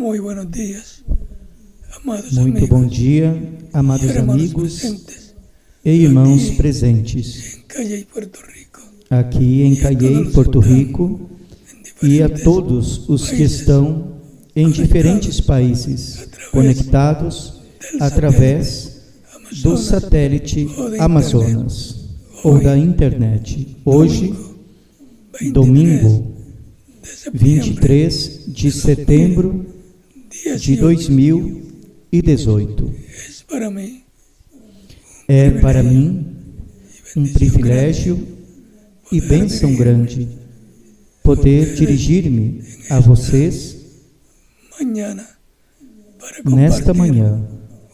Muy buenos días, amados Muito amigos, bom dia, amados hermanos amigos presentes e irmãos presentes en Calle, Puerto Rico, aqui em Cayey, Porto Rico, e a todos os que estão em diferentes países conectados através do satélite Amazonas ou da internet. Hoje, domingo 23 de setembro de 2018. es para mí É para mim um privilégio e bênção grande poder dirigir-me a vocês mañana para nesta compartir manhã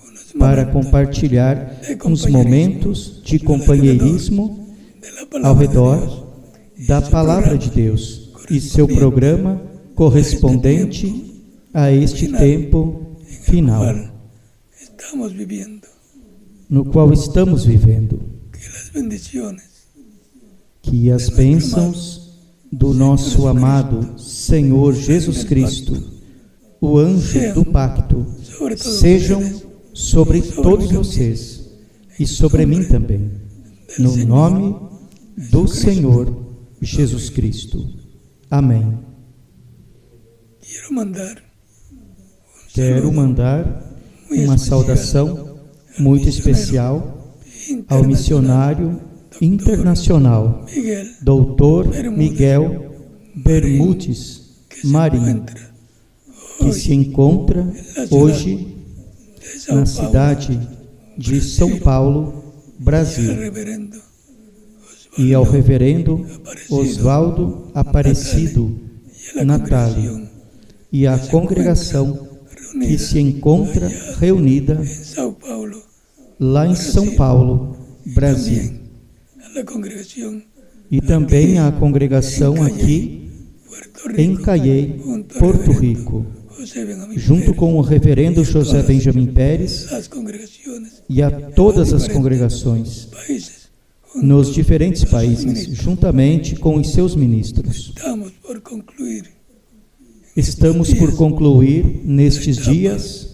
unos para momentos compartilhar uns momentos de companheirismo de la ao palabra de redor Dios da Palavra de Deus e seu programa correspondente a este tempo final cual estamos viviendo. no qual estamos vivendo. Que las bendiciones Que as bênçãos do nosso amado Senhor Jesus Cristo, o anjo do pacto, sobre todos sejam ustedes, sobre todos vocês e sobre mim também, no nome do Senhor Jesus Cristo. Amém. Quero mandar uma saudação muito especial ao missionário internacional Dr. Miguel Bermudes Marinho, que se encontra hoje na cidade de São Paulo, Brasil, e ao reverendo Oswaldo Aparecido Natália e à congregação que se encontra reunida lá em São Paulo, Brasil, e também à congregação aqui em Cayey, Porto Rico, junto com o reverendo José Benjamin Pérez e a todas as congregações nos diferentes países, juntamente com os seus ministros. Estamos por concluir nestes dias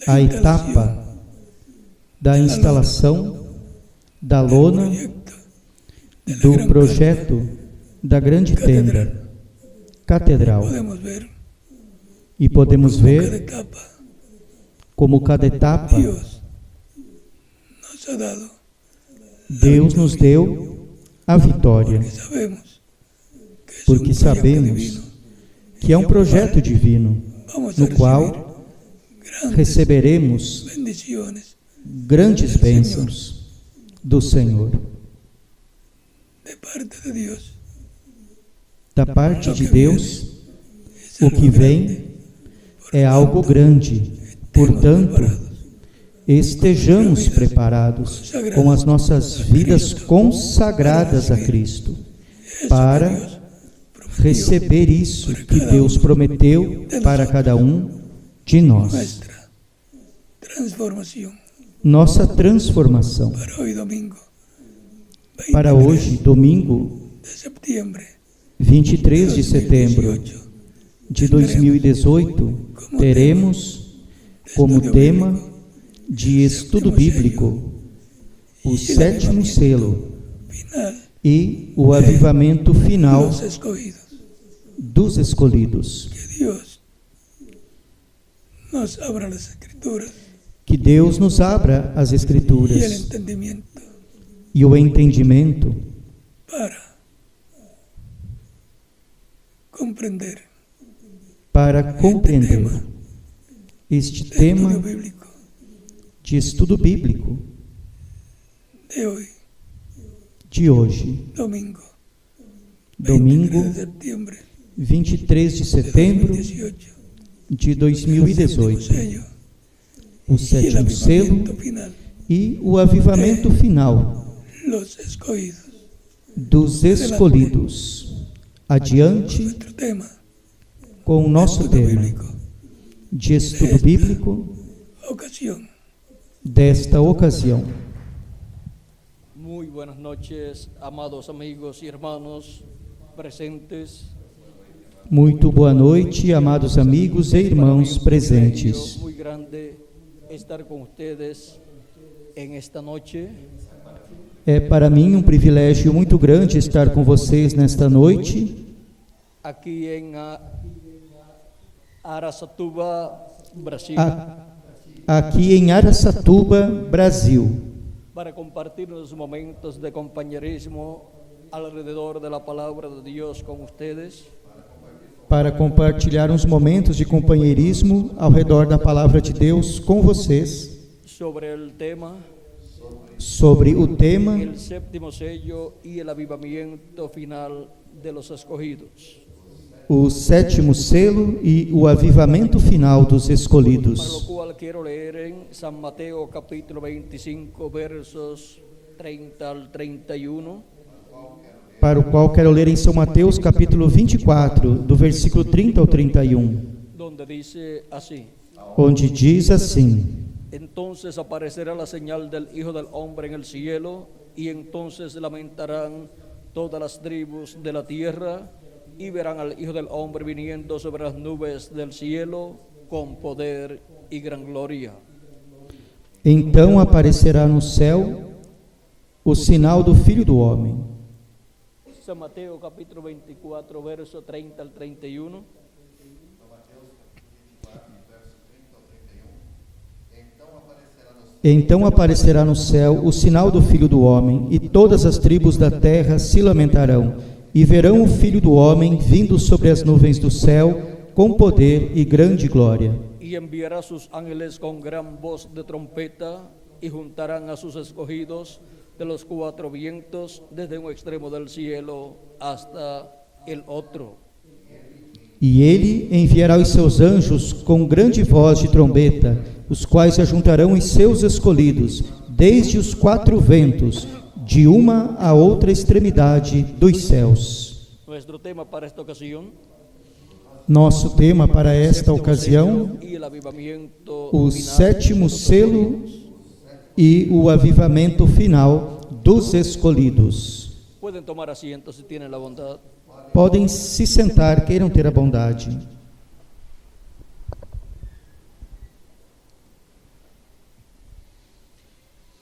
a etapa da instalação da lona do projeto da grande tenda catedral. E podemos ver como cada etapa Deus nos deu a vitória, porque sabemos que é um projeto divino, no qual receberemos grandes bênçãos do Senhor. Da parte de Deus, o que vem é algo grande, portanto, estejamos preparados com as nossas vidas consagradas a Cristo para receber isso que Deus prometeu para cada um de nós. Nossa transformação. Para hoje, domingo, 23 de setembro de 2018, teremos como tema de estudo bíblico o sétimo selo e o avivamento final dos escolhidos. Que Deus nos abra as Escrituras e o entendimento para compreender este tema de estudo bíblico de hoje, domingo 23 de setembro de 2018, o sétimo selo e o avivamento final dos escolhidos. Adiante com o nosso tema de estudo bíblico desta ocasião. Muy buenas noches, amados amigos y hermanos presentes. Muito boa noite, amados amigos e irmãos presentes. Muy grande estar con ustedes en esta noche. É para mim um privilégio muito grande estar com vocês nesta noite, Aquí en Araçatuba, Brasil, aqui em Araçatuba, Brasil, para compartir unos momentos de compañerismo alrededor de la palabra de Dios con ustedes. para compartilhar uns momentos de companheirismo ao redor da Palavra de Deus com vocês, Sobre el tema, sobre o tema el séptimo sello y el avivamiento final de los escogidos. o sétimo selo e o avivamento final dos Para lo escolhidos, cual quiero leer en San Mateo capítulo 25 versos 30 al 31. para o qual quero ler em São Mateus capítulo 24, do versículo 30 ao 31, Donde dice así: onde diz assim: entonces aparecerá la señal del Hijo del Hombre en el cielo, y entonces lamentarán todas las tribus de la tierra, y verán al Hijo del Hombre viniendo sobre las nubes del cielo con poder y gran gloria. Então aparecerá no céu o sinal do Filho do Homem. San Mateo capítulo 24 verso 30 al 31. Então aparecerá no céu o sinal do Filho do Homem, e todas as tribos da terra se lamentarão, e verão o Filho do Homem vindo sobre as nuvens do céu, com poder e grande glória. Y enviará sus ángeles con gran voz de trompeta, y juntarán a sus escogidos de los cuatro vientos, desde un extremo del cielo hasta el otro. E ele enviará os seus anjos com grande voz de trombeta, os quais ajuntarão os seus escolhidos, desde os quatro ventos, de uma a outra extremidade dos céus. Nuestro tema para esta ocasión, Nosso tema para esta ocasião, y el avivamiento o final sétimo selo e o avivamento final dos escolhidos. Pueden tomar asiento si tienen la bondad. Podem se sentar, queiram ter a bondade.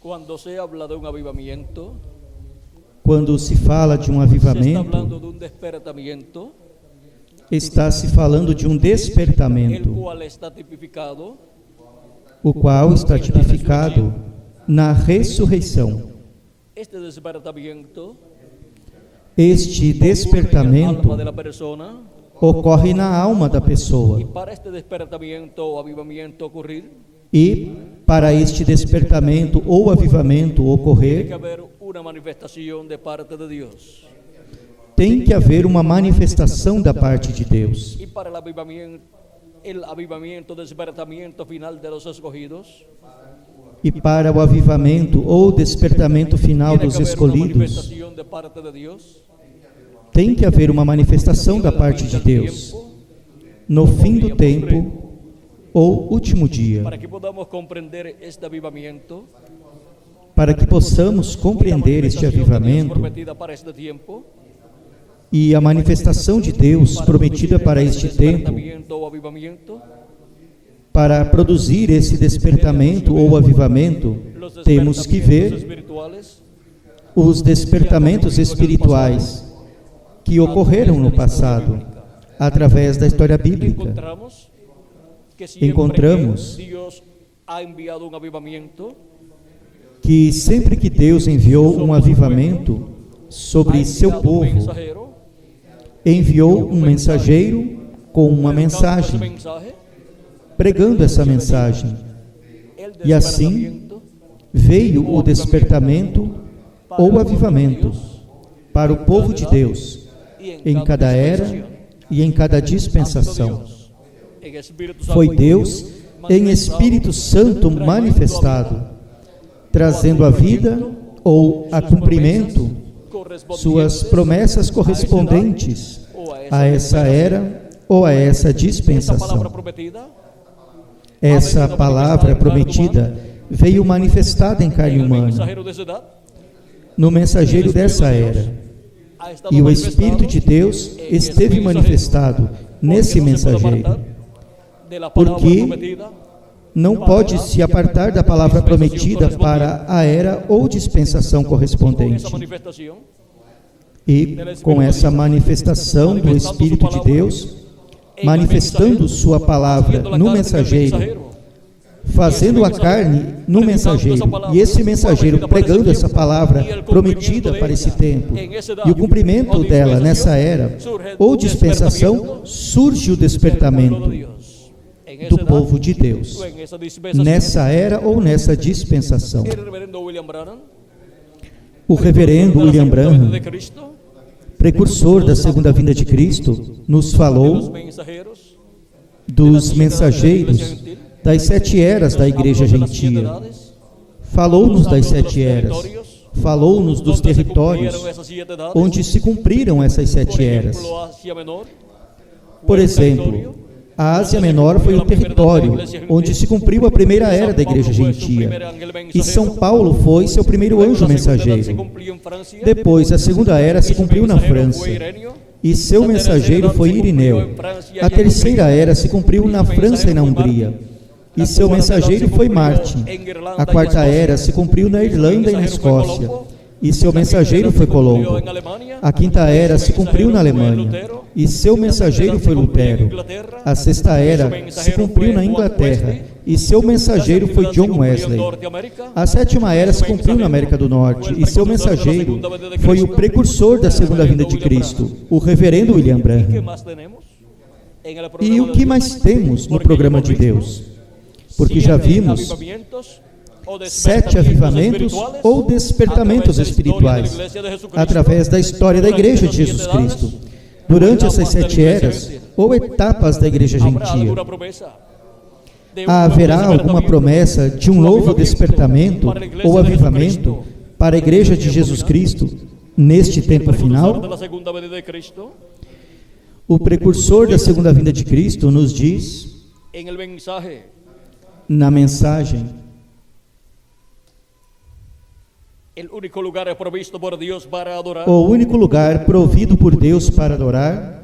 Cuando se habla de un avivamiento, Quando se fala de um se está avivamento, hablando de un despertamiento, está se falando de um el despertamento, cual está tipificado o qual está tipificado na ressurreição. este despertamiento Este ocurre en el despertamento alma de la persona, ocorre na alma da pessoa, y para este despertamiento o avivamiento ocurrir, e para este despertamento ou avivamento tiene que ocorrer, haber una manifestación de parte de Dios. tem que haver uma manifestação da parte de Deus. Y para el avivamiento, despertamiento final de los escogidos, E para o avivamento ou despertamento final tiene dos que haber una escolhidos, manifestación de parte de Dios. tem que haver uma manifestação da parte de Deus no fim do tempo ou último dia, Para que podamos comprender este avivamiento, para que possamos compreender este manifestación de Dios avivamento prometida para este tiempo, e a manifestação de Deus prometida para este tempo, despertamiento o avivamiento, para produzir esse despertamento ou avivamento, los temos que despertamientos ver espirituales os despertamentos espirituais que ocorreram no passado, através da história bíblica. encontramos que siempre Encontramos que Dios ha enviado un avivamiento, Que sempre que Deus enviou um avivamento ha sobre seu enviado un povo, mensajero, enviou um mensageiro com uma predicando ese mensagem, mensaje, pregando essa mensagem. el E assim despertamiento veio o despertamento ou avivamento para o povo de Deus, y em cada era dispensación. e em cada Ha sido dispensação. Dios, en Espíritu Santo Foi y Deus Espíritu em manifestado, Espírito Santo manifestado, trazendo a vida ou a cumprimento suas promessas correspondentes a essa era ou a essa Esta dispensação. palavra prometida Essa palavra prometida veio manifestada em carne en el humana, mensajero de esa edad, no mensageiro dessa era, ha estado E o manifestado Espírito de Deus en ese esteve manifestado Porque nesse no se puede mensageiro. apartar de la palabra Porque prometida não pode se apartar da palavra prometida para a era ou dispensação con correspondente. esa manifestación. E com essa manifestação do Espírito de Deus, manifestando sua palavra no mensageiro, fazendo a carne no mensageiro, e esse mensageiro pregando essa palavra prometida para esse tempo, e o cumprimento dela nessa era ou dispensação, surge o despertamento do povo de Deus, nessa era ou nessa dispensação. El reverendo William Branham, O reverendo William Branham, de Cristo, precursor da segunda vinda de Cristo, nos los falou mensajeros, dos mensageiros das 7 eras da igreja gentia. Falou-nos das 7 eras, falou-nos dos territórios onde se cumpriram essas 7 eras. Por exemplo, a Ásia Menor foi o território onde se cumpriu a primeira era da igreja gentia, e São Paulo foi seu primeiro anjo mensageiro. Depois, a segunda era se cumpriu na França, e seu mensageiro foi Irineu. A terceira era se cumpriu na França e na Hungria, e seu mensageiro foi Martin. A quarta era se cumpriu na Irlanda e na Escócia, e seu mensageiro foi Colombo. A quinta era se cumpriu na Alemanha, e seu mensageiro foi Lutero. A sexta era se cumpriu na Inglaterra, e seu mensageiro foi John Wesley. A sétima era se cumpriu na América do Norte, e seu mensageiro foi o precursor da segunda vinda de Cristo, o reverendo William Branham. E o que mais temos no programa de Deus? Porque já vimos 7 avivamentos ou despertamentos espirituais através da história da Igreja de Jesus Cristo, durante essas 7 eras ou etapas da Igreja gentia. Haverá alguma promessa de um novo despertamento ou avivamento para a Igreja de Jesus Cristo neste tempo final? O precursor da segunda vinda de Cristo nos diz na mensagem: o único lugar provido por Deus para adorar,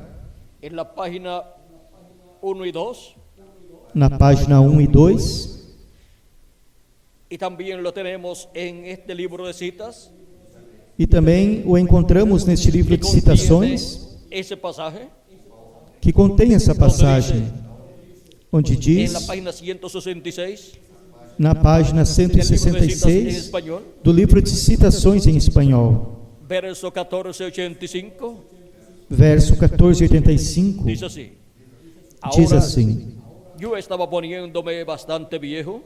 na página 1 e 2, y también lo tenemos en este libro de citas, e também o encontramos neste livro de citações, ese pasaje, que contém essa passagem, onde en diz, la página 166, na página del libro de citas en 166 español, do livro de citações em espanhol, verso 1485, verso 1485, dice así: diz ahora assim: yo estaba poniéndome bastante viejo,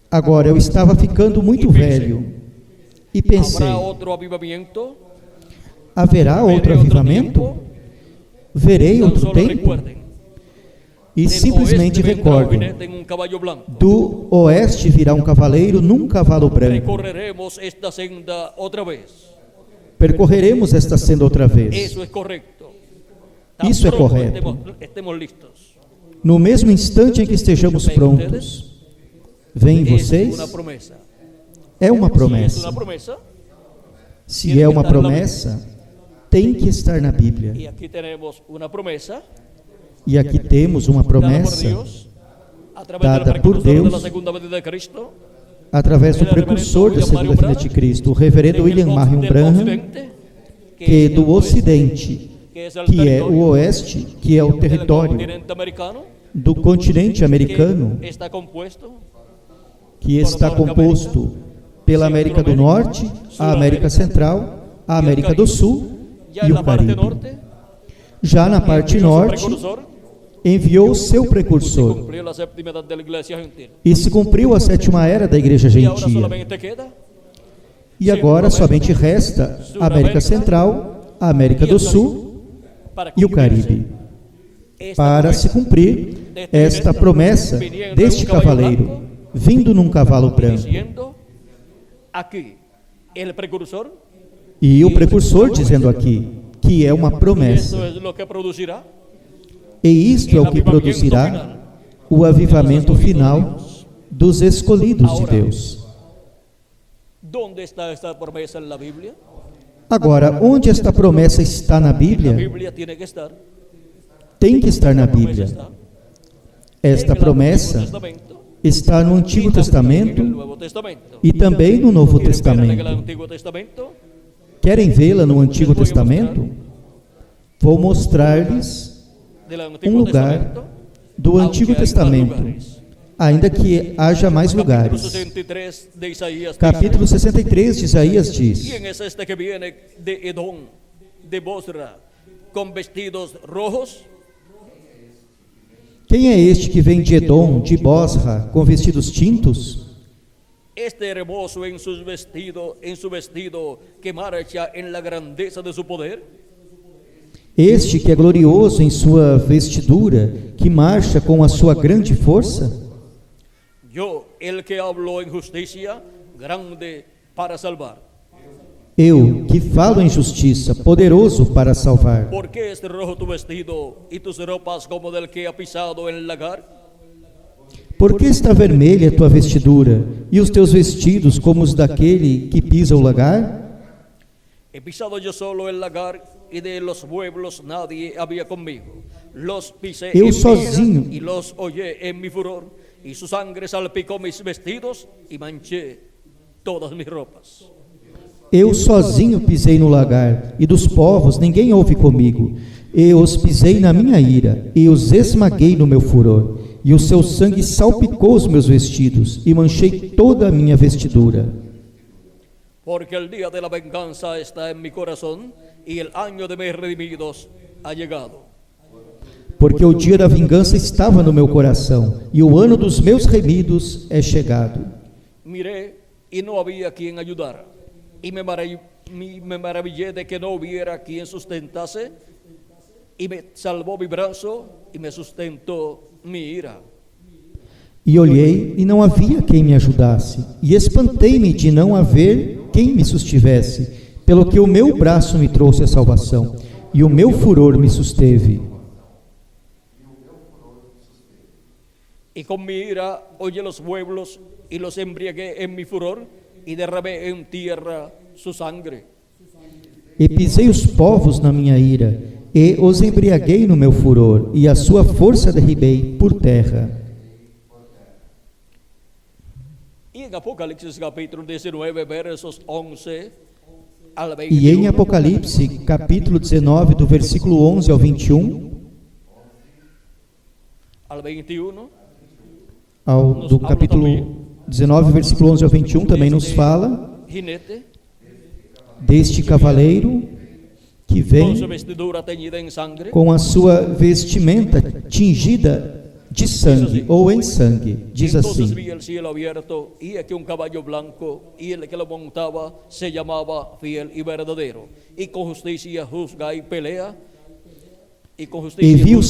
agora eu estava ficando muito velho, e pensei, habrá otro avivamiento, haverá outro veré otro avivamento? tiempo. Verei Tan outro solo tempo? recuerden, E del simplesmente oeste vendrá un recordem, jinete en un caballo blanco. do oeste virá um cavaleiro num cavalo branco. Recorreremos esta senda otra vez. Percorreremos esta senda outra vez. Eso es correcto. Tan Isso é pronto correto. estemos listos. No mesmo instante em que estejamos prontos, vem Es vocês? una promesa. É uma Si es promessa. una promesa, Se é uma promessa, tem que estar na Bíblia. y aquí tenemos una promesa E aqui temos uma dada por promessa Dios a través dada del por precursor de Deus, la segunda venida de Cristo, através do precursor da segunda vinda de Cristo, o reverendo William Marion Branham, que é do Ocidente, que é o Oeste, que é o território continente americano, do continente americano, que está compuesto que está composto pela América do Norte, a América Central, a América do Sul ya e en o la parte Caribe. norte, Já na parte envió su norte, precursor, enviou seu precursor cumplió la séptima edad de la iglesia gentil. e se cumpriu a sétima era da Igreja Y ahora Gentia. solamente queda E agora somente resta a América Central, a América do Sul para e o Caribe, esta para promesa se cumprir esta promessa deste cavaleiro, vindo num cavalo branco. diciendo aquí el precursor, E o precursor dizendo aqui que é uma promessa. eso es lo que producirá E isto é o que produzirá o avivamento final dos escolhidos de Deus. ¿Dónde está esta promesa en la Biblia? Agora, onde esta promessa está na La Bíblia? Biblia tiene que estar. Tem que estar na La promesa Bíblia. está. Esta En el promessa Antiguo Testamento está no y Antigo también en el Testamento Nuevo Testamento. e também no Novo ¿Quieren verla en el Testamento. Antiguo Testamento? Querem vê-la no Antigo Testamento? Vou mostrar-lhes Del Antiguo lugar Testamento, do aunque Antigo hay más Testamento, lugares. ainda que haja mais Capítulo lugares. 63 de Isaías dice, Capítulo 63 de Isaías diz: ¿quién es este que viene de Edom, de Bosra, con vestidos rojos? Quem é este que vem de Edom, de Bosra, com vestidos tintos? Este hermoso en su vestido que marcha en la grandeza de su poder. Este que é glorioso em sua vestidura, que marcha com a sua grande força? Yo, el que hablo en justicia, grande para salvar. Eu, que falo em justiça, poderoso para salvar. ¿Por qué es rojo tu vestido y tus ropas como del que ha pisado el lagar? Por que está vermelha a tua vestidura, e os teus vestidos como os daquele que pisa o lagar? He pisado yo solo el lagar y de los pueblos nadie había conmigo. Los pisé Eu en mi sozinho. ira y los hollé en mi furor, y su sangre salpicó mis vestidos y manché todas mis ropas. Eu sozinho pisei no lagar, e dos povos ninguém houve comigo. Eu os pisei na minha ira, e os esmaguei no meu furor, e o seu sangue salpicou os meus vestidos, e manchei toda a minha vestidura. Porque el día de la venganza está en mi corazón, y el año de mis redimidos ha llegado. Porque o dia da vingança estava no meu coração, e o ano dos meus remidos é chegado. Miré y no había quien ayudara, y me maravillé de que no hubiera quien sustentase, y me salvó mi brazo y me sustentó mi ira. E olhei, e não havia quem me ajudasse, e espantei-me de não haver quem me sustivesse, pelo que o meu braço me trouxe a salvação, e o meu furor me susteve. Y con mi ira hollé los pueblos y los embriagué en mi furor y derramé en tierra su sangre. E pisei os povos na minha ira, e os embriaguei no meu furor, e a sua força derribei por terra. Y en Apocalipsis capítulo 19 versos 11 al E em 21, Apocalipse, capítulo 19, do versículo 11 ao 21, al 21, do capítulo 19, versículo 11 ao 21, também nos fala jinete deste cavaleiro que con vem su vestidura teñida en sangre, com a sua vestimenta tingida de sangue ou em sangue. Diz entonces assim: vi el cielo abierto y aquí un caballo blanco y el que lo montaba se llamaba Fiel y Verdadero y con justicia juzga y pelea y con justicia E vi o juzga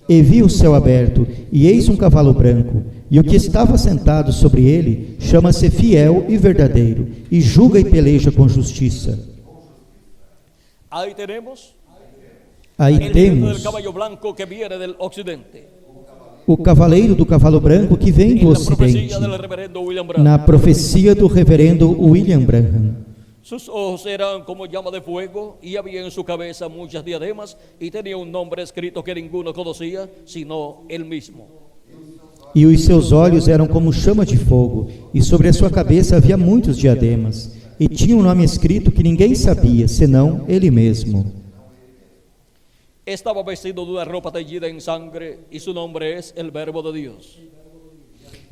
y céu pelea. aberto, e eis um cavalo branco, e o que estava sentado sobre ele chama-se Fiel e Verdadeiro, e julga e peleja com justiça. Ahí tenemos Aí el jinete temos del caballo blanco que viene del occidente. o cavaleiro do cavalo branco que vem do En la ocidente, profecía del reverendo William Branham. na profecia do reverendo William Branham. Sus ojos eran como llama de fuego y había en su cabeza muchas diademas y tenía un nombre escrito que ninguno conocía sino él mismo. E os seus olhos eram como chama de fogo, e sobre a sua cabeça havia muitos diademas, e tinha um nome escrito que ninguém sabia, senão ele mesmo. Estaba vestido de una ropa teñida en sangre y su nombre es el Verbo de Dios.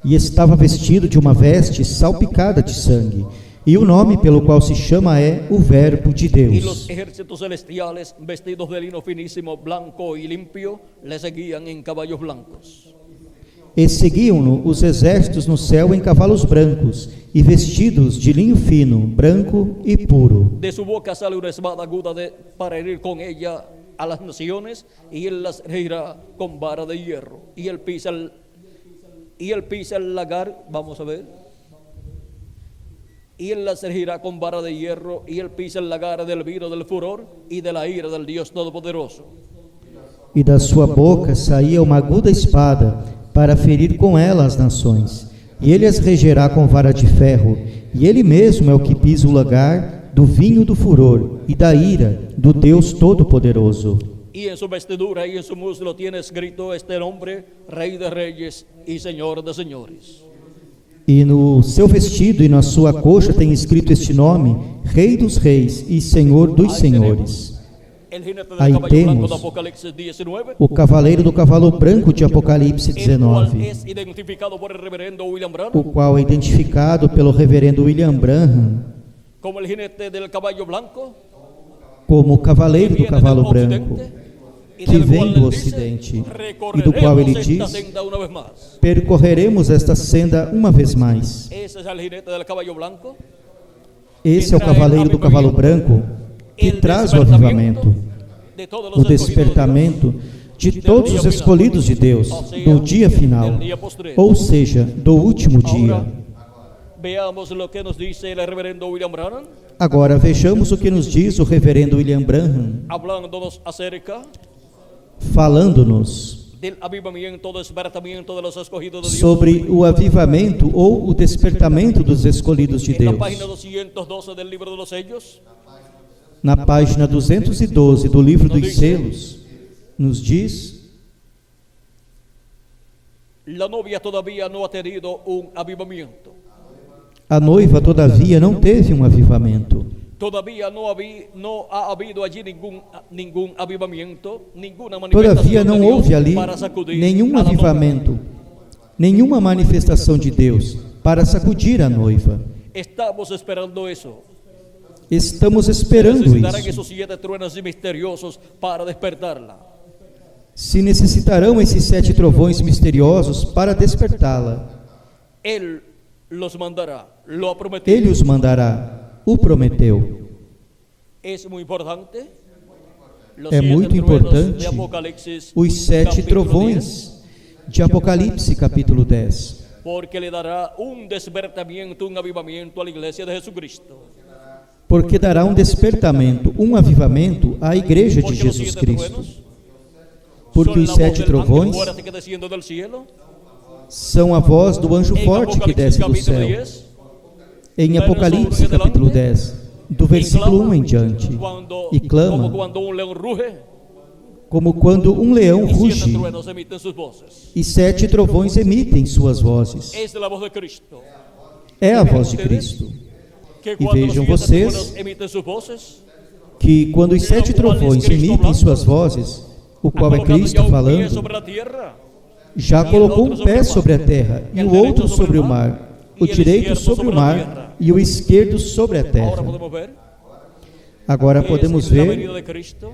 E estava vestido de uma veste salpicada de sangue, e o nome pelo qual se chama é o Verbo de Y los Deus. ejércitos celestiales vestidos de lino finísimo, blanco y limpio le seguían en caballos blancos. E seguiam-no os exércitos no céu em cavalos brancos, e vestidos de linho fino, branco e puro. De su boca sale una espada aguda para herir con ella a las naciones y él las herirá con vara de hierro. Y él pisa el lagar, vamos a ver. Y él las herirá con vara de hierro y él pisa el lagar del vino del furor y de la ira del Dios Todopoderoso. E da sua boca saía uma aguda espada para ferir com ela as nações. E ele as regerá com vara de ferro, e ele mesmo é o que pisa o lagar do vinho do furor e da ira do Deus Todo-Poderoso. Y en su vestidura y en su muslo tiene escrito este nombre: Rey de Reyes y Señor de Señores. E no seu vestido e na sua coxa tem escrito este nome: Rei dos Reis e Senhor dos Senhores. El jinete del Ahí caballo blanco temos de Apocalipsis 19, O cavaleiro do cavalo branco de Apocalipse el cual 19, es identificado por el reverendo William o Branham qual é identificado pelo reverendo William Branham como el jinete del caballo blanco, como o que cavaleiro do viene cavalo del branco, occidente, y que del vem cual do él dice: ocidente, e do qual ele recorreremos esta diz: senda una vez más. percorreremos esta senda uma vez mais. Ese es el jinete del caballo blanco, Esse é o cavaleiro do cavalo branco que traz o avivamento, de todos o los escogidos de Dios, despertamento de todos os escolhidos de Deus, do dia final, ou seja, do último dia. Veamos lo que nos dice el reverendo William Branham, Agora vejamos o que nos diz o reverendo William Branham, hablándonos acerca falando-nos del avivamiento, despertamiento de los escogidos de Dios. sobre o avivamento ou o despertamento dos escolhidos de En la Deus. página 212 del libro de los sellos, Na página 212 do livro dos selos, nos diz: la novia todavía no ha tenido un avivamiento. a noiva, todavia, não teve um avivamento. Todavía no ha habido allí ningún avivamiento, ninguna Todavia manifestación não de Dios houve ali para sacudir nenhum a la novia. avivamento, nenhuma manifestação de Deus para sacudir a noiva. Estamos esperando eso. Estamos esperando Necesitarán isso. esos 7 truenos misteriosos para despertarla. Se necessitarão esses 7 trovões misteriosos para despertá-la. Él los mandará, lo ha prometido. Ele os mandará, o prometeu. Es muy importante. Los É 7 muito truenos importante de Apocalipsis, os 7 capítulo 10, trovões de Apocalipse, capítulo 10. porque le dará un despertamiento, un avivamiento a la iglesia de Jesucristo. Porque dará um despertamento, um avivamento à igreja de Porque los Jesus 7 Cristo. truenos Porque son os la 7 voz del ángel trovões fuerte que desciende del cielo. são a voz do anjo En forte que Apocalipsis desce do capítulo céu. 10, Em Apocalipse, capítulo 10, do versículo 1 em diante. E como clama cuando un león ruge como quando um leão y 7 ruge truenos emiten sus voces. e 7 trovões emitem suas vozes. Es la voz de Cristo. É a voz de Cristo. Que E cuando los vejam 7 vocês truenos emiten sus voces, Que quando os 7 trovões emitem suas vozes, o qual é ha colocado Cristo ya un pie falando, sobre la tierra, já colocou um pé sobre a terra e o outro sobre o mar, o direito sobre o mar e o esquerdo sobre a ahora terra. podemos ver Agora que podemos es la ver venida de Cristo,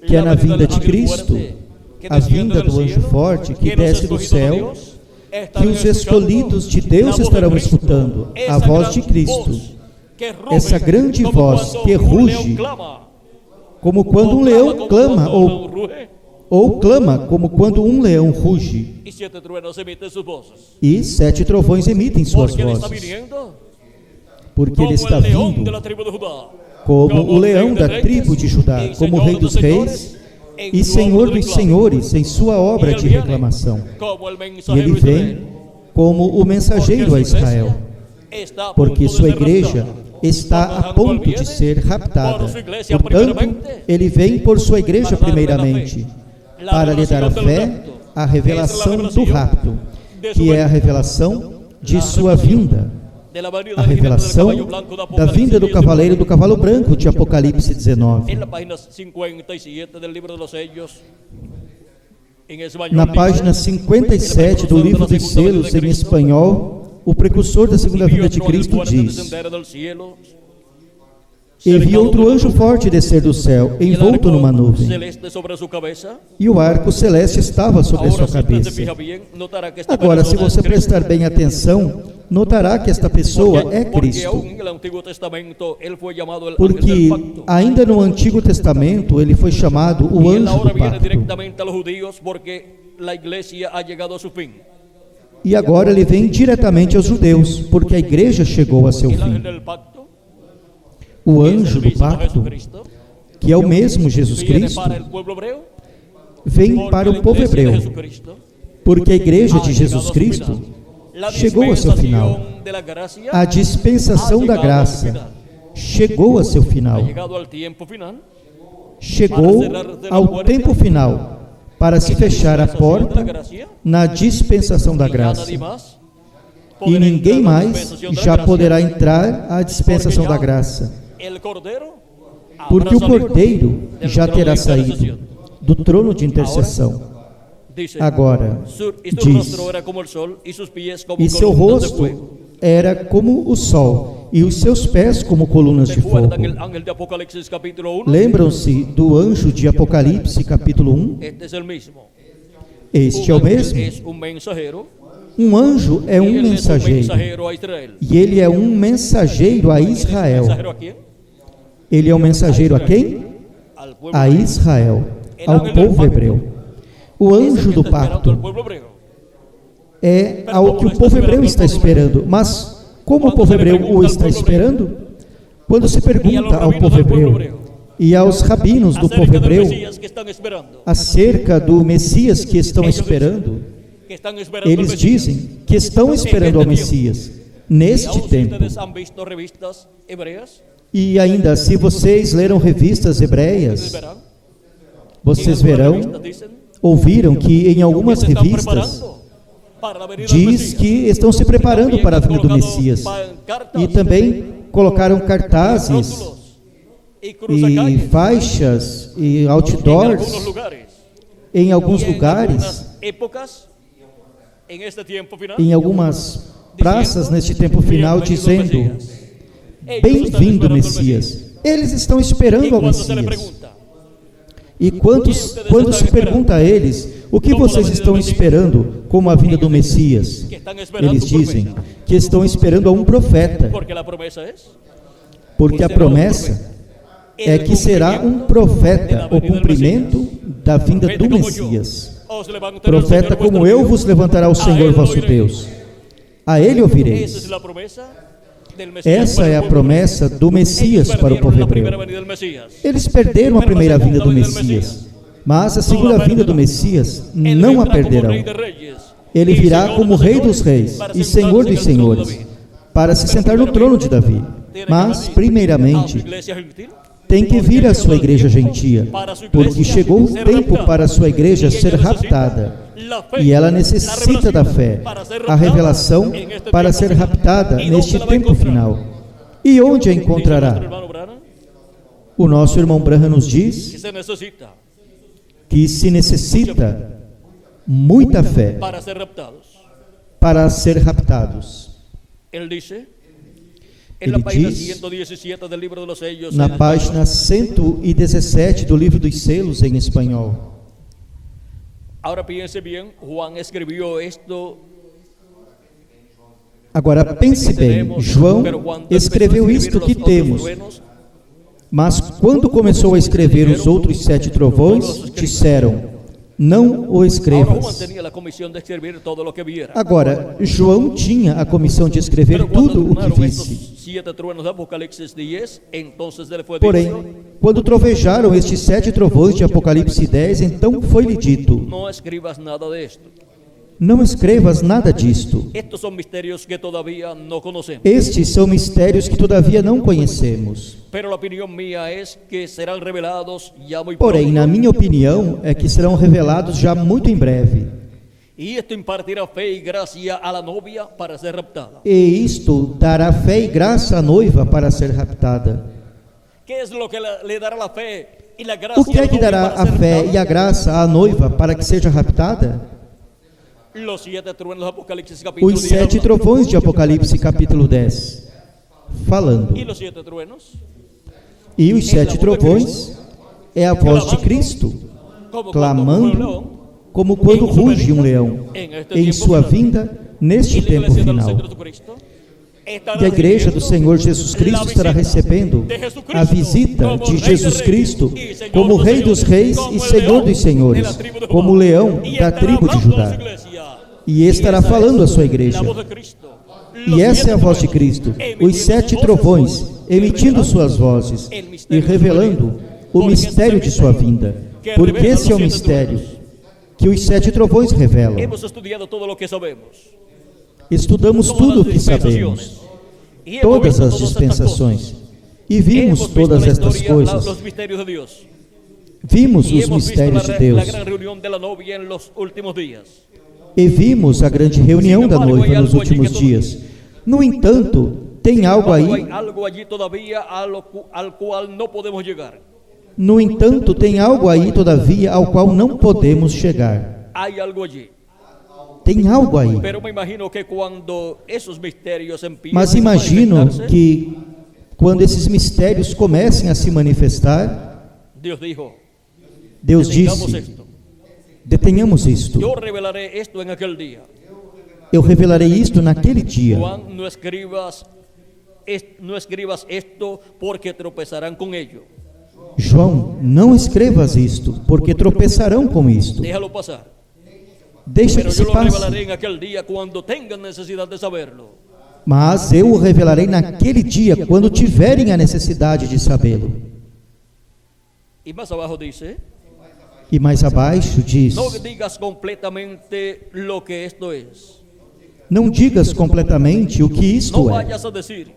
que é la na venida vinda del de ángel Cristo, fuerte que a desciende vinda del do anjo cielo, forte que que los desce do escogidos de céu, Dios que estarán os escuchando escolhidos de la Deus voz de estarão Cristo, escutando a esa voz gran de Cristo, voz que ruge, essa grande como voz cuando que un león ruge, clama, como quando um o leão como clama, cuando un león ruge, ou clama como quando um leão ruge, y 7 truenos emiten sus voces. e 7 trovões emitem suas Porque ele está vozes, viniendo porque como ele está el león de vindo la tribu de Judá, como o leão rei de da reis tribo de Judá, e como senhor rei dos reis em e sua senhor obra de dos reclamo. senhores em sua E obra ele de viene reclamação. como el E ele mensajero de vem Israel. como o mensageiro a Israel, Está a porque punto de sua ser igreja raptada. está a ponto de ser raptada. Portanto, ele vem por sua igreja primeiramente, para lhe dar a fé, a revelação do rapto, que é a revelação de sua vinda, De la venida a del jinete del revelação caballo blanco de da vinda do Apocalipsis cavaleiro do cavalo branco de Apocalipse 19. En la página 57 del libro de los sellos, en español, Na dice, página 57 do livro dos selos, em espanhol, o precursor da segunda "Y vi vinda de otro ángel Cristo fuerte diz: descender del cielo, E vi cercado outro de anjo luz, forte descer do céu, y el envolto arco numa nuvem, celeste sobre su cabeza". e o arco celeste estava sobre Ahora, sua si usted se cabeça. fija bien, notará que esta Agora, se persona você es Cristo. prestar bem atenção, notará que esta pessoa é Porque Cristo. aún en el Antiguo Testamento él fue llamado el ángel Porque del pacto. ainda no Antigo Testamento ele foi chamado o Y él anjo ahora do viene pacto. directamente a los judíos porque la iglesia ha llegado a su fin. E agora ele vem diretamente aos judeus, porque a igreja chegou a seu El ángel fim. del pacto, O que es el anjo do mismo pacto, Jesucristo, que é o mesmo Jesus viene Cristo, para el pueblo hebreo, vem porque para la o povo iglesia de hebreu, Jesucristo porque a igreja ha de llegado Jesus a su Cristo final. La chegou ao seu final. dispensación de la gracia A dispensação ha da llegado a su graça final. chegou a seu ha final. llegado al tiempo final, Chegou ao tempo final para se fechar a porta na dispensação da y ya graça. nadie más E podrá ninguém entrar a la mais dispensación de la já gracia, poderá entrar à dispensação da graça, el Cordero porque habrá o salido Cordeiro del já trono terá de intercesión. saído do trono de intercessão. Dice, Agora, y su diz, rostro era como el sol y sus pies como e seu columnas de rosto fuego. era como o sol, e os seus pés como colunas de fogo. ¿Recuerdan el ángel de Apocalipsis capítulo 1? Lembram-se do anjo de Apocalipse, capítulo 1? Este es el mismo. Este é o mesmo. Es un mensajero. Um anjo é y um él es un mensageiro, mensajero a Israel. e ele é um mensageiro a Israel. ¿Mensajero a quién? Ele é um mensageiro a quem? Al pueblo A hebreo. Israel, ao povo hebreu. O Es el anjo que do está esperando al pacto pueblo hebreo. é ao que o povo hebreu está esperando. Mas como o povo hebreu o está esperando? Quando se pergunta ao povo hebreu e aos rabinos do povo Acerca del hebreu Mesías que están esperando. acerca do Messias que estão esperando, Que están esperando eles al Mesías. dizem que estão esperando ao Messias Y neste aún si tempo. ustedes han visto revistas hebreas, E ainda, se vocês leram revistas ustedes hebreias, verán, vocês en algunas verão, revistas dicen ouviram que em que algumas se están revistas preparando para la venida del diz Mesías. que estão se preparando También para a han vinda do colocado Messias. pancartas, E também colocaram cartazes rótulos y e cruzacalles faixas e en outdoors algunos lugares. em alguns Y en lugares, algunas épocas, en este tiempo final, em algumas praças neste tempo final, dizendo: Ellos Bem-vindo, están esperando al Messias. Eles estão Y esperando ao cuando se le Messias. pregunta, E quando se pergunta a eles, o que vocês estão esperando como a vinda do Messias? que están esperando Eles un dizem profeta, que estão esperando a um profeta, porque la promesa es porque a promessa é que será um profeta, o cumprimento da vinda do Messias. os levantará el Profeta Señor como vuestro eu Dios. vos levantará o Senhor vosso Deus. A ele Esa es ouvireis. la promesa del Mesías Essa para el é a pueblo. promessa do Messias Ellos para o povo perdieron la primera hebreu. venida del Mesías. Eles perderam a primeira vinda do Messias, mas a segunda vinda do Messias Él não a vendrá como perderão. Rey de Reyes Ele y virá Señor como de Rei señores dos Reis para e sentarse Senhor en el dos trono de Senhores, David. para se sentar no trono de Davi. Mas, A su primeiramente, iglesia gentil, tem que vir a sua igreja gentia, porque chegou o tempo para a sua igreja ser raptada. E ela necessita da fé, a revelação para ser raptada neste tempo final. E onde a dice nuestro encontrará? hermano Branham, O nosso irmão Branham nos que diz se necesita que se necessita muita fé para ser raptados. para ser raptados. Él dice, en la Ele página diz, 117 del libro de los sellos, na en página 117 do livro dos selos em espanhol. ahora piense bien, Juan escribió esto. Agora pense bem, João escreveu isto que temos, mas quando começou a escrever os outros 7 trovões, disseram: não o Ahora Juan escrevas. tenía la comisión de escribir todo lo que viera. Agora, João tinha a comissão de escrever Pero cuando tudo o que tronaron visse. estos 7 truenos de Apocalipsis 10, entonces le fue Porém, dicho, quando trovejaram estes 7 trovões de Apocalipse 10, então foi-lhe dito: no escribas nada de esto. não escrevas nada disto. Estos son misterios que todavía no conocemos. Estes são mistérios que todavia não conhecemos. Pero la opinión mía es que serán revelados ya muy Porém, pronto. na minha opinião, é que serão revelados já muito em breve. Y esto impartirá fe y gracia a la novia para ser raptada. E isto dará fé e graça à noiva para ser raptada. ¿Qué es lo que le dará la fe y la gracia O que a é la que novia dará para a ser fé raptada? e a graça à noiva para que seja raptada? Los 7 truenos de Apocalipsis capítulo Os 10 7 hablan. trovões de Apocalipse capítulo 10, falando. Y los 7 truenos, E os 7 trovões é a voz de Cristo, como clamando cuando un león, como quando ruge um leão em sua vinda neste y la tempo iglesia del final. Señor Jesucristo estará E a igreja do recibiendo Senhor Jesus Cristo estará recebendo a visita de Jesus Cristo como Rei dos Reis e Senhor dos Senhores, como leão da tribo de Judá. E estará falando à sua igreja. E essa é a voz de Cristo, os 7 trovões emitindo suas vozes e revelando o mistério de sua vinda. Porque esse é o mistério que os 7 trovões revelam. Hemos estudiado todo lo que sabemos. Estudamos Todas tudo o las que sabemos, dispensaciones. Y hemos todas visto as todas estas dispensações, cosas. E vimos Hemos visto todas la estas historia, coisas. los misterios de Dios. Vimos Y os hemos visto mistérios de la Deus. gran reunión de la novia en los últimos días. E vimos a grande reunião da noiva nos últimos dias. No entanto, tem algo Hay aí. algo allí todavía al cual no podemos llegar. No entanto, tem algo aí, todavia, ao qual não podemos chegar. Hay algo allí. Tem algo aí. Pero me imagino que cuando esos misterios empiezan Mas a imagino manifestarse, que quando esses mistérios comecem a se manifestar, Dios dijo, Deus "Detengamos disse: esto. detenhamos isto. Yo revelaré esto en aquel día. Eu revelarei isto naquele dia. Juan, no escribas esto porque tropezarán con ello. João, não escrevas isto, porque tropeçarão com isto. Déjalo pasar. Deixa Pero que yo se lo passe. revelaré en aquel día cuando tengan necesidad de saberlo. Mas eu o revelarei naquele dia, quando tiverem a necessidade de sabê-lo. Y más abajo dice, E mais abaixo diz: no digas completamente lo que esto es. não digas completamente o que No isto é. vayas a decir,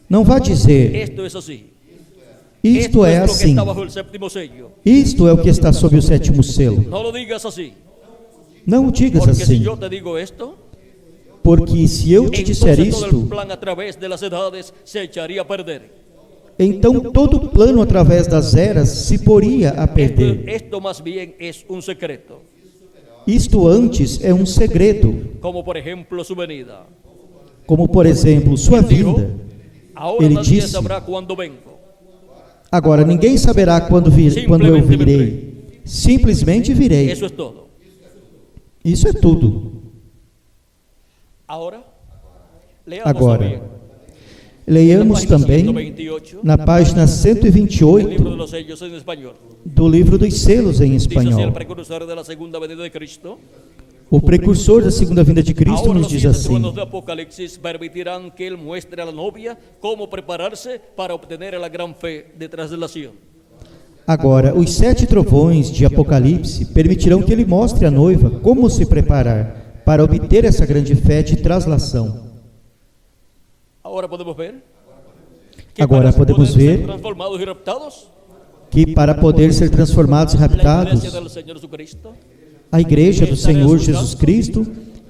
Não vá dizer: esto es así. isto é es lo que assim. está bajo el séptimo sello. Isto é o que está sob o sétimo selo. No lo digas así. Não o digas Porque si assim, yo te digo esto, porque se eu te disser entonces todo el isto, plan a través de las edades se echaría a perder. então todo o plano através das eras se poria a perder. Esto más bien es un secreto, Isto antes é um segredo, como por ejemplo su venida. como por exemplo sua vinda. Ahora Ele nadie disse: sabrá cuándo vengo. agora ninguém saberá quando eu virei. Simplesmente virei. Eso es todo. Isso é tudo. Ahora, leamos Agora, también leiamos na página também 128 na página el libro de 128 los sellos en español. do livro dos selos em Dice así: el espanhol. precursor de la segunda venida de Cristo. O precursor da segunda vinda de Cristo Ahora nos los diz 7 assim: truenos de Apocalipsis permitirán que él muestre a la novia cómo prepararse para obtener la gran fe de traslación. agora, os 7 trovões de Apocalipse permitirão que ele mostre à noiva como se preparar para obter essa grande fé de traslação. Ahora podemos ver que Agora para podemos poder ser ver transformados y raptados, Que para poder ser transformados e la raptados, iglesia del Señor Jesucristo, a igreja do Senhor Jesus Cristo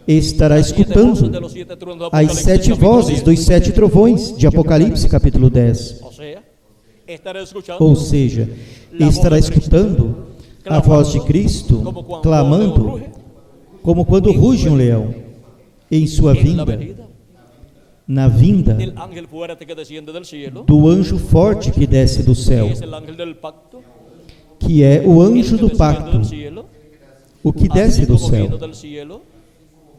estará las 7 voces escutando de los 7 truenos de as Apocalipsis, 7 capítulo vozes 10. dos 7 trovões de Apocalipse, capítulo 10. O sea, estará escuchando Ou seja, estará escutando a voz de Cristo clamando como quando ruge um leão em sua en la vinda, venida na vinda del ángel fuerte que desciende del cielo, do anjo forte que desce do céu, que es el ángel del pacto, que é o el anjo que do desciende pacto, del cielo, o que así desce do como céu. vino del cielo,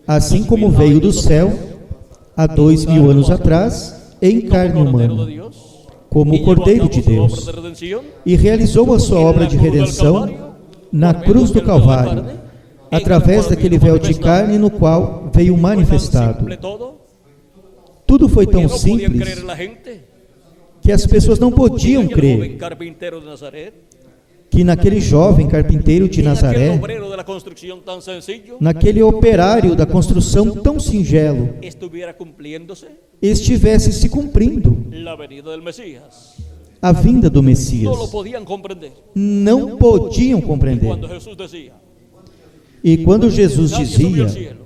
Assim como veio do céu há 2000 anos atrás em carne como Cordero de humana, Dios, como y o Cordeiro llevó a de cabo su Deus, obra de redención e realizou a sua obra de redenção na cruz do Calvário, através daquele véu de carne no qual veio manifestado. simple todo Tudo foi que tão no podían creer simples la gente que as pessoas não podiam que el joven crer carpintero de Nazaret, que naquele jovem carpinteiro de y aquel Nazaré, obrero de la construcción tan sencillo, naquele operário da construção tão singelo, estuviera cumpliéndose estivesse se cumprindo la venida del Mesías. a vinda do Messias. No lo podían comprender. Não podiam compreender. Cuando Jesús decía, E quando Jesus nadie subió dizia: al cielo,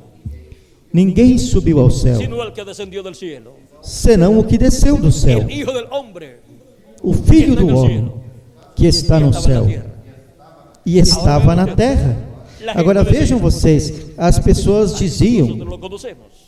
ninguém subiu ao céu, sino el que descendió del cielo, senão o que desceu do céu, el Hijo del Hombre, o Filho do homem, que está no estaba en la céu tierra. e estava na terra. Agora vejam vocês, as pessoas diziam: Nosotros lo conocemos.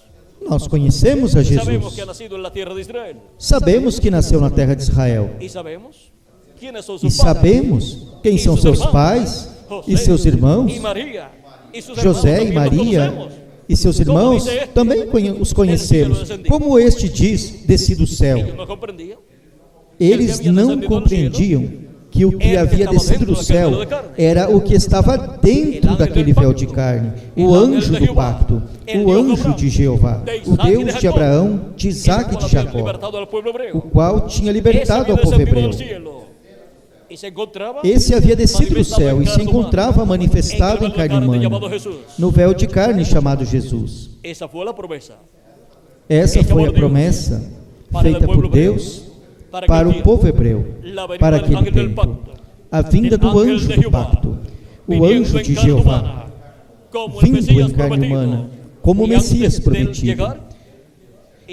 nós conhecemos a Sabemos Jesus, que ha nacido en la tierra de Israel. sabemos que nasceu na terra de Israel, Y sabemos quiénes son e sus padres. sabemos quem são seus pais e seus irmãos, Y María, y sus José hermanos e también los Maria conocemos. e seus irmãos, também os conhecemos. Como este diz: desci do céu. Ellos no comprendían. Eles não compreendiam que o que havia descido do céu era o que estava dentro daquele véu de carne, o anjo do pacto, o anjo de Jeová, o Deus de Abraão, de Isaac e de Jacó, libertado al pueblo o hebreo. qual tinha Ese libertado había ao povo descendido hebreu. del cielo y se encontraba Esse havia descido do céu e se encontrava manifestado em carne humana, no véu de carne chamado Jesus. Esa fue la promesa Essa foi a promessa feita por Deus para o povo hebreu, para aquele tempo, a vinda do anjo do pacto, o anjo de Jeová, vindo em carne humana, como o Messias prometido.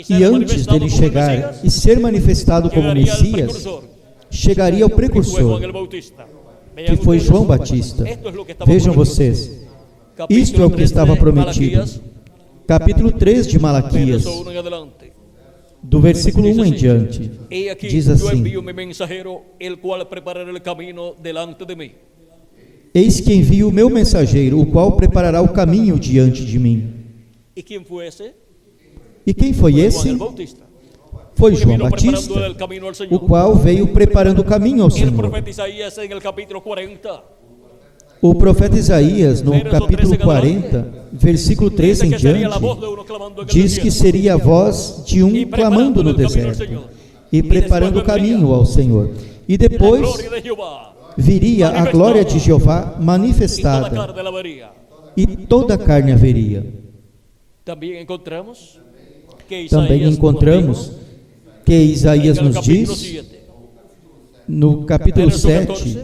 E antes dele chegar e ser manifestado como Messias, chegaria o precursor, que foi João Batista. Vejam vocês, isto é o que estava prometido. Capítulo 3 de Malaquias, do versículo 1 em diante, diz assim: Eis que envio o meu mensageiro, o qual preparará o caminho diante de mim. E quem foi esse? Foi João Batista, o qual veio preparando o caminho ao Senhor. O profeta Isaías, no capítulo 40, versículo 3 em diante, diz que seria a voz de um clamando no deserto e preparando o caminho ao Senhor. E depois viria a glória de Jeová manifestada, e toda a carne a veria. Também encontramos que Isaías nos diz, no capítulo 7,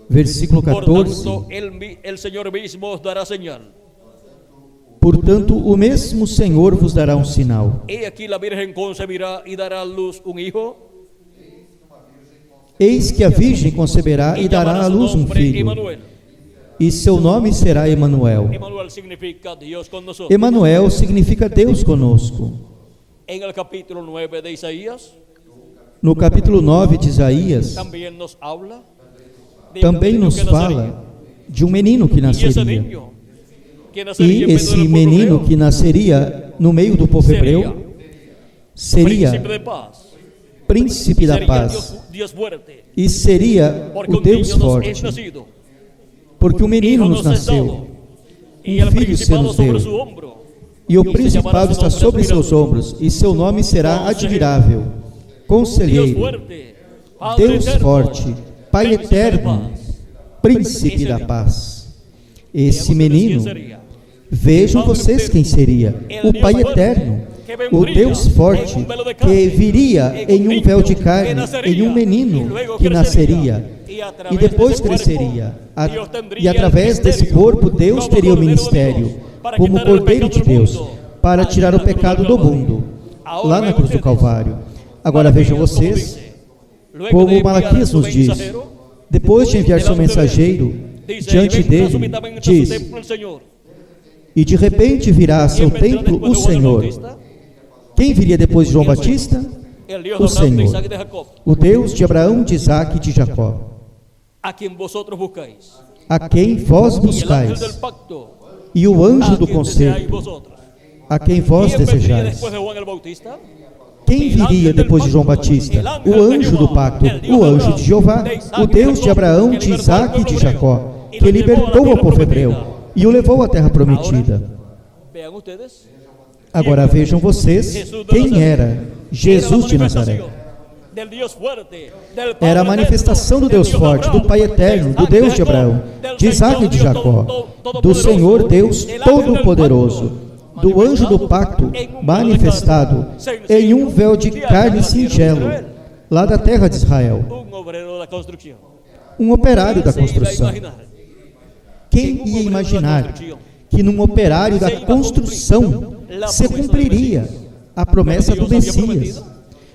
versículo 14, portanto, o mesmo Senhor vos dará um sinal. Eis que a virgem conceberá e dará à luz um filho, e seu nome será Emanuel. Emanuel significa Deus conosco. No capítulo 9 de Isaías, também nos fala de um menino que nasceria. E esse menino que nasceria no meio do povo hebreu seria príncipe da paz, e seria o Deus forte, porque o menino nos nasceu, um filho se nos deu, e o principado está sobre seus ombros, e seu nome será admirável, Conselheiro, Deus forte, Pai eterno, Príncipe da paz. Esse menino, vejam vocês quem seria: o Pai eterno, o Deus forte, que viria em um véu de carne, em um menino que nasceria e depois cresceria, e através desse corpo Deus teria o ministério como Cordeiro de Deus para tirar o pecado do mundo, lá na cruz do Calvário. Agora vejam vocês como Malaquias nos diz, depois de enviar seu mensageiro diante dele, diz: e de repente virá a seu templo o Senhor. Quem viria depois de João Batista? O Senhor, o Deus de Abraão, de Isaque e de Jacó, a quem vós buscais, e o anjo do concerto, a quem vós desejais. Quem viria depois de João Batista? O anjo do pacto, o anjo de Jeová, o Deus de Abraão, de Isaque e de Jacó, que libertou o povo hebreu e o levou à terra prometida. Agora vejam vocês quem era Jesus de Nazaré. Era a manifestação do Deus forte, do Pai eterno, do Deus de Abraão, de Isaque e de Jacó, do Senhor Deus Todo-Poderoso, do anjo do pacto manifestado em um véu de carne singelo, lá da terra de Israel. Um operário da construção. Quem ia imaginar que num operário da construção se cumpriria a promessa do Messias?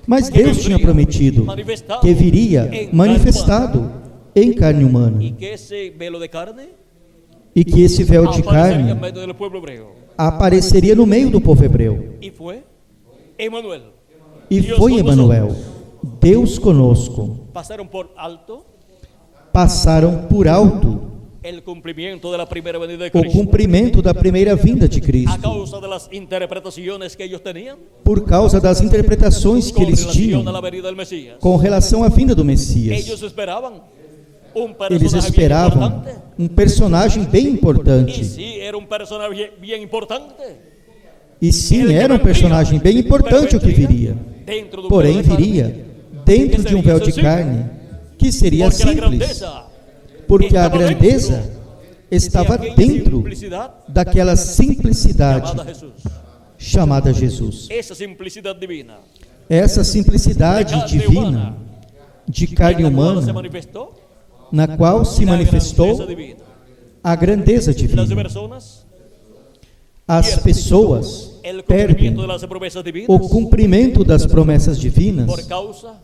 Mas Deus tinha prometido que viria manifestado em carne humana, e que esse véu de carne apareceria no meio do povo hebreu. E foi Emanuel, Deus conosco. Passaram por alto o cumprimento da primeira vinda de Cristo, por causa das interpretações que eles tinham com relação à vinda do Messias. Eles esperavam um personagem bem importante. E sim, era um personagem bem importante o que viria. Porém, viria dentro de um véu de carne que seria simples, porque a grandeza estava dentro daquela simplicidade chamada Jesus. essa simplicidade divina de carne en la cual se humana, manifestó na qual se la manifestou grandeza divina. a grandeza Las divina. personas, As pessoas el perdem cumplimiento de las promesas divinas o cumprimento das promessas divinas por causa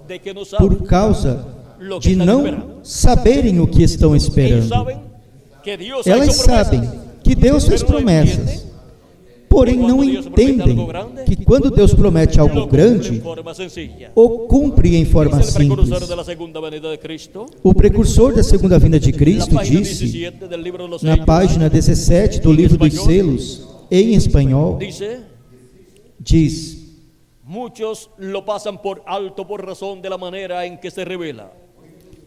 de que no saben por causa lo que de están não esperando. saberem o que estão Ellos esperando. saben que Dios ha Elas hecho promesas, sabem que Deus fez pero no promessas, entienden porém que não quando Deus promete entendem algo grande, que quando Deus promete algo lo cumple en grande, forma sencilla. o cumpre em forma Dice el precursor simples. de la segunda venida de Cristo, O precursor da segunda vinda de la Cristo página disse, 17 del libro de los na sellos, página 17 do livro dos selos, em espanhol, dice: diz: muchos lo pasan por alto por razón de la manera en que se revela.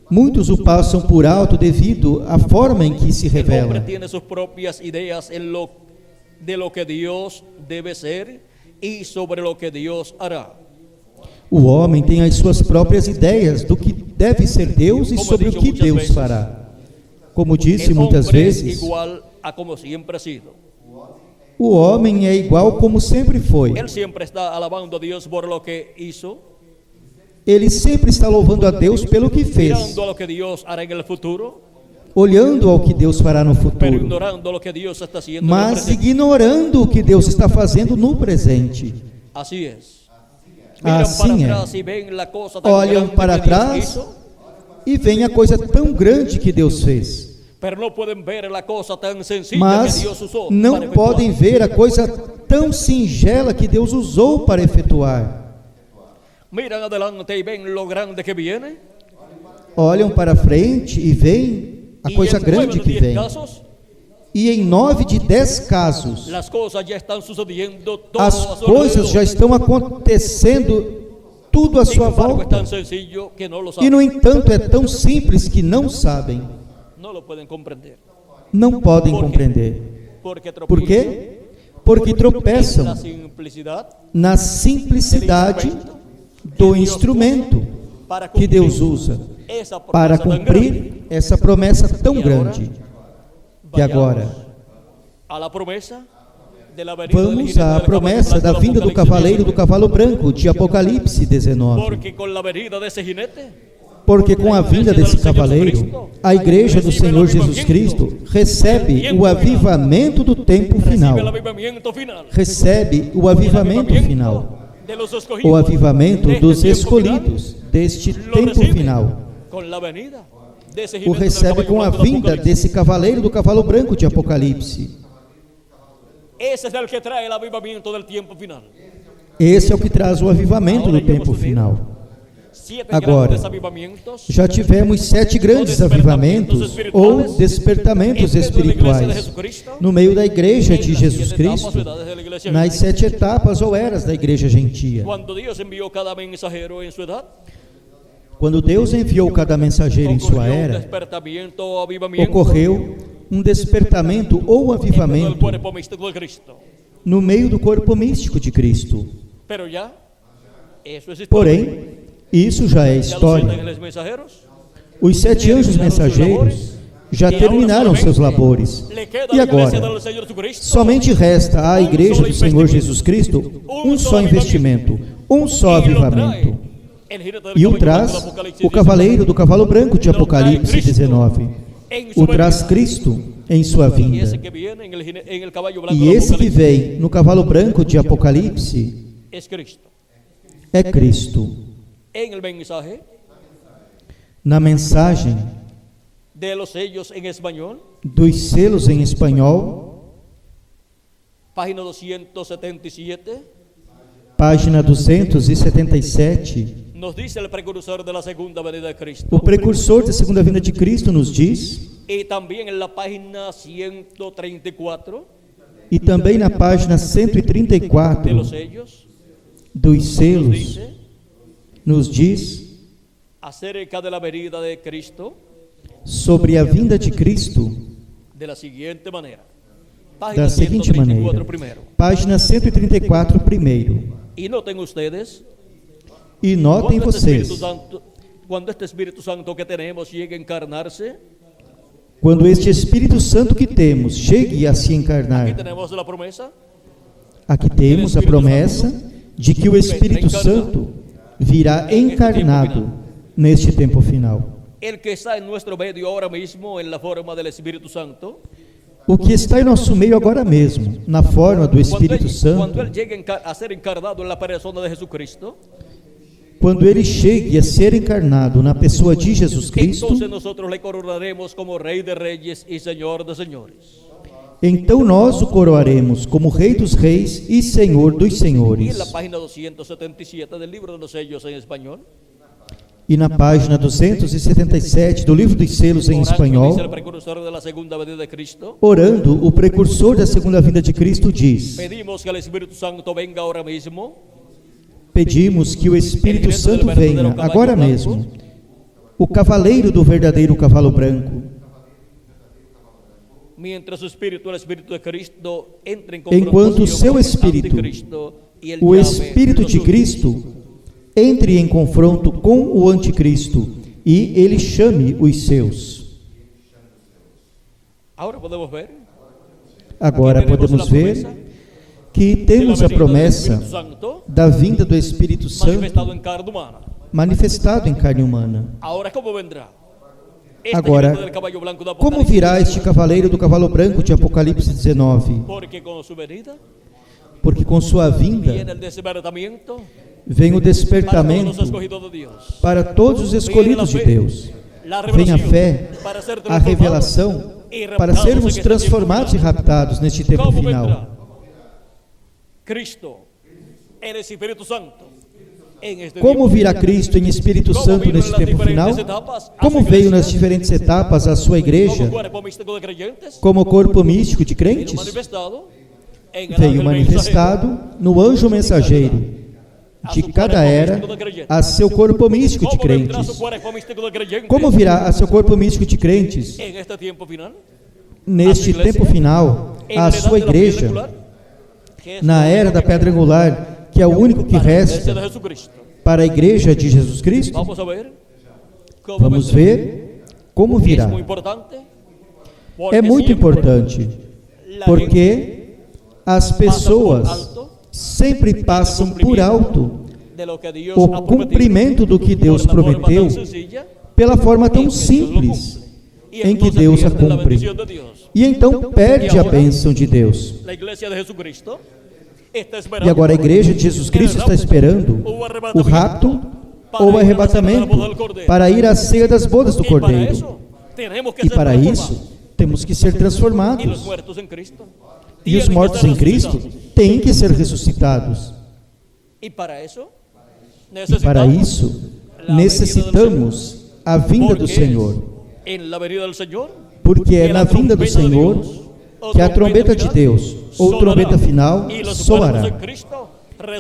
muitos o passam por alto devido à forma em que se El hombre revela. tiene sus propias ideas de lo que Dios debe ser y sobre lo que Dios hará. O homem tem as suas próprias ideias do que deve ser Deus e sobre o que Deus fará. Como disse El muitas hombre es vezes, igual a como siempre ha sido. o homem é igual como sempre foi. Él siempre está alabando a Dios por lo que hizo, Ele sempre está louvando a Deus pelo que fez, mirando a lo que Dios hará en el futuro, olhando ao que Deus fará no pero futuro, ignorando lo que Dios está haciendo en el mas presente. ignorando o que Deus está fazendo no presente. Así es. Miran Assim para é. atrás y ven la cosa tan Olham grande para que Dios trás hizo, e vem a coisa tão grande que Deus fez, pero no pueden ver la cosa tan sencilla mas que Dios usó não para efectuar. podem ver a coisa tão singela que Deus usou para efetuar. Miran adelante y ven lo grande que viene. Olham para frente e veem a Y coisa en 9 grande de que 10 vem. casos, E em 9 de 10 casos, las cosas ya están sucediendo todo as a su coisas já alrededor. estão acontecendo tudo à Sin sua embargo, es volta. tan sencillo que no lo E saben, no entanto é tão simples que não sabem, no lo pueden comprender. não podem ¿Por qué? compreender. Porque Por quê? Porque en la tropeçam simplicidad na simplicidade do instrumento para que cumplir Deus usa esa para promesa tan grande. cumprir essa promessa tão E agora? grande. E agora, A la promesa de la venida del vamos jinete à del promessa caballo da blanco vinda do Apocalipsis cavaleiro do 19. cavalo branco de Apocalipse 19. Porque con la venida de ese jinete, Porque com a vinda desse cavaleiro, a igreja do Senhor Jesus Cristo recebe o avivamento do tempo final. recibe el avivamiento final. Recebe o avivamento final. De los escogidos. O avivamento de dos este tiempo final, escolhidos deste lo tempo recibe final. con la venida de ese O jinete del recebe caballo com a blanco de vinda Apocalipsis. desse cavaleiro do cavalo branco de Apocalipse. Ese es el que trae el avivamiento del tiempo final. Esse é o que traz o avivamento do tempo final. 7 Agora, grandes avivamientos já tivemos 7 grandes avivamentos ou despertamentos en medio de la iglesia de espirituais Jesucristo, no meio da igreja en de las Jesus 7 etapas, Cristo, edades de la iglesia nas gentil. 7 etapas ou eras da igreja gentia. Cuando Dios envió cada mensajero en su edad, Quando Deus enviou cada mensageiro em sua ocurrió un era, despertamiento o avivamiento ocorreu um despertamento ou en medio del avivamento cuerpo místico de Cristo. no meio do corpo místico de Cristo. Pero ya, eso es historia. Porém, isso já é Ya los 7 história. ángeles mensajeros Os 7 anjos mensageiros já terminaram seus labores. le queda E a la iglesia agora? del Señor Jesucristo Somente resta à igreja do Senhor Jesus Cristo um só investimento, um só y lo trae avivamento. el jinete del E o caballo blanco de traz Apocalipsis o cavaleiro do cavalo branco de Apocalipse 19. en su O traz venida. Cristo em sua Y vinda. ese que viene en el caballo blanco E de esse que Apocalipsis vem no cavalo branco de Apocalipse es Cristo. é Cristo. En el mensaje Na mensagem de los sellos en español, dos selos em espanhol, página 277, página 277, nos dice el precursor de la segunda venida de Cristo. o precursor da segunda vinda de Cristo nos diz, Y también en la página 134 e também na página de 134 los sellos, dos nos selos, dice nos diz acerca de la venida de Cristo sobre a vinda de Cristo de la siguiente manera. da Página seguinte 134 maneira. primero. Página 134 primeiro. Y noten ustedes, E notem cuando este vocês, Espíritu Santo, cuando este Espíritu Santo que tenemos llegue a encarnarse, quando este Espírito Santo que temos chegue a se aquí encarnar, tenemos la promesa aqui temos a promessa de que o Espírito Santo virá encarnado neste tempo final. El que está en nuestro medio ahora mismo en la forma del Espíritu Santo, O que está em nosso meio agora mesmo, na forma do Espírito Santo, cuando él llegue a ser encarnado en la persona de Jesucristo, quando ele chegue a ser encarnado na pessoa de Jesus Cristo, entonces nosotros le coronaremos como Rey de Reyes y Señor de Señores. então nós o coroaremos como Rei dos Reis e Senhor dos Y en Senhores. la página 277 del libro de los sellos en español, E na página 277 do Livro dos Selos em orando, dice el espanhol, precursor de la segunda venida de Cristo, orando, o precursor da segunda vinda de Cristo diz: pedimos que el Espíritu Santo venga ahora mismo, pedimos que o Espírito Santo venha agora mesmo, o cavaleiro do verdadeiro cavalo branco, mientras su espíritu, el Espíritu de Cristo, entre en enquanto o seu confrontación con el espírito, anticristo y él o llame Espírito los de suyos. Cristo, entre em confronto com o anticristo e ele chame os seus. Ahora podemos ver Agora podemos ver que temos a promessa da vinda do Espírito manifestado Santo en carne humana. manifestado em carne humana. Ahora, ¿cómo vendrá? Este Agora, jinete del caballo blanco de como Apocalipsis, virá este cavaleiro do cavalo branco de Apocalipse 19? porque con su venida Porque com sua vinda viene el despertamiento vem o para todos los despertamento escogidos de Dios. para todos os escolhidos de Deus. La Vem a revelación fé, para ser a transformados revelação, y para raptados sermos en este transformados e tiempo final. raptados neste tempo ¿Cómo final. vendrá? Cristo, el Espíritu Santo, en este Como tiempo virá final. Cristo em Espírito Como Santo vino neste nas tempo final? diferentes etapas a Como su veio iglesia, nas diferentes etapas a sua igreja, como cuerpo místico de creyentes, como corpo místico de vino crentes? manifestado en el Veio ángel manifestado no anjo mensageiro de cada era a seu corpo místico de ¿Cómo vendrá su crentes. cuerpo místico de creyentes Como virá a seu corpo místico de crentes en este tiempo final? neste tempo final En a la edad sua de la piedra igreja, angular, que es na la era da única pedra angular, que é o único que para la iglesia de resta Jesucristo? para a igreja de Jesus Cristo? Vamos a ver cómo Vamos vendrá. ver como Es virá. muy importante, porque É muito siempre importante, la gente porque as pasa por pessoas alto sempre passam por alto de lo que Dios o ha prometido, cumprimento do que Deus por la forma prometeu tan sencilla pela forma en tão que Dios lo simples cumple. Y em que entonces Deus a pierde la cumpre. bendición de Dios. E então perde a bênção de Deus. La iglesia de Jesucristo está E esperando agora a igreja de Jesus Cristo está esperando o rapto ou o arrebatamento para ir à ceia das bodas do y para Cordeiro. eso tenemos que E ser para transformados. isso temos que ser Y los transformados. muertos en Cristo E os tienen que mortos ser em Cristo resucitados. têm que ser ressuscitados. Y para eso E para isso necessitamos a vinda do Senhor. En la venida del Señor, Porque é que na la vinda do trompeta de Senhor Dios, o que a trombeta de final, Deus ou sonará. trombeta final Y los soará. muertos en Cristo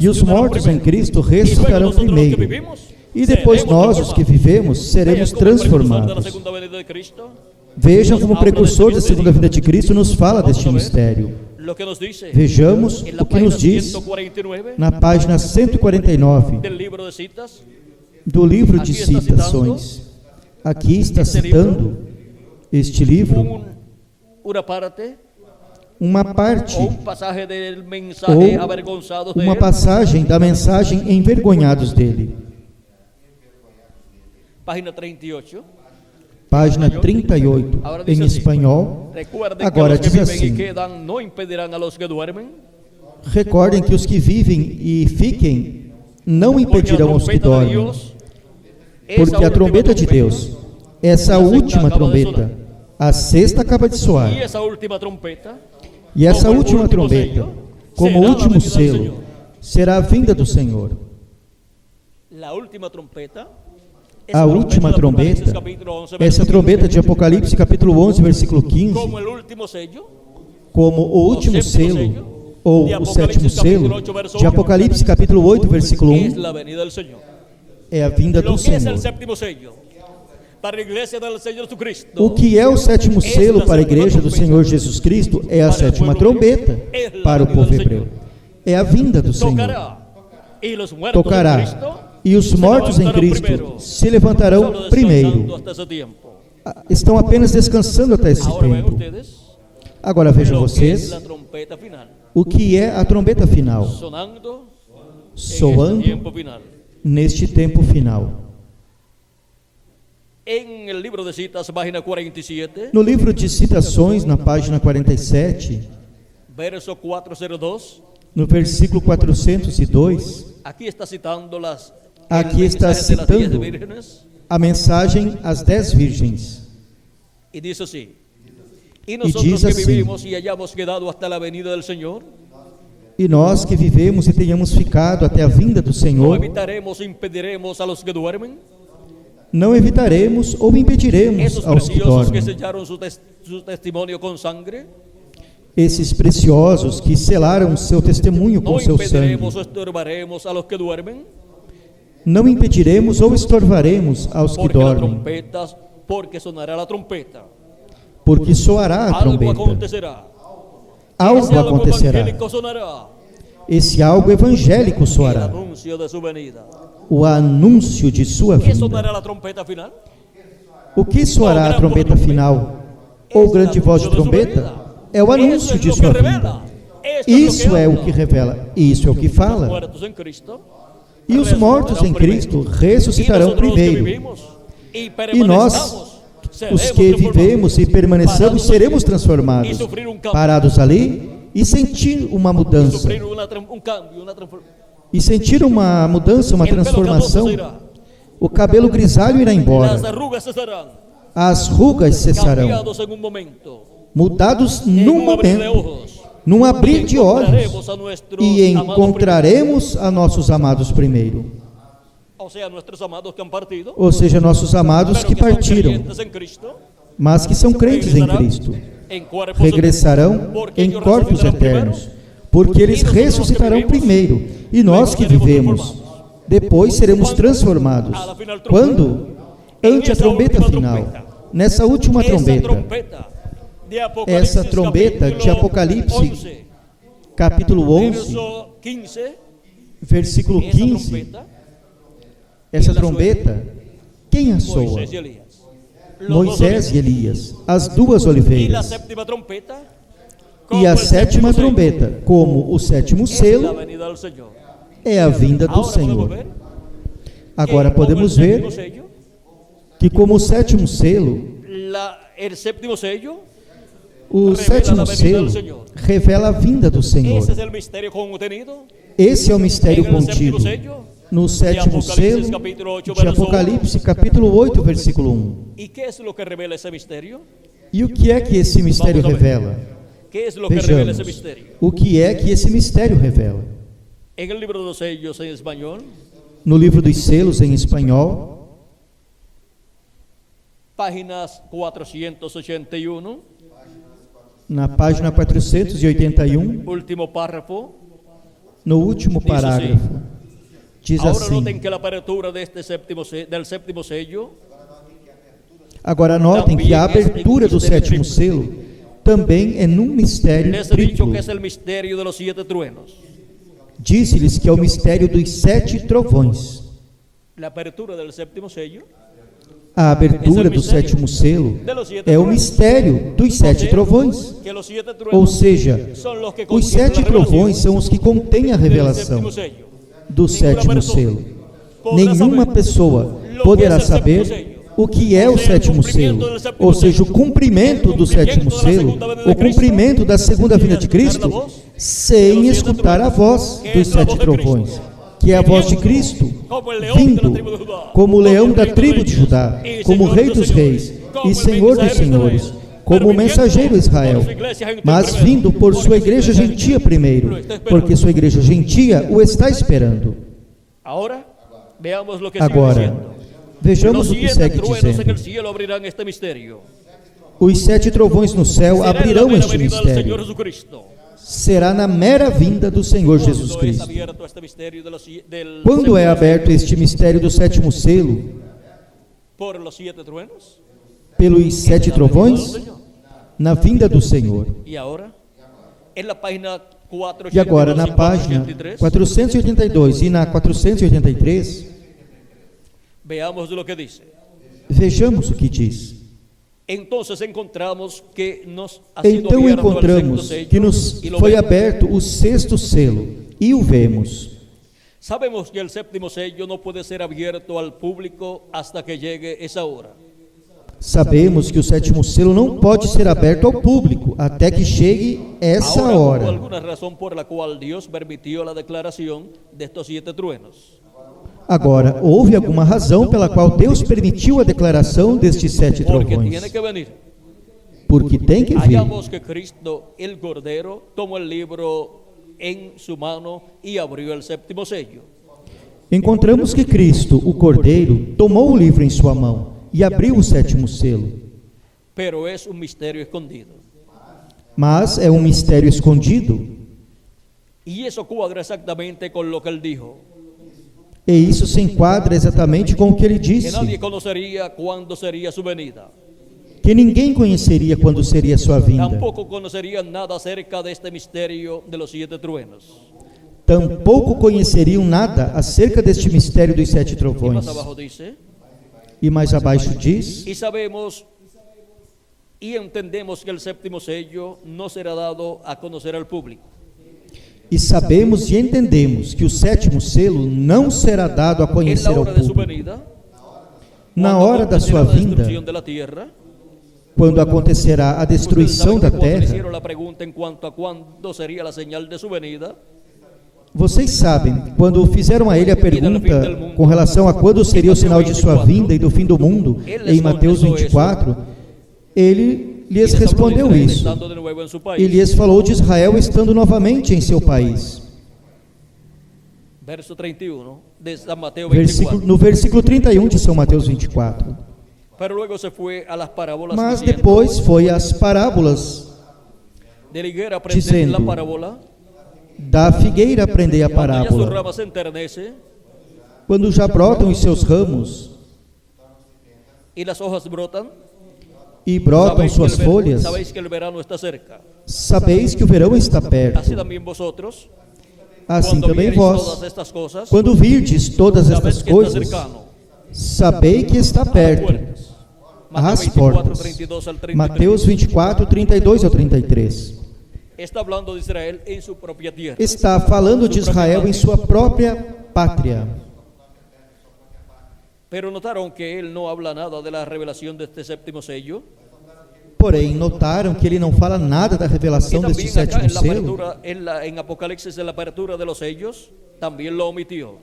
E os resucitarán mortos em primero. Cristo Y luego ressuscitarão nosotros los que primeiro. vivimos, E depois seremos nós, os que transformados. vivemos, seremos Vean como el precursor de la transformados. segunda venida de Cristo, Vejam como o precursor da segunda vinda de Cristo nos fala deste mistério. lo que nos dice Vejamos en la o que nos página diz 149 na página 149 del libro de citas. do livro de Aqui está citações. Aqui está citando este livro Una parte uma parte o un pasaje del mensaje ou avergonzados de uma él. passagem da mensagem Envergonhados dele. Página 38. Página 38 Ahora em dice así: espanhol. Recuerden Agora que los que diz viven y assim: quedan no impedirán a los que duermen, recordem que os que vivem e fiquem não porque a impedirão os que trompeta de dormem, Dios, esa porque a última trombeta de Deus, essa última trombeta, a sexta acaba de soar, y esa última trompeta, e essa como última último trombeta, sello, como será a último venida del selo, Senhor. será a vinda do Senhor. la última trompeta, A última trombeta, essa trombeta de Apocalipse capítulo 11, versículo 15, como el último sello, como o último selo, ou o sétimo selo, de Apocalipse capítulo 8, versículo es 1, la venida del Señor. é a vinda Lo do que es Senhor. el séptimo sello para la iglesia del Señor Jesucristo, O que é o sétimo selo para a igreja do Senhor Jesus Cristo é a sétima trombeta para o povo hebreu. É a vinda do Senhor. tocará, y los muertos en Tocará, Cristo e os se mortos em levantarão Cristo primero, se levantarão solo primeiro. descansando hasta esse tempo. Estão apenas descansando até esse Ahora ven tempo. ustedes Agora vejam lo que es vocês la trompeta final, o que é a trombeta final. sonando soando tiempo final. neste tempo final. En el libro de citas, página 47, No livro de citações, na página 47, verso 402, no versículo 402, aquí está citando Aquí el está mensaje de las 10 citando vírgenes, a mensagem às 10 virgens. y dice así: y nosotros dice que así: vivimos y hayamos quedado hasta la venida del Señor, E nós que vivemos e tenhamos ficado até a vinda do no Senhor, evitaremos, impediremos a los que duermen, não evitaremos ou impediremos esos aos que preciosos que dormem. sellaron su testimonio con sangre. Esses preciosos que selaram seu testemunho No com seu sangue. impediremos o estorbaremos a los que duermen, Não impediremos ou estorvaremos aos que dormem, porque sonará la trompeta. porque soará a Algo trombeta. acontecerá. Algo Ese acontecerá. evangélico sonará. Esse algo evangélico El soará. anuncio de su venida. O anúncio de sua ¿Qué vinda. sonará la trompeta final? O que soará a trombeta final? Ou grande voz de trombeta? É o anúncio de sua vinda. Isso é o que revela. Isso é o que fala. Muertos en Cristo, E os mortos em Cristo ressuscitarão primeiro. E nós, os que vivemos e permaneçamos, seremos transformados, parados ali e sentir uma mudança. sufrir un cambio, una transformación. E sentir uma mudança, uma transformação. O cabelo grisalho irá Las embora. arrugas cesarán, As rugas cessarão. cambiados en un momento, Mudados en num un abrir de momento, ojos. num abrir de olhos. Encontraremos a nuestros E amados encontraremos a nossos amados primeiro. primeros. O sea, nuestros amados que han partido, Ou seja, nossos amados pero que que son partiram, creyentes en Cristo, mas que são crentes em regresarán Cristo. en cuerpos Regressarão porque em ellos corpos resucitarán eternos, primero, porque eles E nós que ressuscitarão vivemos, primeiro, e nós que seremos vivemos, transformados. depois seremos transformados. A la final trompeta. Quando? Ante a essa trombeta última final. trompeta. Nessa última Esa trombeta, trompeta de Apocalipsis, essa trombeta de Apocalipse, 11, capítulo 11, verso 15, versículo esa 15, trompeta, essa trombeta, quem a soa? Moisés y Elías. Los dos Moisés e olivos. Elias, as duas Y la oliveiras. séptima trompeta, E como a el sétima séptimo sello, trombeta, como o sétimo es la selo, venida del Señor. é a vinda do Ahora podemos Senhor. ver Agora que como podemos el séptimo ver sello, que, como o sétimo selo, el séptimo sello, o revela sétimo a venida selo del Senhor. revela a vinda do Senhor. ese es el misterio contenido Esse é o mistério en el séptimo contido sello no sétimo Apocalipse, selo capítulo 8, de Apocalipse, capítulo 8, versículo 1. ¿Y qué es lo que revela ese misterio? E o que é que esse mistério Vamos a ver. revela? ¿Qué es lo que revela ese Vejamos. misterio? O que é que esse mistério revela? En el libro de los sellos en español, No livro dos selos, em espanhol, páginas 481, na página 481, último párrafo. no último Diz assim, parágrafo, diz Ahora assim: noten que la apertura de del séptimo sello agora notem que a abertura do sétimo selo também é num mistério les he dicho triplo. que es el misterio de los 7 truenos. Disse-lhes que é o mistério dos 7 trovões. La apertura del séptimo sello A abertura do sétimo selo de los 7 é o truenos. mistério dos 7 trovões. Que los 7 truenos Ou seja, son los que os contienen 7 la trovões revelación são os que contêm a del revelação séptimo sello. do sétimo persona selo. podrá Nenhuma saber pessoa lo poderá que es el séptimo saber sello. o que é o Ou seja, o sétimo cumprimento selo, do sétimo ou seja, o sello. cumprimento do O sétimo cumprimento da selo, segunda vinda de o Cristo, cumprimento da segunda vinda de sem escutar Cristo, a voz sem dos escutar a voz que dos es a voz 7 de trovões, Cristo. que é a voz de Cristo, como el león de la vindo tribu de Judá, como o leão como da rei dos tribo de reis, Judá, e como senhor Rei dos dos senhores, reis como e el Senhor dos mensageiro de senhores, Israel, como pero mensageiro viniendo Israel, por su iglesia gentil mas primero, vindo por porque sua su igreja iglesia gentia lo primeiro, está esperando. porque sua igreja gentia o está esperando. Ahora veamos lo que sigue Agora, diciendo. vejamos Los o que 7 segue truenos en dizendo. el cielo abrirán este misterio. Os 7 trovões no céu Será en la abrirão mera este venida del Señor mistério. Jesucristo. Será na mera vinda do Senhor Jesus ¿Cuándo es Cristo. abierto este misterio de del Quando é séptimo aberto este mistério do sétimo selo sello? Por los 7 truenos. pelos 7 trovões? Na vinda do Senhor. Y ahora, en la página 482 E agora, na y página 483, 482 e na 483, veamos lo que dice. vejamos o que diz. Entonces encontramos que nos ha sido Então abierto el sexto encontramos sello que nos y lo foi vemos. aberto o sexto selo e o vemos. Sabemos que el séptimo sello no puede ser abierto al público hasta que llegue esa hora. Sabemos que o sétimo selo não pode ser aberto ao público até que chegue essa Ahora, hubo hora. alguna razón por la cual Dios permitió la declaración de estos 7 truenos. Agora, houve alguma razão pela qual Deus permitiu a declaração destes 7 Porque trovões? tiene que venir. Porque tem que vir. Hallamos que Cristo, el Cordero, tomó el libro en su mano y abrió el séptimo sello. Encontramos que Cristo, o Cordeiro, tomou o livro em sua mão e abriu o sétimo selo. Pero es un misterio escondido. Mas é um mistério escondido, Y eso cuadra exactamente con lo que él dijo. e isso se enquadra exatamente com o que ele Que disse, nadie conocería cuándo sería su venida. que ninguém conheceria quando seria sua vinda. Tampoco conocerían nada acerca de este misterio de los 7 truenos. Tampouco conheceriam nada acerca deste mistério dos 7 Y trovões. más abajo dice, E mais abaixo diz: y sabemos y entendemos que el séptimo sello no será dado a conocer al público. e sabemos e entendemos que o sétimo selo não será dado a En conhecer la ao hora de su público. venida, Na cuando hora da sua acontecerá la vinda, destrucción de la tierra, quando acontecerá a ustedes destruição saben da que cuando le terra, hicieron la pregunta en cuanto a cuándo sería la señal de su venida, vocês sabem, quando fizeram a ele a pergunta com relação a quando seria o sinal de sua vinda e do fim do mundo, em Mateus 24, ele lhes y les habló de respondeu Israel isso. estando de nuevo en su país. E lhes falou de Israel estando novamente em seu país. Verso 31 de San Mateo Versículo, 24. no versículo 31 de São Mateus 24. Pero luego se fue a las parábolas Mas diciendo, depois foi às parábolas de la higuera aprended dizendo, la parábola, da figueira aprendei a cuando ya su parábola. rama se enternece Quando já brotam os seus ramos y las hojas brotan, e brotam suas folhas, sabéis que el verano está cerca. sabeis que o verão está Así perto. también vosotros, Assim cuando também viereis vós, todas estas cosas, quando virdes todas sabéis estas que está coisas, cercano. sabei que está A las perto, puertas. às Mateo 24, portas. 32 al 33. Mateus 24, 32 ao 33. Está hablando de Israel en su propia tierra. Está falando de Israel em sua própria pátria. Pero notaron que él no habla nada de la revelación de este séptimo sello. Porém, notaram que ele não fala nada da Y revelação deste también acá sétimo en la selo. apertura, en Apocalipsis, en la apertura de los sellos, también lo omitió.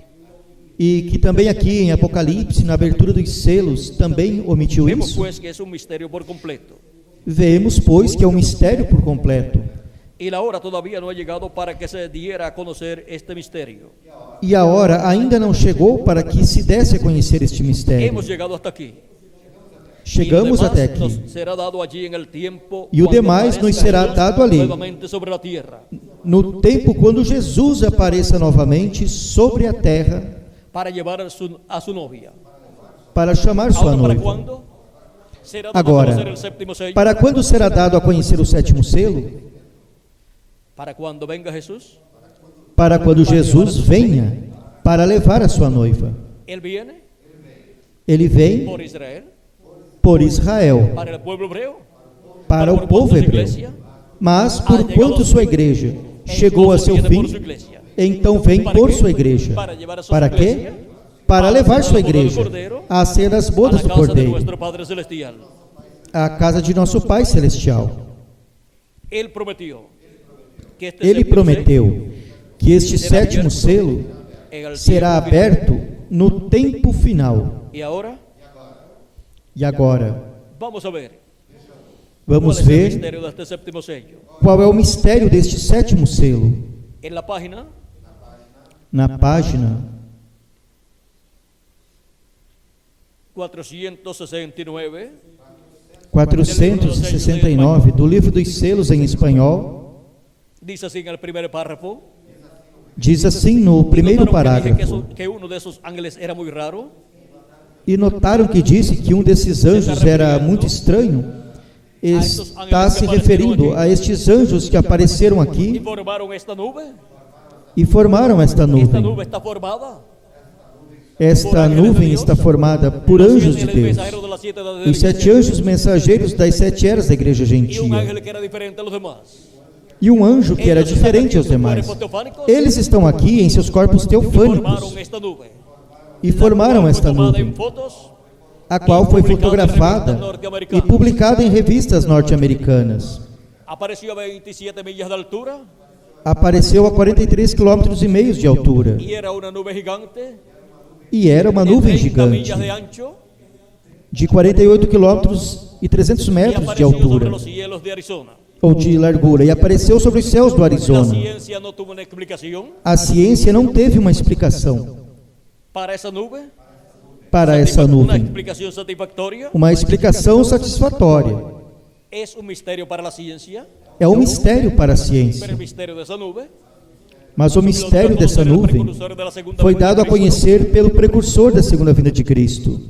E que também aqui em Apocalipse, na abertura dos selos, também omitiu Vemos isso. pues que es un misterio por completo. Vemos, pois, que é um mistério por completo. Y la hora todavía no ha llegado para que se diera a conocer este misterio. E a hora ainda não chegou para que se desse a conhecer este mistério. Hemos llegado hasta aquí. Chegamos Y lo até demás aqui. nos será dado allí en el tiempo E o cuando demais nos aparezca será Jesús dado ali. nuevamente sobre la tierra, No tempo quando Jesus apareça novamente sobre a terra para llevar a su novia. para chamar sua ¿Ahora para noiva. cuándo? ¿Será dado a Agora, conocer el séptimo sello? para quando será dado a conhecer o sétimo selo? ¿Para cuando venga Jesús? Para quando Jesus venha para levar a sua noiva. Él viene Ele vem por Israel, por Israel, para el pueblo hebreo, para o por povo cuanto su hebreu. iglesia, Mas por quanto sua igreja chegou a seu fim, então vem por sua igreja. Para quê? Para levar sua igreja à ceia das a la bodas do casa de Cordeiro, nuestro Padre Celestial. à casa de nosso Pai Celestial. Él prometió que este Ele séptimo prometeu que este sétimo selo sello en el será tiempo final. aberto no tempo final. Y ahora E agora, vamos a ver vamos cuál es el ver misterio de este séptimo sello. qual é o mistério deste sétimo selo. En la página Na página 469 469 do livro dos selos em espanhol, dice así en el primer párrafo. diz assim no primeiro ¿Notaron que dije parágrafo. que uno de esos ángeles era muy raro? E notaram que disse que um desses anjos era muito estranho? Está se referindo a estes anjos que apareceram Y aqui formaron esta nube. e formaram esta Esta nuvem. nube está formada Esta nuvem está formada por anjos de Deus, os 7 anjos mensageiros das 7 eras da igreja y un gentia, ángel que era diferente a los demás. e um anjo que era diferente aos demais. Eles estão aqui em seus corpos teofânicos e formaram esta nuvem, a qual foi fotografada e publicada em revistas norte-americanas. Apareció a 27 millas de altura Apareceu a 43,5 km de altura y era una nube gigante e era uma de nuvem 30 gigante millas de ancho de 48 km e 300 y metros de apareció sobre altura los cielos de Arizona. ou de largura e apareceu sobre os céus do La Arizona. ciencia no tuvo una explicación A ciência não teve uma explicação para esa nube, para essa una nuvem, explicación satisfactoria. uma explicação satisfatória. Es un misterio para la ciencia, É um mistério para a pero ciência, el misterio de esa nube mas o mistério dessa nuvem foi dado a conhecer pelo precursor da segunda vinda de Cristo,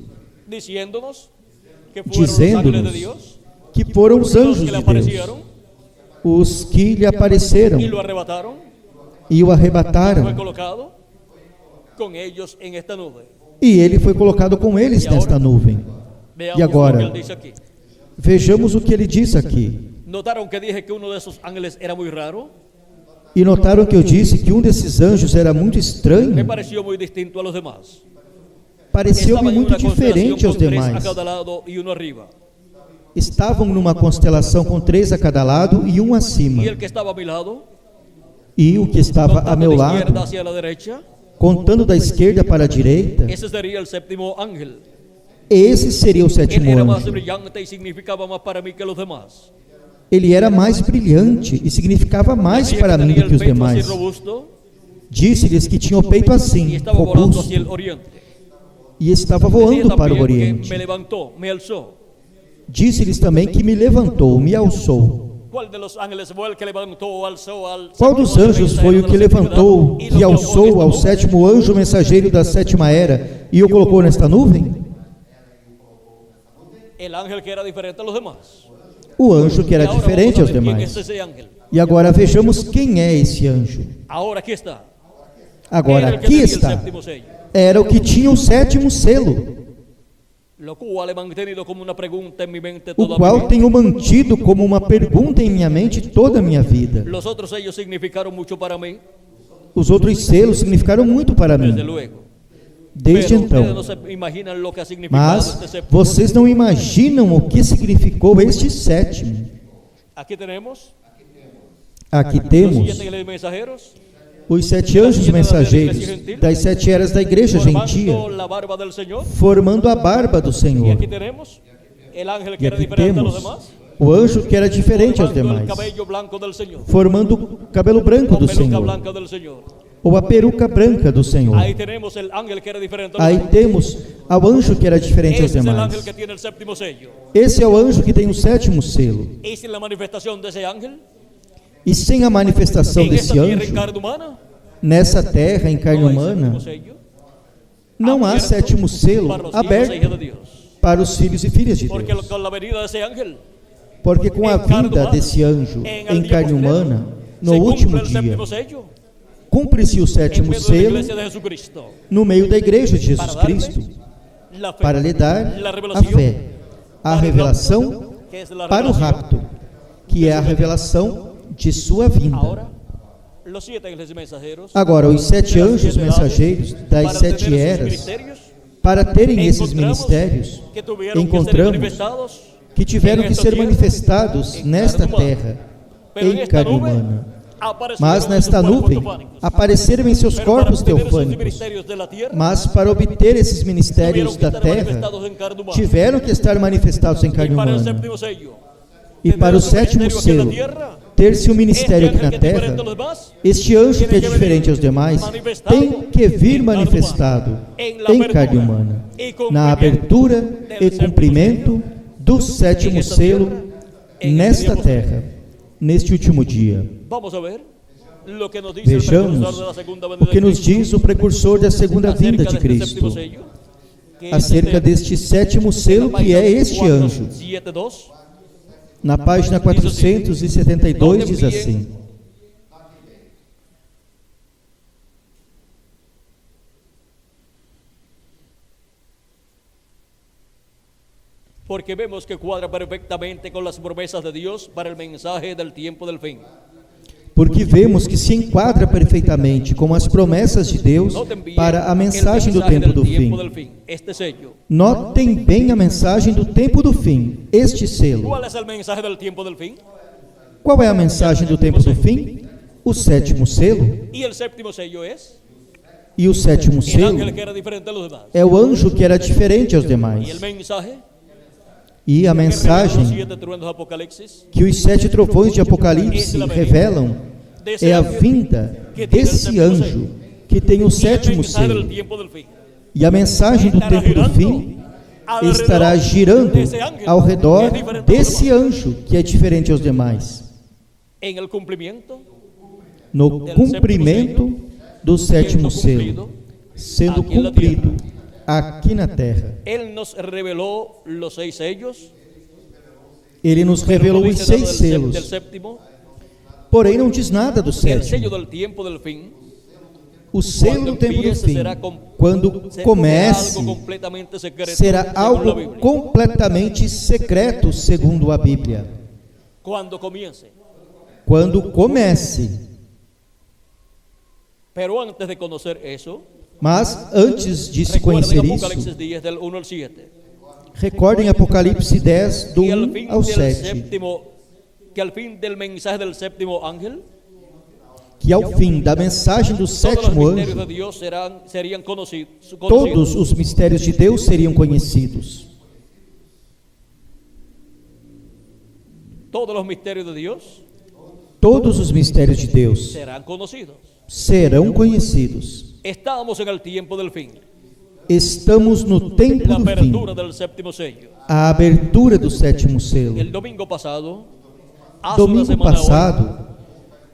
diciéndonos que fueron los ángeles de dizendo-nos Dios que foram os los anjos que le de Deus, aparecieron os que lhe apareceram y lo arrebataron. e o Fue arrebataram, colocado con ellos en esta nube. e ele foi colocado com eles nesta nuvem. Veamos E agora? lo que él dice aquí. Vejamos o que ele diz aqui. Notaron que dije que uno de esos ángeles era muy raro. E notaram que eu disse que um desses anjos era muito Me estranho, pareció muy distinto a los demás. pareceu-me Estaba en muito una constelación diferente aos con tres a demais. cada lado y uno arriba. Estavam numa constelação com 3 a cada lado e um acima. Y el que estaba a mi lado, E o que estava a contando meu de lado, izquierda hacia la derecha, contando da esquerda para a direita, ese sería el séptimo ángel. esse seria o Él sétimo era más anjo. brillante y significaba más para mí que los demás. Ele era mais brilhante e significava mais Decía para que mim tenía do que el os pecho así demás. robusto Disse-lhes que tinha o peito y assim, estaba volando robusto, hacia el oriente. e estava Decía voando para o también que oriente. me levantó, me alzó. Disse-lhes também que me levantou, me alçou. ¿Cuál de los ángeles fue el que levantó o alzó al Qual dos séptimo anjos mensajero foi o de que la séptima levantou edad y e lo colocó en alçou esta ao nube? sétimo anjo mensageiro da sétima era e o colocou nesta nuvem? El ángel que era diferente a los demás. O anjo que era Y ahora diferente aos vamos a ver quién es demais. ese ángel. E agora vejamos quem é esse anjo. Ahora aquí está. Agora Era el que aqui tenía el está. séptimo sello. Era o que tinha o sétimo selo, Lo cual he mantenido como una pregunta en mi mente o toda mi qual vida. tenho mantido como uma pergunta em minha mente toda a minha vida. Los otros sellos significaron mucho para mí, Os outros selos significaram muito para mim, desde luego. desde Pero ustedes no então. se imaginan lo que ha significado Mas este séptimo. vocês não imaginam o que significou este sétimo. Aquí tenemos Aqui los temos 7 ángeles mensajeros os 7 anjos mensageiros das 7 eras da igreja gentia, formando la barba del Señor. formando a barba do Y Senhor. aquí tenemos el ángel que E era aqui diferente a los temos demás, o anjo que era diferente aos formando el demais, cabello blanco del Señor, formando o cabelo branco o do peluca Senhor, blanca del Señor. ou a peruca branca do Senhor. Ahí tenemos el ángel que era diferente a los Aí demás. temos ao anjo que era diferente aos Ese es el ángel demais. que tiene el séptimo sello. Esse é o anjo que tem o sétimo selo. Y sin la manifestación de ese ángel E sem a manifestação en esta desse tierra en anjo, carne humana, nessa terra em carne no hay humana, séptimo sello não há abierto sétimo selo para los hijos e hijas de aberto Dios. para os filhos e filhas de Porque Deus. con la venida de ese ángel Porque com a em carne vinda humana, desse anjo en el em día carne postrero, humana, no se último cumple el dia, séptimo sello cumpre-se o en sétimo medio de la selo iglesia de Jesucristo no meio da igreja de para Jesus darle Cristo, la fe, para lhe dar la a revelación, fé, a revelação que es la para o revelación. rapto, que é a revelação de sua vinda. Ahora, los 7 ángeles mensajeros Agora, os 7 de las anjos 7 edades, mensageiros das para 7 tener esos eras, ministerios, para terem esses encontramos ministérios, que tuvieron que ser encontramos manifestados que tiveram en que esta ser tierra, manifestados en nesta carne humana. terra, Pero en em esta carne nube humana. aparecieron Mas en nesta sus cuerpos nuvem teofánicos. apareceram em seus Pero para corpos obtener esos teofânicos. ministerios de la tierra, Mas para obter esses ministérios tuvieron que da estar terra, manifestados en carne humana. tiveram que estar manifestados em Y carne para el humana. séptimo sello, E para o sétimo selo, ter-se um ministério aqui na terra, este anjo que é diferente aos demais, tem que vir manifestado em carne humana, na abertura e cumprimento do sétimo selo nesta terra, neste último dia. Vamos a ver lo que nos dice el Vejamos precursor de la segunda venida o que de nos Cristo diz o precursor da segunda vinda acerca de de este séptimo Cristo, sello, que es acerca deste sétimo selo que é este anjo. 472. Na página 472 diz assim: Porque vemos que cuadra perfectamente con las promesas de Dios para el mensaje del tiempo del fin. porque vemos que se enquadra perfeitamente com as promessas de Deus Noten bien para a el mensagem do mensaje tempo del do tiempo fim. del fin, este sello. Notem bem a mensagem do tempo do fim, este selo. ¿Cuál es el mensaje del tiempo del fin? Qual é a mensagem do tempo do fim? O sétimo selo. Y el séptimo sello es E o sétimo el selo ángel que era diferente a los demás. é o anjo que era diferente aos Y demais. el mensaje E a que reveló los mensagem 7 truenos de Apocalipsis que os 7 trovões de Apocalipse revelam de é a vinda desse anjo que tem o y el sétimo mensaje del selo. tiempo del fin. E a mensagem do tempo do fim estará girando ao redor desse anjo que é diferente aos demais, En el cumplimiento no cumprimento do sétimo selo, sendo cumprido aqui na terra. Él nos reveló los 6 sellos. Ele nos Pero revelou no os dice nada 6 del selos, séptimo. porém não diz nada do El sello sétimo. del tiempo del fin. O selo do tempo do empiece, fim, quando comece, algo completamente secreto, será según la algo Biblia. completamente secreto, segundo a Bíblia. Cuando comience. Quando comece. Pero antes de conocer eso, Mas antes de se recuerden conhecer isso, Apocalipsis 10 del 1 al 7. recordem Apocalipse 10, do Y al 1 fin ao del 7, séptimo, que al fin del mensaje del séptimo ángel, que ao fim da mensagem do todos los sétimo misterios de anjo, Dios serían conocidos. todos os mistérios de Deus seriam conhecidos. Todos los misterios de Dios Todos os mistérios de Deus serán conocidos. serão conhecidos. Estábamos en el tiempo del fin, Estamos no tempo la do fim, apertura del séptimo sello. a abertura do sétimo selo. El domingo pasado, hace una Domingo semana passado,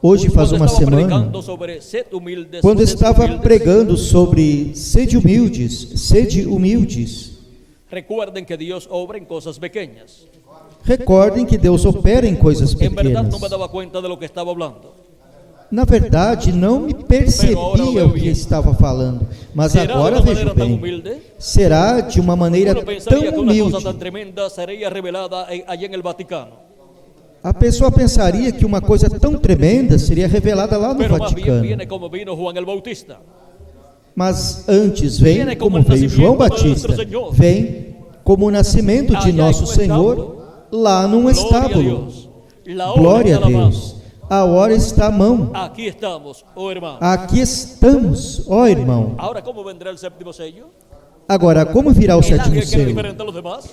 hoje hoy, faz cuando uma estaba semana, predicando sobre sed humildes, quando sed estava humildes, pregando sobre sede humildes, recuerden que Dios obra en cosas pequeñas. recordem que Deus opera em coisas En verdad pequenas. no me daba cuenta de lo que estaba hablando. Na verdade, não me percebia o que estava falando, mas ¿Será de agora una vejo manera tan bem. humilde? Será de uma maneira Uno pensaría que tão una cosa humilde. tan tremenda sería revelada allí en el Vaticano. A pessoa pensaria que uma coisa tão tremenda seria revelada lá no Pero más bien Vaticano. viene como vino Juan el Bautista. Mas antes vem Viene como como el veio João nacimiento de Batista, nuestro Señor. vem como o nascimento de Allá nosso en un Senhor estábulo. lá num Gloria a estábulo. Dios. La hora Glória a está a la mano. Deus. A hora está à mão. Aquí estamos, oh hermano. Aqui estamos, ó irmão. Ahora, ¿cómo vendrá el séptimo sello? Agora, como virá o El sétimo ángel que era selo? diferente a los demás.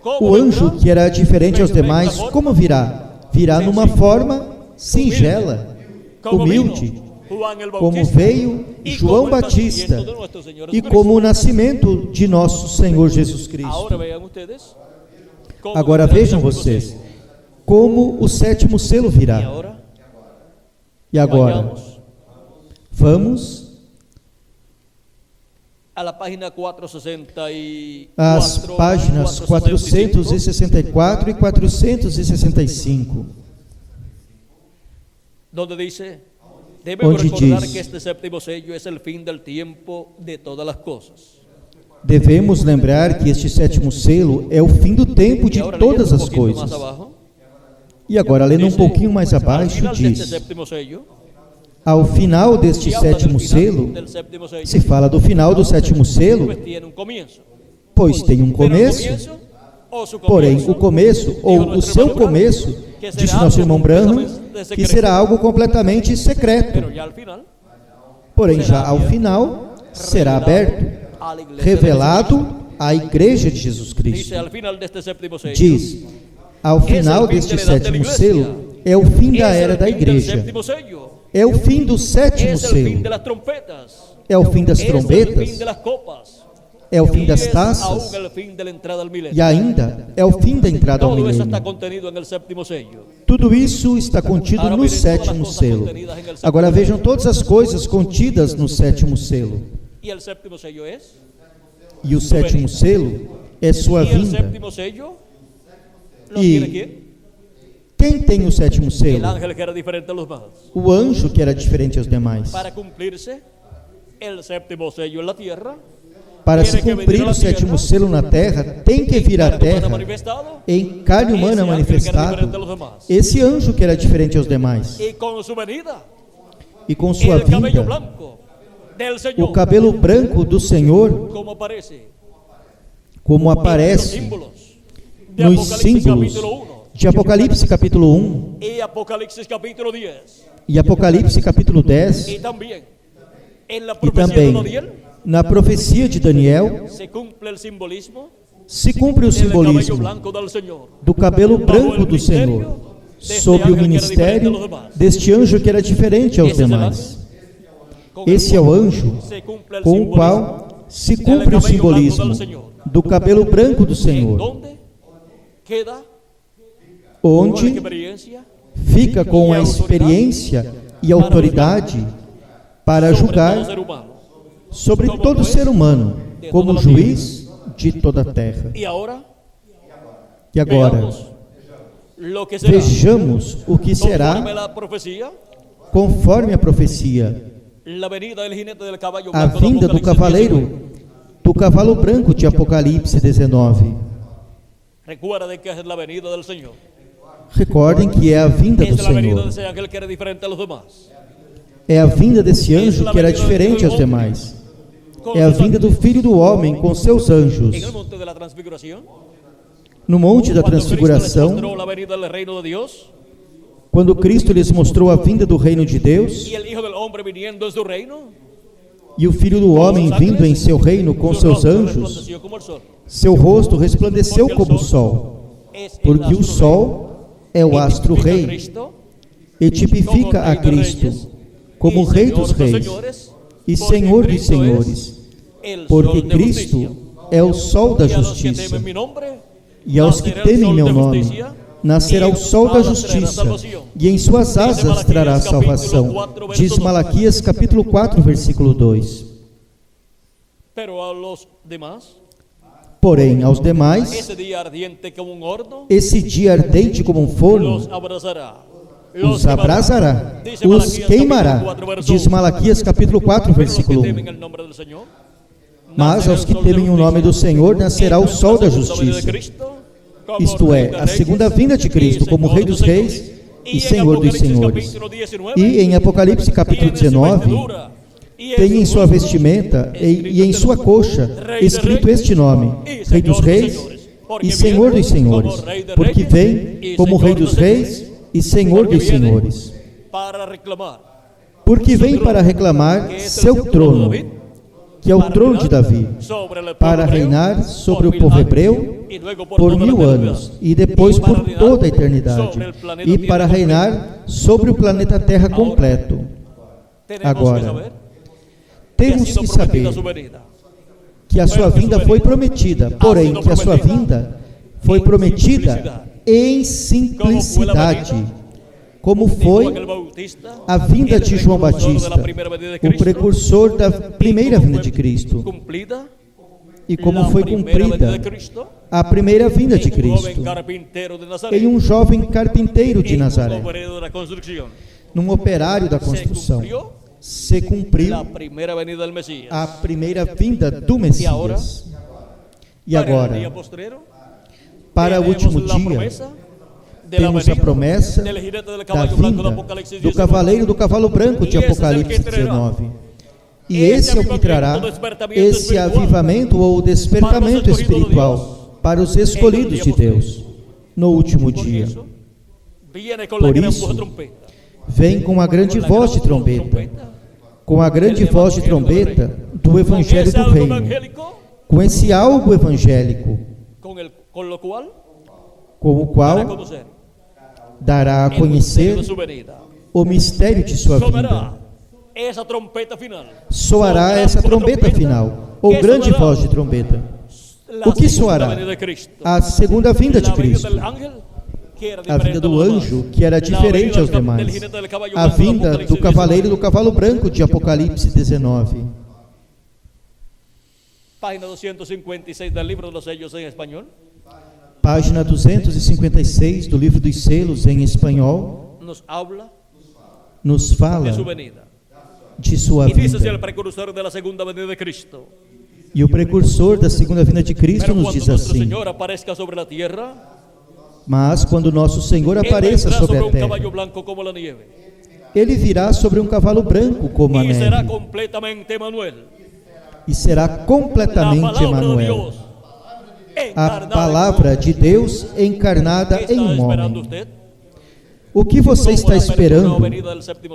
¿Cómo O anjo vendrá? que era diferente aos demais, como virá? Virá numa forma singela, Como humilde, vino Juan el como Bautista. veio Y João como el Batista nacimiento de nuestro Señor e Jesucristo. como o nascimento de nosso Senhor Jesus Ahora Cristo. vean ustedes. cómo Agora vendrá el vejam séptimo vocês, sello. como o sétimo selo Y virá. ahora, E agora, vayamos vamos a la página 464. às páginas 464 e 465, donde dice: debemos Onde recordar diz: que este séptimo sello es el fin del tiempo de todas las cosas. devemos lembrar que este sétimo selo é o fim do tempo Y de ahora todas leyendo un as poquito más coisas. abajo, E agora, lendo um dice, pouquinho mais al abaixo, final de este diz: séptimo sello, ao final deste se habla del sétimo final selo, del séptimo sello, se fala do final do sétimo selo, pues tiene un comienzo. pois tem um Pero el começo, comienzo, o su porém comienzo, o começo ou dijo o nuestro seu hermano Branham, começo, que disse será nosso algo irmão Branham, completamente que secreto. será algo completamente secreto, Pero ya al final porém já ao final será aberto, a la iglesia de revelado à Igreja de Jesus Jesucristo. Cristo. Dice al final de este séptimo sello, Diz: ao final deste sétimo selo, é o fim da es era el da fin del igreja, séptimo sello, é o fim do sétimo es el fin selo, de las trompetas, é o fim das es el fin trombetas, de las copas, é o fim y das es taças, aún el fin de la entrada al milenio. e ainda é o fim da entrada ao Todo eso está milênio. contenido en el séptimo sello. Tudo isso está contido no sétimo selo. Agora vejam todas as coisas contidas no sétimo selo. Y el séptimo sello es, E o sétimo selo é sua y el vinda. séptimo sello lo Y tiene quién? Quem tem o sétimo El selo? ángel que era diferente a los demás. O anjo que era diferente aos demais. Para cumplirse el séptimo sello en la tierra, Para se cumprir o sétimo selo na terra, tem que vir à terra, em carne humana manifestado, esse anjo que era diferente aos demais. Y con su venida, E com sua el cabello vinda, blanco del o Señor, cabelo branco do Senhor, como aparece como en los aparece símbolos de nos Apocalipsis símbolos capítulo 1 de Apocalipse capítulo 1 y Apocalipsis capítulo 10, e Apocalipse capítulo 10, y también en la e profecía de também Daniel na profecia de Daniel, se cumple el simbolismo se cumpre o del cabello simbolismo blanco del Señor. do cabelo branco do Senhor, sob o ministério deste anjo que era diferente aos demais. Con el Esse é o cual anjo se cumple el com o simbolismo qual se cumpre o simbolismo do cabelo branco do en Senhor, donde queda con la onde experiencia fica com a experiência e autoridade para sobre todo julgar ser humano. sobre todo ser humano, como juiz de toda a terra. Y ahora E agora, veamos lo que será vejamos o que conforme será, la profecía, conforme a profecia, la venida del jinete del caballo a blanco de vinda do Apocalipsis 19. cavaleiro, do cavalo branco de Apocalipse 19. Recuerda de que es la venida del Señor. Recordem que é a vinda do Es la venida de Senhor. ese ángel que era diferente a los demás. É a vinda desse anjo que era diferente aos demais. Con É a sus vinda do Filho do Homem com seus anjos. en el monte de la transfiguración, No Monte da cuando Cristo les Transfiguração, mostró la venida del reino de Dios quando Cristo lhes mostrou a vinda do reino de Deus y el Hijo del Hombre viniendo en su reino, e o Filho do Homem vindo em seu reino com su seus rostro anjos, resplandeció como el sol. seu rosto resplandeceu como o sol, Es el porque o astro sol é o rey, astro identifica a rei Cristo e tipifica a Cristo como Rei dos Reis e Senhor dos Senhores, porque Cristo é o sol da justiça, e aos que temem meu nome nascerá o sol da justiça, e em suas asas trará salvação. Diz Malaquias capítulo 4, versículo 2. Pero a los demás, Porém, aos demais, ese día ardiente como un horno, esse dia ardente como um los forno abrazará. os abrasará, os queimará. Diz Malaquias capítulo 4, versículo 1. Mas aos que temem o nome do Senhor nascerá o sol da justiça, isto é, a segunda vinda de Cristo como Rei dos Reis e Senhor dos Senhores. E em Apocalipse capítulo 19, tem em sua vestimenta e em sua coxa escrito este nome, Rei dos Reis e Senhor dos Senhores, porque vem como Rei dos Reis e Senhor dos Senhores, para reclamar porque vem para reclamar seu trono, que é o trono de Davi, para reinar sobre o povo hebreu por 1000 anos, e depois por toda a eternidade, e para reinar sobre o planeta Terra completo. Agora, temos que saber que a sua vinda foi prometida, porém que a sua vinda foi prometida em simplicidade, como foi a vinda de João Batista, o precursor da primeira vinda de Cristo, e como foi cumprida a primeira vinda de Cristo em um jovem carpinteiro de Nazaré, num operário da construção. Se cumpriu a primeira vinda do Messias. E agora, para o último dia, temos a promessa da vinda do cavaleiro do cavalo branco de Apocalipse 19. E esse é o que trará esse avivamento ou despertamento espiritual para os escolhidos de Deus no último dia. Por isso, vem com a grande voz de trombeta, com a grande voz de trombeta do Evangelho do Reino, com esse algo evangélico, com o qual dará a conhecer o mistério de sua vinda. Soará essa trombeta final, ou grande voz de trombeta. O que soará? A segunda vinda de Cristo, a vinda do anjo, que era diferente aos demais, a vinda do cavaleiro do cavalo branco de Apocalipse 19. Página 256 del libro de los sellos en español. Página 256 do livro dos selos em espanhol Nos habla nos fala de su venida. de sua Y dice el vinda. precursor de la segunda venida de Cristo. E o precursor da segunda vinda de Cristo Pero nos cuando diz nuestro assim: Señor aparezca sobre la tierra, mas quando nosso Senhor Él apareça vendrá sobre sobre a un terra, caballo blanco como la nieve. ele virá sobre um cavalo branco como a Y será neve, completamente Emanuel. e será La completamente palabra de Emanuel, Dios. a encarnada en palavra de Deus ¿Qué encarnada está em um esperando homem. usted? O que você está esperando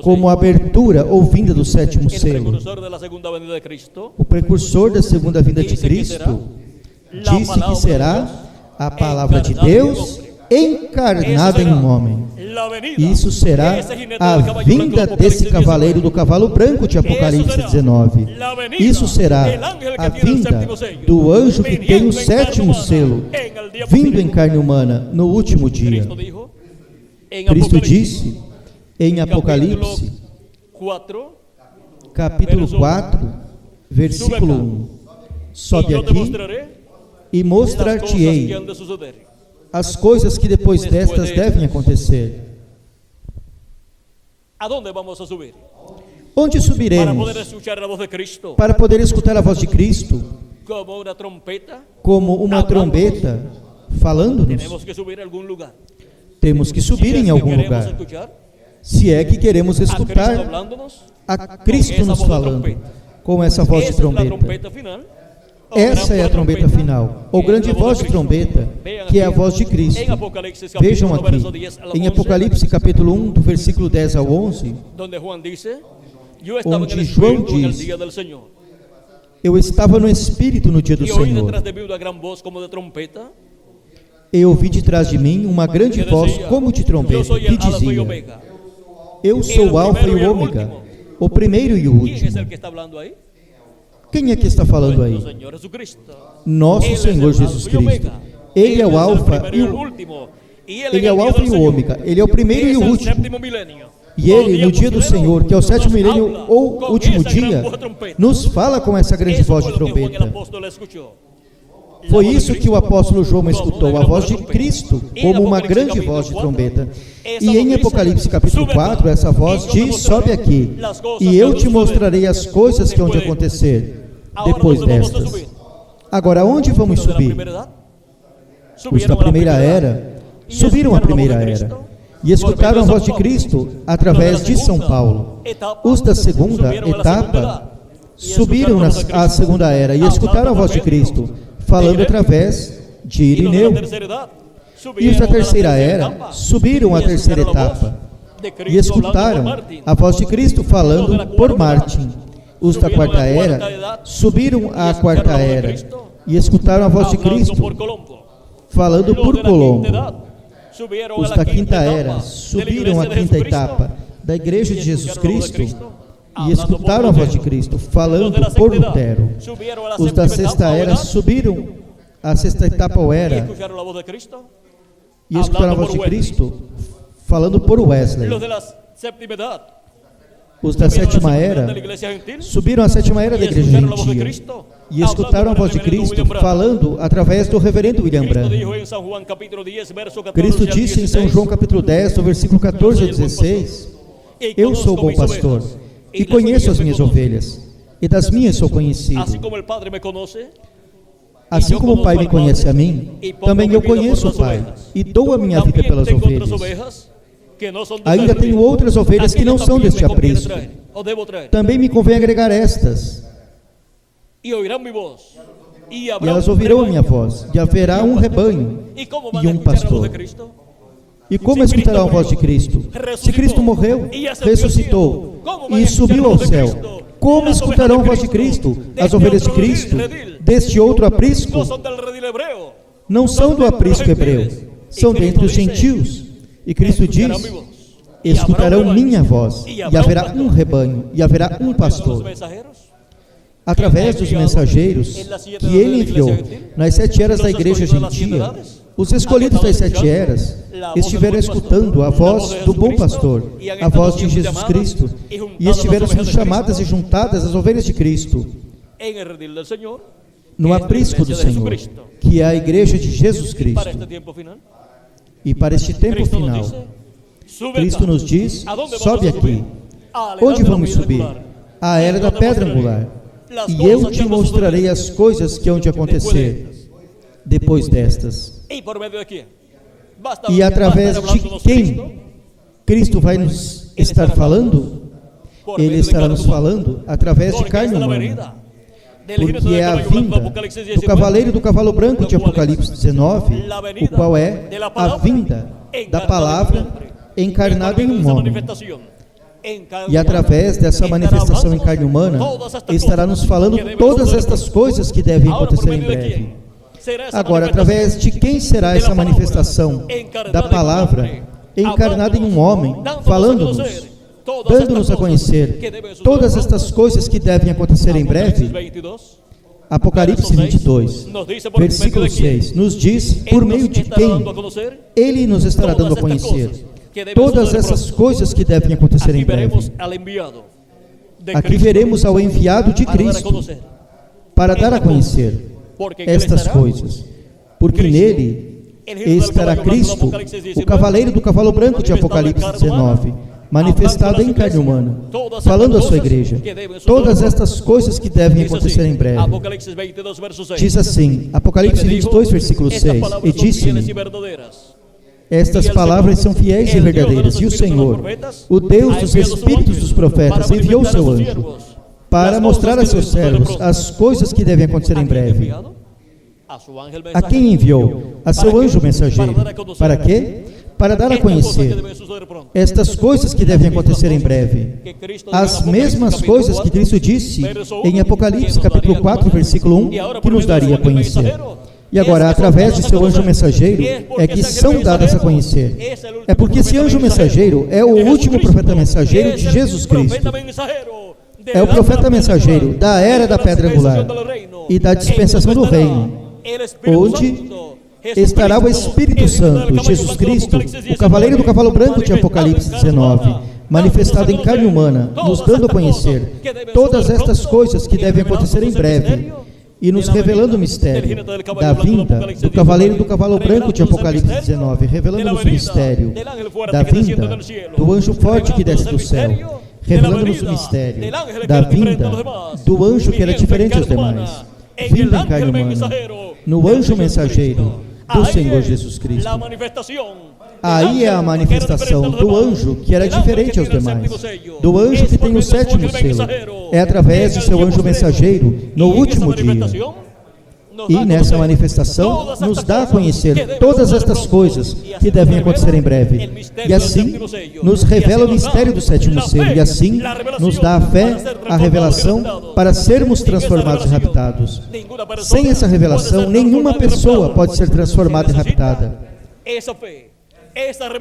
como a abertura ou vinda do sétimo El selo? precursor de la segunda venida de Cristo O precursor da segunda vinda de Dice que Cristo será disse que será a palavra de encarnada em Deus encarnada em um homem. la venida Isso será de ese jinete a del caballo blanco de vinda Apocalipse desse cavaleiro do cavalo branco de Apocalipse será 19. la venida Isso será del ángel que a tiene el vinda séptimo sello, do anjo que tem viniendo o en carne sétimo humana selo, en el día vindo em postrero. carne humana no último dia. Cristo dijo en Cristo Apocalipse, disse em Apocalipse, capítulo 4, capítulo 4, versículo 1: y sobe yo te aqui mostraré e las cosas que mostrar-te-ei han de suceder. as coisas que depois destas devem acontecer. ¿A dónde vamos a subir? Onde Para subiremos? poder escuchar la voz de Cristo Para poder escutar a voz de Cristo como una trompeta. como uma trombeta falando-nos. Tenemos que subir a algún lugar. Temos que Si subir es em que algum queremos lugar. escuchar Se é que queremos a Cristo escutar hablándonos, a Cristo nos falando com essa voz de esa es la trombeta. trompeta final. o Essa gran é a voz trombeta final, ou que es grande la voz voz de Cristo. trombeta, Vean que é a aquí, voz de Cristo. en Apocalipsis Vejam capítulo aqui, verso 10 al em 11, Apocalipse capítulo 1, do versículo 10 ao 11, donde Juan dice: Yo estaba en onde el João Espíritu en el diz: día del Señor, eu estava no Espírito no dia do y oí Senhor, detrás de mí una gran voz como de trompeta, e ouvi de trás de mim uma grande que voz decía: como de Yo trombeta, soy que el Alfa y dizia: Omega. eu sou o Alfa e o Ômega, o primeiro e o ¿Quién es el último. que está hablando ahí? Quem é que está falando aí? Nuestro Señor Jesucristo. Nosso Él es Senhor el Jesus Alfa y Cristo. Omega. Ele é Él o es el Alfa primero e y el o último. Y él en Ele é el o día Alfa del e o Señor, Ômega. Ele é o primeiro que e es o el último. séptimo milenio. E O ele, no dia do postrero, Senhor, que é o sétimo nos milênio habla ou con último esa gran dia, voz de trompeta. nos fala com essa grande Eso voz fue de lo que Juan el trombeta. apóstol escuchó. La Foi voz de isso que o Cristo apóstolo João como escutou, una a gran voz voz de trompeta. Cristo, Y en como uma Apocalipse grande capítulo voz de 4, trombeta. esa E voz em dice: Apocalipse capítulo "Sube 4, essa voz y yo te diz: sobe mostraré aqui, las cosas e que eu han de te suceder mostrarei as coisas que hão de después de acontecer Ahora, depois ¿dónde vamos a destas. subir? Agora, onde vamos Los de la subir? primera edad Os subieron da a la primeira primera edad era y subiram à escucharon la voz primeira de era Cristo e escutaram a por medio voz de São Paulo. Cristo através de São Paulo. Os da segunda etapa subiram à segunda era e escutaram a voz de Cristo, falando através de Y los de Irineu. la tercera edad E os da subieron a la terceira era etapa subiram à y terceira escucharon la voz etapa de e Cristo hablando escutaram por Martín. a voz de Cristo falando por Martin. Os da quarta era subiram à quarta era e escutaram a voz de hablando Cristo por Colombo. falando Los por de la quinta Colombo. edad subieron Os a la da quinta quinta etapa era de la subiram à iglesia de quinta Jesucristo etapa da Igreja de y Jesus escucharon la voz de Cristo Cristo e hablando por escutaram a voz de Lutero. Cristo Los de falando la por sexta edad Lutero. subieron a la Os da séptima sexta etapa, era ¿verdad? subiram à sexta etapa ou Y era escucharon la voz de Cristo e escutaram a voz de Cristo falando por Wesley. los de la séptima edad Os da subieron a la sétima séptima edad era de la iglesia gentil subiram à sétima era da y Igreja escucharon la voz de Gentil Cristo e escutaram a voz de hablando por el reverendo Cristo William Branham. falando através do reverendo William Cristo Branham. dijo en San Juan capítulo 10 verso 14 Cristo al disse em São 16, João capítulo 10, do versículo 14 ao 16: Eu sou o bom pastor e conheço as minhas ovelhas, e das minhas sou conhecido. Así como el Padre me conoce, Assim como o Pai me conhece a mim, também eu conheço o Pai e dou a minha vida también pelas tengo otras ovelhas. ovejas que no son de Ainda este tenho reino. outras ovelhas que não Aquellas são también deste me conviene aprisco. traer, o debo traer. Também me convém agregar estas, Y oirán mi voz. Y e habrá elas un ouvirão a minha rebaño. voz, e haverá um rebanho ¿Y cómo van e a um escuchar la voz pastor. de Cristo? E como escutarão a voz de Cristo? Se Cristo morreu, ressuscitou e subiu ao céu, como escutarão a voz de Cristo? As ovelhas de Cristo, deste outro aprisco, No son del redil hebreo. não são do aprisco hebreu, são dentre os gentios. E Cristo diz: Escucharán mi voz. escutarão minha voz, e haverá um rebanho, e haverá um Los pastor. mensajeros Através dos mensageiros que ele enviou nas 7 eras da igreja gentia, os escolhidos das 7 eras estiveram escutando a voz do bom pastor, a voz de Jesus Cristo, e estiveram sendo chamadas e juntadas as ovelhas de Cristo en el redil del Señor, no aprisco do Senhor, que é a igreja de Jesus para Cristo. este tiempo final. E para este tempo Cristo nos final, dice, sube Cristo acá. nos diz: ¿A dónde vamos sobe a subir? aqui. A la edad Onde de la vamos piedra subir? angular. A era Y da yo te pedra mostraré angular. las e eu cosas te que han de mostrarei suceder. as coisas que hão de acontecer depois destas. ¿Y por medio de quién? Basta, E através basta de hablándonos Cristo, quem Cristo vai nos estar falando? por Ele medio de estará carne nos humana. falando através de Porque carne esta es la humana. venida del jinete Porque del é a caballo blanco de vinda Apocalipsis do 19, cavaleiro do cavalo branco de Apocalipse 19, la o venida qual é de la a palabra vinda da encarnada en palavra un hombre. encarnada em Por medio de um esa homem. manifestación encarnada, E através dessa estará manifestação em hablándonos carne humana, todas estas estará nos cosas falando que deben todas suceder estas pronto. coisas que devem Ahora, por acontecer em medio de breve. quién será esa Agora, manifestación? através de quem será De la essa palabra manifestação encarnada da en un palavra hombre, encarnada em um homem, dándonos a falando-nos, conocer todas dando-nos estas a conhecer cosas que deben suceder todas pronto? estas coisas que devem acontecer em Apocalipsis breve. 22, Apocalipse 22, nos dice por versículo medio de quién 6, nos diz Él por nos meio de estará dando a quem conocer Ele nos estará todas dando a estas conhecer cosas que deben todas suceder essas pronto. coisas que devem acontecer Aquí em breve. veremos al enviado de Aqui Cristo veremos ao enviado de para dar a Cristo conocer. para dar a conhecer Porque en él estas estará coisas, porque Cristo, nele el jinete del estará caballo blanco de Cristo, Apocalipsis 19, o cavaleiro do cavalo branco de Apocalipse 19, manifestado em carne humana, falando à sua igreja, todas estas coisas que devem Dice acontecer así, em breve. Apocalipsis 22, verso 6. Diz assim, Apocalipse 22, versículo 6, e disse-me, estas palavras são fiéis e verdadeiras, e o Senhor, o Deus dos espíritos dos profetas, enviou o seu anjo para mostrar a seus servos as coisas que devem acontecer em breve. A quem enviou? A seu anjo mensageiro. Para quê? Para dar a conhecer estas coisas que devem acontecer em breve. As mesmas coisas que Cristo disse em Apocalipse, capítulo 4, versículo 1, que nos daria a conhecer. E agora, através de seu anjo mensageiro, é que são dadas a conhecer. É porque esse anjo mensageiro é o último profeta mensageiro de Jesus Cristo. É o profeta mensageiro da era da pedra angular e da dispensação do reino, onde estará o Espírito Santo, Jesus Cristo, o cavaleiro do cavalo branco de Apocalipse 19, manifestado em carne humana, nos dando a conhecer todas estas coisas que devem acontecer em breve, e nos revelando o mistério da vinda do cavaleiro do cavalo branco de Apocalipse 19, revelando-nos o mistério da vinda do anjo forte que desce do céu, revelando-nos o mistério da vinda do anjo que era diferente aos demais, vindo em carne humana, no anjo mensageiro do Senhor Jesus Cristo. Aí é a manifestação do anjo que era diferente aos demais, do anjo que tem o sétimo selo. É através de seu anjo mensageiro no último dia. E nessa manifestação nos dá a conhecer todas estas coisas que devem acontecer em breve. E assim nos revela o mistério do sétimo selo. E assim nos dá a fé, a revelação para sermos transformados e raptados. Sem essa revelação, nenhuma pessoa pode ser transformada e raptada.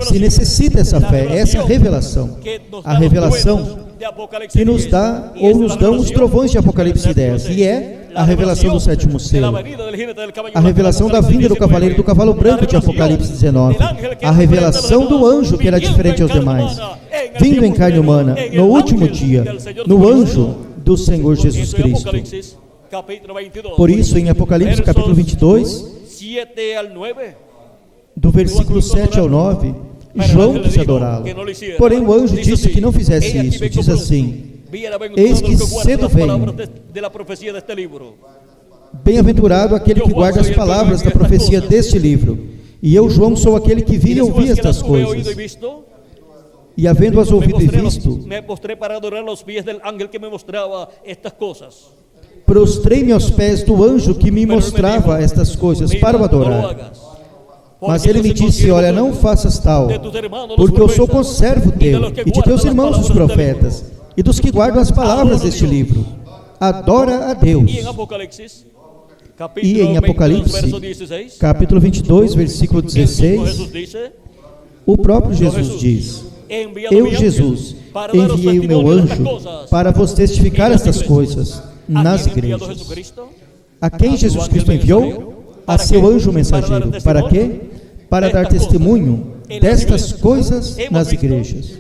Se necessita essa fé, essa revelação. A revelação que nos dá ou nos dão os trovões de Apocalipse 10. E é a revelação do sétimo selo. A revelação da vinda do cavaleiro do cavalo branco de Apocalipse 19. A revelação do anjo que era diferente aos demais, vindo em carne humana no último dia, no anjo do Senhor Jesus Cristo. Por isso, em Apocalipse capítulo 22, do versículo 7 ao 9, João quis adorá-lo. Porém o anjo disse que não fizesse isso. Diz assim: eis que cedo venho. Bem-aventurado aquele que guarda as palavras da profecia deste livro. E eu, João, sou aquele que vi e ouvi estas coisas. E havendo-as ouvido e visto, prostrei-me aos pés do anjo que me mostrava estas coisas para o adorar. Mas ele me disse: olha, não faças tal, porque eu sou conservo teu e de teus irmãos os profetas e dos que guardam as palavras deste livro. Adora a Deus. E em Apocalipse, capítulo 22, versículo 16, o próprio Jesus diz: eu, Jesus, enviei o meu anjo para vos testificar estas coisas nas igrejas. A quem Jesus Cristo enviou? A seu anjo mensageiro. Para quê? Para dar testemunho destas coisas nas igrejas.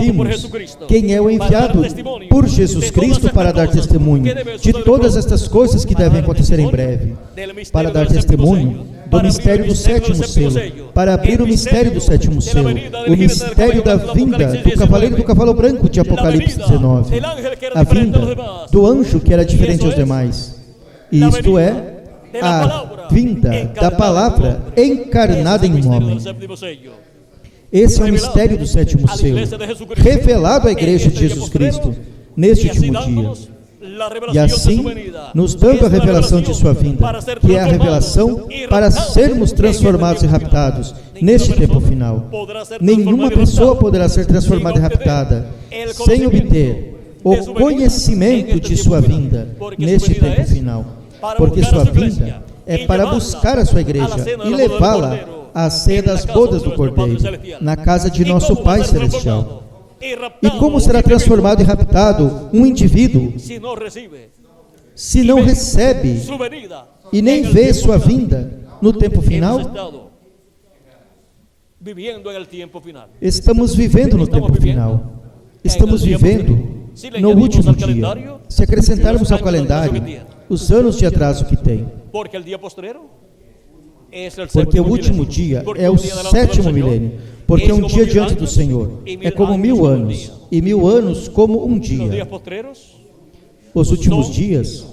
Vimos quem é o enviado por Jesus Cristo para dar testemunho de todas estas coisas que devem acontecer em breve, para dar testemunho do mistério do sétimo selo, para abrir o mistério do sétimo selo, o mistério da vinda do cavaleiro do cavalo branco de Apocalipse 19, a vinda do anjo que era diferente aos demais. Isto é, a vinda da palavra encarnada em um homem. Esse é o mistério do sétimo selo, revelado à igreja de Jesus Cristo neste último dia. E assim, nos dando a revelação de sua vinda, que é a revelação para sermos transformados e raptados neste tempo final. Nenhuma pessoa poderá ser transformada e raptada sem obter o conhecimento de sua vinda neste tempo final. Porque sua vinda é para buscar a sua igreja e levá-la à ceia das bodas do Cordeiro, na casa de nosso Pai Celestial. E como será transformado e raptado um indivíduo se não recebe e nem vê sua vinda no tempo final? Estamos vivendo no tempo final. Estamos vivendo no último dia. Se acrescentarmos ao calendário os anos de atraso que tem. Porque o último dia é o sétimo milênio. Porque um dia diante do Senhor é como 1000 anos, e 1000 anos como um dia. Os últimos dias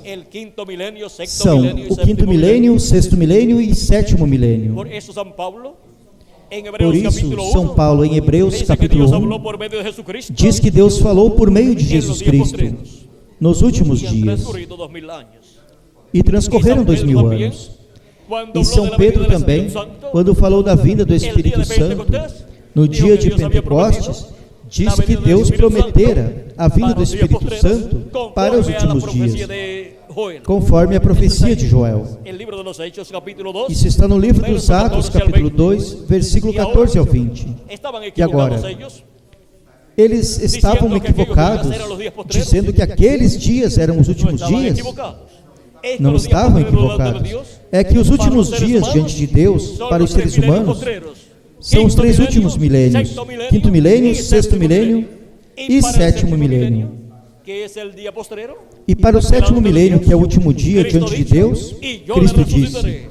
são o quinto milênio, o sexto milênio e sétimo milênio. Por isso, São Paulo, em Hebreus capítulo 1, diz que Deus falou por meio de Jesus Cristo nos últimos dias. E transcorreram 2000 anos. E São Pedro também, quando falou da vinda do Espírito Santo, no dia de Pentecostes, diz que Deus prometera a vinda do Espírito Santo para os últimos dias, conforme a profecia de Joel. Isso está no livro dos Atos, capítulo 2, versículo 14 ao 20. E agora, eles estavam equivocados, dizendo que aqueles dias eram os últimos dias. Não estavam equivocados. É que os últimos dias diante de Deus, para os seres humanos, são os 3 últimos milênios: quinto milênio, sexto milênio e sétimo milênio. E para o sétimo milênio, que é o último dia diante de Deus, Cristo disse: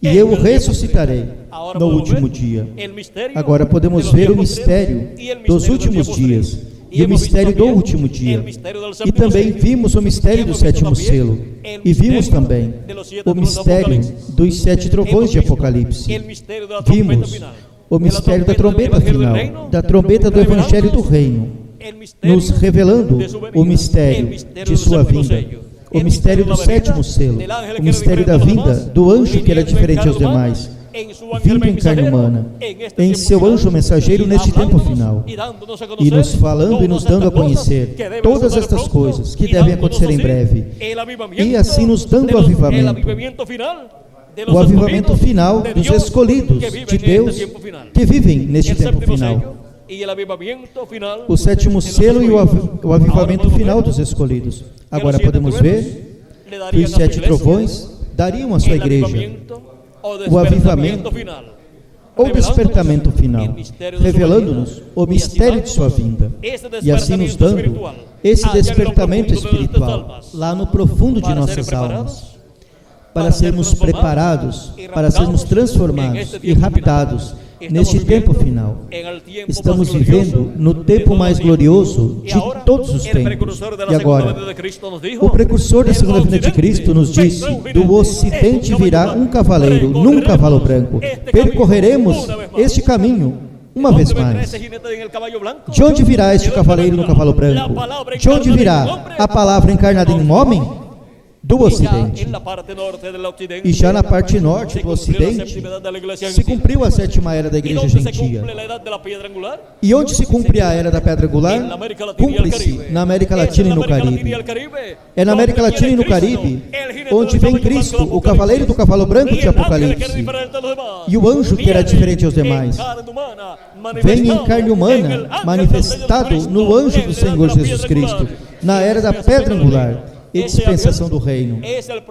e eu ressuscitarei no último dia. Agora podemos ver o mistério dos últimos dias e o mistério do último dia. E também vimos o mistério do sétimo selo. E vimos também o mistério dos 7 trovões de Apocalipse. Vimos o mistério da trombeta final, da trombeta do Evangelho do Reino, nos revelando o mistério de sua vinda, o mistério do sétimo selo, o mistério da vinda do anjo que era diferente aos demais, vindo em carne humana, em seu anjo mensageiro neste tempo final, e nos falando e nos dando a conhecer todas estas coisas que devem acontecer em breve, e assim nos dando o avivamento final dos escolhidos de Deus que vivem neste tempo final. O sétimo selo e o avivamento final dos escolhidos. Agora podemos ver que os 7 trovões dariam à sua igreja o avivamento ou despertamento final, revelando-nos o mistério de sua vinda, e assim nos dando esse despertamento espiritual lá no profundo de nossas almas, para sermos preparados, para sermos transformados e raptados neste tempo final. Estamos vivendo no tempo mais glorioso de todos os tempos. E agora, o precursor da segunda vinda de Cristo nos disse: do ocidente virá um cavaleiro num cavalo branco. Percorreremos este caminho uma vez mais. De onde virá este cavaleiro no cavalo branco? De onde virá a palavra encarnada em um homem? Do Ocidente. E já na parte norte do Ocidente se cumpriu a 7ª era da Igreja Gentia. E onde se cumpre a era da Pedra Angular? Cumpre-se na América Latina e no Caribe. É na América Latina e no Caribe onde vem Cristo, o cavaleiro do cavalo branco de Apocalipse, e o anjo que era diferente aos demais. Vem em carne humana, manifestado no anjo do Senhor Jesus Cristo, na era da Pedra Angular e dispensação do reino.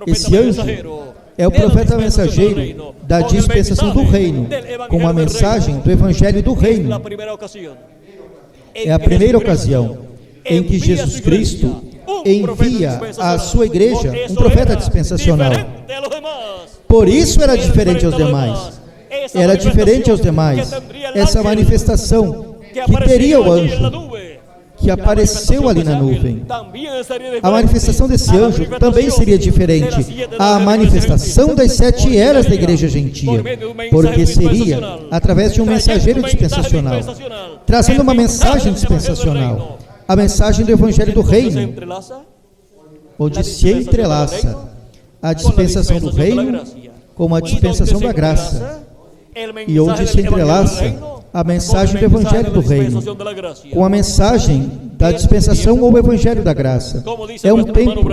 Esse anjo é o profeta mensageiro da dispensação do reino, com a mensagem do Evangelho do reino. É a primeira ocasião em que Jesus Cristo envia à sua igreja um profeta dispensacional, Por isso era diferente aos demais. Era diferente aos demais. Essa manifestação que teria o anjo, que apareceu ali na nuvem. A manifestação desse anjo também seria diferente. A manifestação das 7 eras da igreja gentia, porque seria através de um mensageiro dispensacional, trazendo uma mensagem dispensacional, a mensagem do Evangelho do Reino, onde se entrelaça a dispensação do reino com a dispensação da graça, e onde se entrelaça a mensagem do Evangelho do Reino com a mensagem da dispensação ou Evangelho da graça. É um tempo,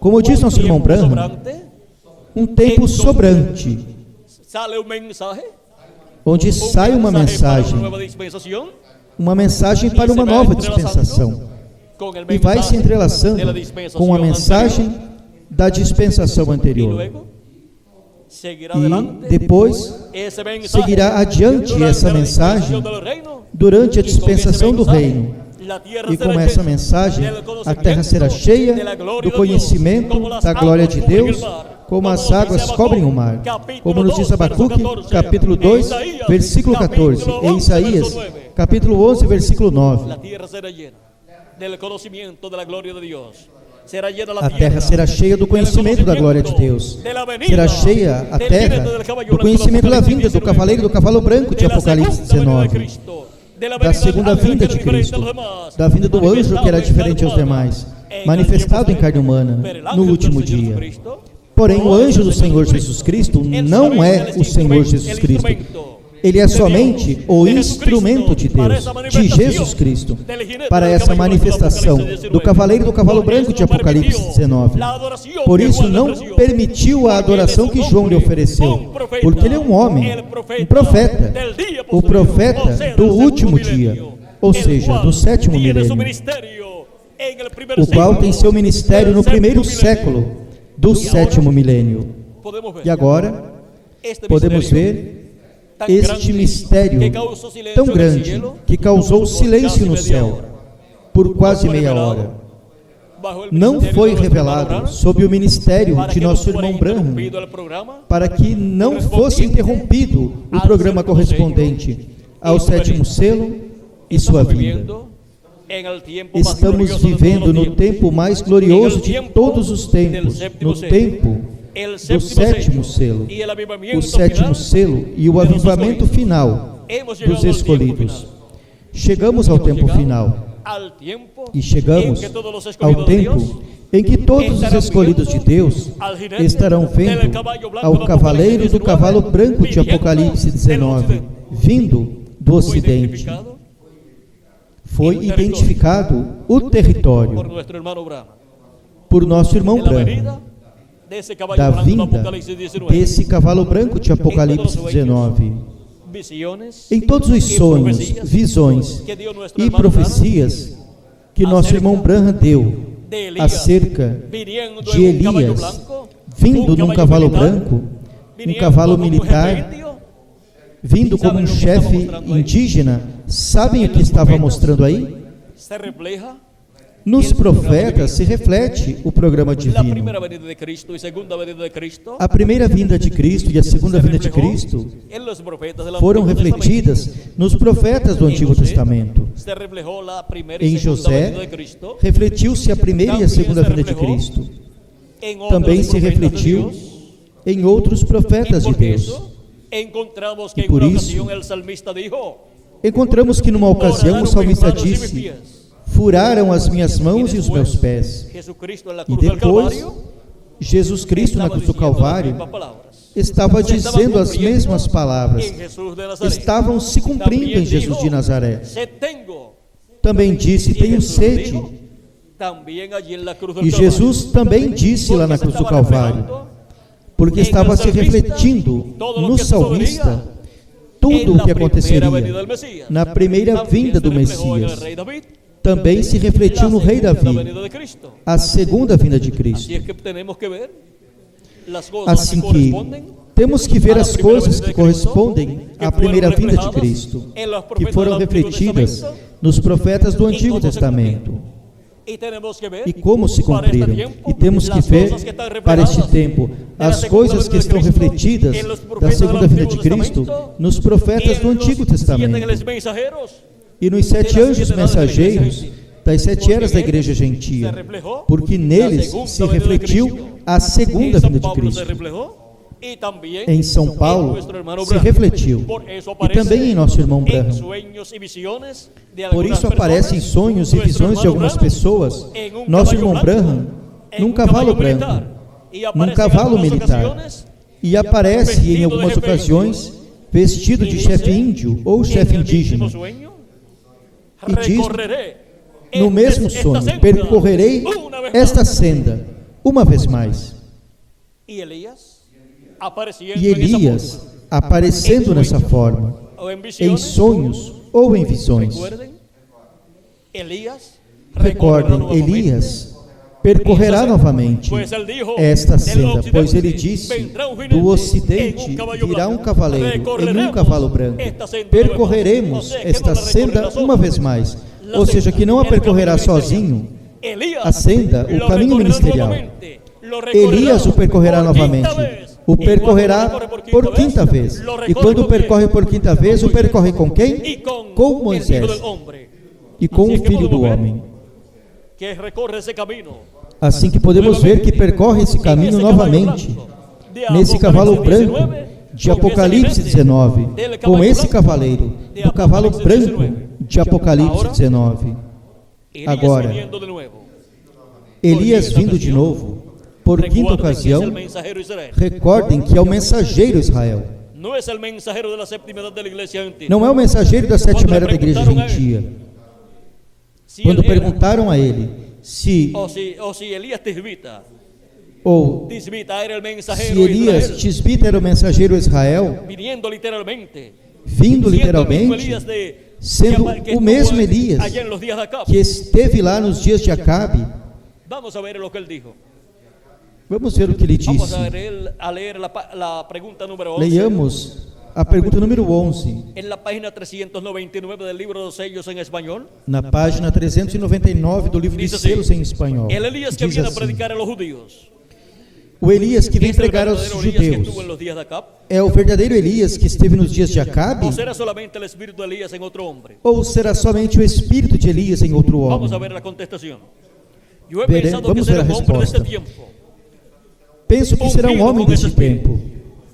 como diz nosso irmão Branham, um tempo sobrante, onde sai uma mensagem para uma nova dispensação, e vai se entrelaçando com a mensagem da dispensação anterior. E depois seguirá adiante essa mensagem durante a dispensação do reino. E com essa mensagem, a terra será cheia do conhecimento da glória de Deus, como as águas cobrem o mar. Como nos diz Abacuque, capítulo 2, versículo 14. E Isaías, capítulo 11, versículo 9. A terra será cheia do conhecimento da glória de Deus. Será cheia a terra do conhecimento da vinda do cavaleiro do cavalo branco de Apocalipse 19. Da segunda vinda de Cristo, da vinda do anjo que era diferente aos demais, manifestado em carne humana no último dia. Porém, o anjo do Senhor Jesus Cristo não é o Senhor Jesus Cristo. Ele é somente o instrumento de Deus, de Jesus Cristo, para essa manifestação do cavaleiro do cavalo branco de Apocalipse 19. Por isso não permitiu a adoração que João lhe ofereceu, porque ele é um homem, um profeta, o profeta do último dia, ou seja, do 7º milênio, o qual tem seu ministério no primeiro século do 7º milênio. E agora podemos ver este mistério tão grande que causou silêncio no céu por quase meia hora. Não foi revelado sob o ministério de nosso irmão Branham, para que não fosse interrompido o programa correspondente ao 7º selo e sua vinda. Estamos vivendo no tempo mais glorioso de todos os tempos, no tempo do 7º selo, o 7º selo e o avivamento final dos escolhidos. Chegamos ao tempo final e chegamos ao tempo em que todos os escolhidos de Deus estarão vendo ao cavaleiro do cavalo branco de Apocalipse 19, vindo do ocidente. Foi identificado o território por nosso irmão Branham, da vinda desse cavalo branco de Apocalipse 19. Em todos os sonhos, visões e profecias que nosso irmão Branham deu acerca de Elias vindo num cavalo branco, um cavalo militar, vindo como um chefe indígena, sabem o que estava mostrando aí? Nos profetas se reflete o programa divino. A primeira vinda de Cristo e a segunda vinda de Cristo foram refletidas nos profetas do Antigo Testamento. Em José, refletiu-se a primeira e a segunda vinda de Cristo. Também se refletiu em outros profetas de Deus. E por isso, encontramos que numa ocasião o salmista disse: furaram as minhas mãos e os meus pés. E depois, Jesus Cristo na cruz do Calvário estava dizendo as mesmas palavras. Estavam se cumprindo em Jesus de Nazaré. Também disse: tenho sede. E Jesus também disse lá na cruz do Calvário, porque estava se refletindo no salmista tudo o que aconteceria na primeira vinda do Messias. Também se refletiu no rei Davi, a segunda vinda de Cristo. Assim que temos que ver as coisas que correspondem à primeira vinda de Cristo, que foram refletidas nos profetas do Antigo Testamento. Y tenemos que ver e como se para este cumpriram. tiempo E temos que las ver cosas que están para este reveladas tempo en la as segunda coisas que venida de estão Cristo, refletidas en los da profetas segunda del vinda Antiguo de Cristo Testamento, nos profetas do en Antigo los 7 Testamento ángeles mensajeros. e nos 7 anjos mensageiros das 7 eras da igreja Se gentia, reflejó porque neles la segunda se venida de refletiu Cristo. a segunda En San vinda de Pablo se Cristo. reflejó, y también Em São en Paulo nuestro hermano se Branham. refletiu Por eso e aparece também em nosso irmão en Branham. sueños y visiones de Por algunas isso aparecem personas, sonhos e nuestro visões de hermano algumas Branham, pessoas. en un Nosso caballo irmão blanco, Branham en num un cavalo caballo branco, militar, y num aparece en cavalo algunas militar, ocasiones e aparece em vestido de algumas chefe ocasiões vestido de chefe índio ou chefe en el mismo indígena. sueño, E diz recorreré no mesmo esta sonho: senda percorrerei una vez esta más. senda uma vez mais. Y Elías apareciendo E en esa Elias forma, aparecendo nessa forma, o en em visiones, sonhos ou em visões. recuerden, Elías recorrerá Recordem, nuevamente. Elias percorrerá novamente Pois ele dijo, esta del senda, occidente pois ele disse: vendrá um jinete do ocidente em um caballo virá um branco. cavaleiro em um Recorreremos cavalo branco. esta senda Percorreremos ou seja, que esta não la senda recorrerá uma só. vez mais. La Ou seja, que não a senda, el percorrerá camino sozinho, Elías a senda, o lo caminho recorrerá ministerial. novamente, lo recorrerá Elias o percorrerá por quinta novamente. vez. O E quando percorrerá recorre por quinta vez. lo E recorre quando com quem? percorre por quinta vez, o percorre com quem? E com Com el Hijo Moisés del Hombre, e com Assim o é que Filho do podemos ver Homem. que recorre esse caminho. Assim que podemos ver que percorre esse caminho novamente, nesse cavalo branco de Apocalipse 19, com esse cavaleiro, do cavalo branco de Apocalipse 19. Elías Agora, viniendo de nuevo. Elias vindo de novo, por quinta Recuerden que es el ocasião, mensajero de Israel. recordem que é o mensageiro Israel. No es el mensajero de la séptima edad de la iglesia gentil. Não é o mensageiro da sétima era da igreja gentia. Si Quando él era, perguntaram a ele se o si Elías Tisbita era el se mensajero de Elias Israel, Tisbita era o mensageiro Israel, viniendo literalmente, vindo siendo el mismo literalmente, Elías de, sendo que o estuvo mesmo Elias allá en los días de Acab. que esteve lá nos dias de Acabe. Vamos a ver lo que él dijo. Vamos ver o que ele Vamos disse. a leer la pregunta número 11. Leiamos a pergunta número 11, En la página 399 del libro de los sellos en español. na página 399 do livro de Diz assim: selos em espanhol. El Elías que Diz viene a assim: predicar a los judíos. o Elias que vem ¿Es el pregar aos verdadero Elías que judeus estuvo en los días de Acab? é o verdadeiro Elias que esteve nos dias de Acabe? ¿O será solamente el espíritu de Elías en otro hombre? Ou será somente o espírito de Elias em outro Vamos a homem? ver la contestación. Yo he Veré- pensado que vamos será ver a un hombre de este resposta. tiempo, Penso que será um Ungido homem com desse esse espírito. tempo,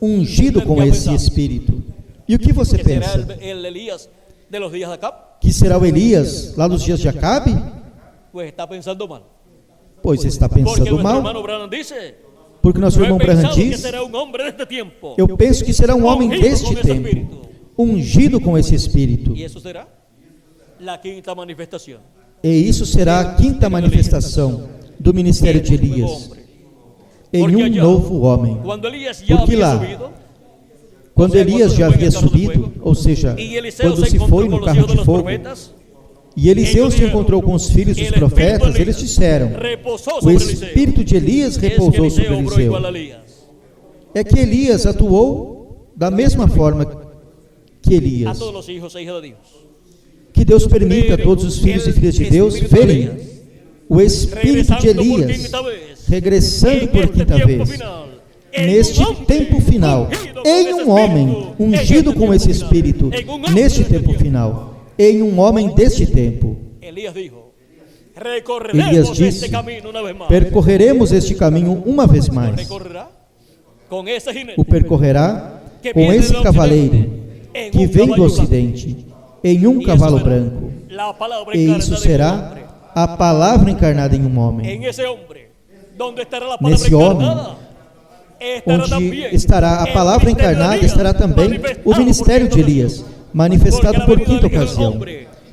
ungido com esse espírito. E o que você que será pensa? el Elías de los días de Acab. Que será o Elias lá nos dias de Acabe? Pues está pensando mal. Pois está Porque pensando nuestro mal, hermano Branham dice: porque nosso yo he irmão Branham pensado que diz: será un hombre de este tiempo. eu penso que será um homem Ungido deste com esse tempo, espírito. ungido com esse espírito. Y eso será la quinta manifestación. E isso será a quinta manifestação do ministério de Elias, em Porque um allá, novo homem. Cuando Elías ya Porque había lá, subido, quando ou seja, Elias quando já foi havia no carro de subido, fogo, ou seja, y Eliseo quando se se encontró foi con no los carro hijos de de los fogo, profetas, e Eliseu ellos se dijeron, encontrou com os filhos el dos espíritu profetas, de eles Elías disseram: reposó o sobre Eliseo. espírito de Elias Es que repousou sobre Eliseo obró Eliseu. igual a Elías. É que Elias atuou da mesma forma que A Elias. todos los hijos e hijas de Dios. Que Deus permita a todos os filhos e filhas de Deus verem o espírito de Regresando por Elias quinta vez, regressando por este quinta tiempo vez, final, en neste un hombre tempo final, ungido com em esse um homem espírito, ungido en com este esse tiempo final, espírito, en un hombre neste deste tempo tiempo. final, em um homem deste tempo. Elías dijo: Elias recorreremos disse: este camino una vez más. percorreremos este caminho uma vez Lo mais. recorrerá con ese jinete O percorrerá que com viene esse do cavaleiro en que un vem do caballo ocidente, em um Y eso cavalo será branco. la palabra E encarnada isso en un será hombre. a palavra encarnada em um homem. En ese hombre, donde estará la palabra Nesse homem, encarnada, estará onde también estará a el palavra ministerio de encarnada, Elías, estará também manifestado o ministério por de quinta Elias, ocasião. manifestado por quinta ocasião.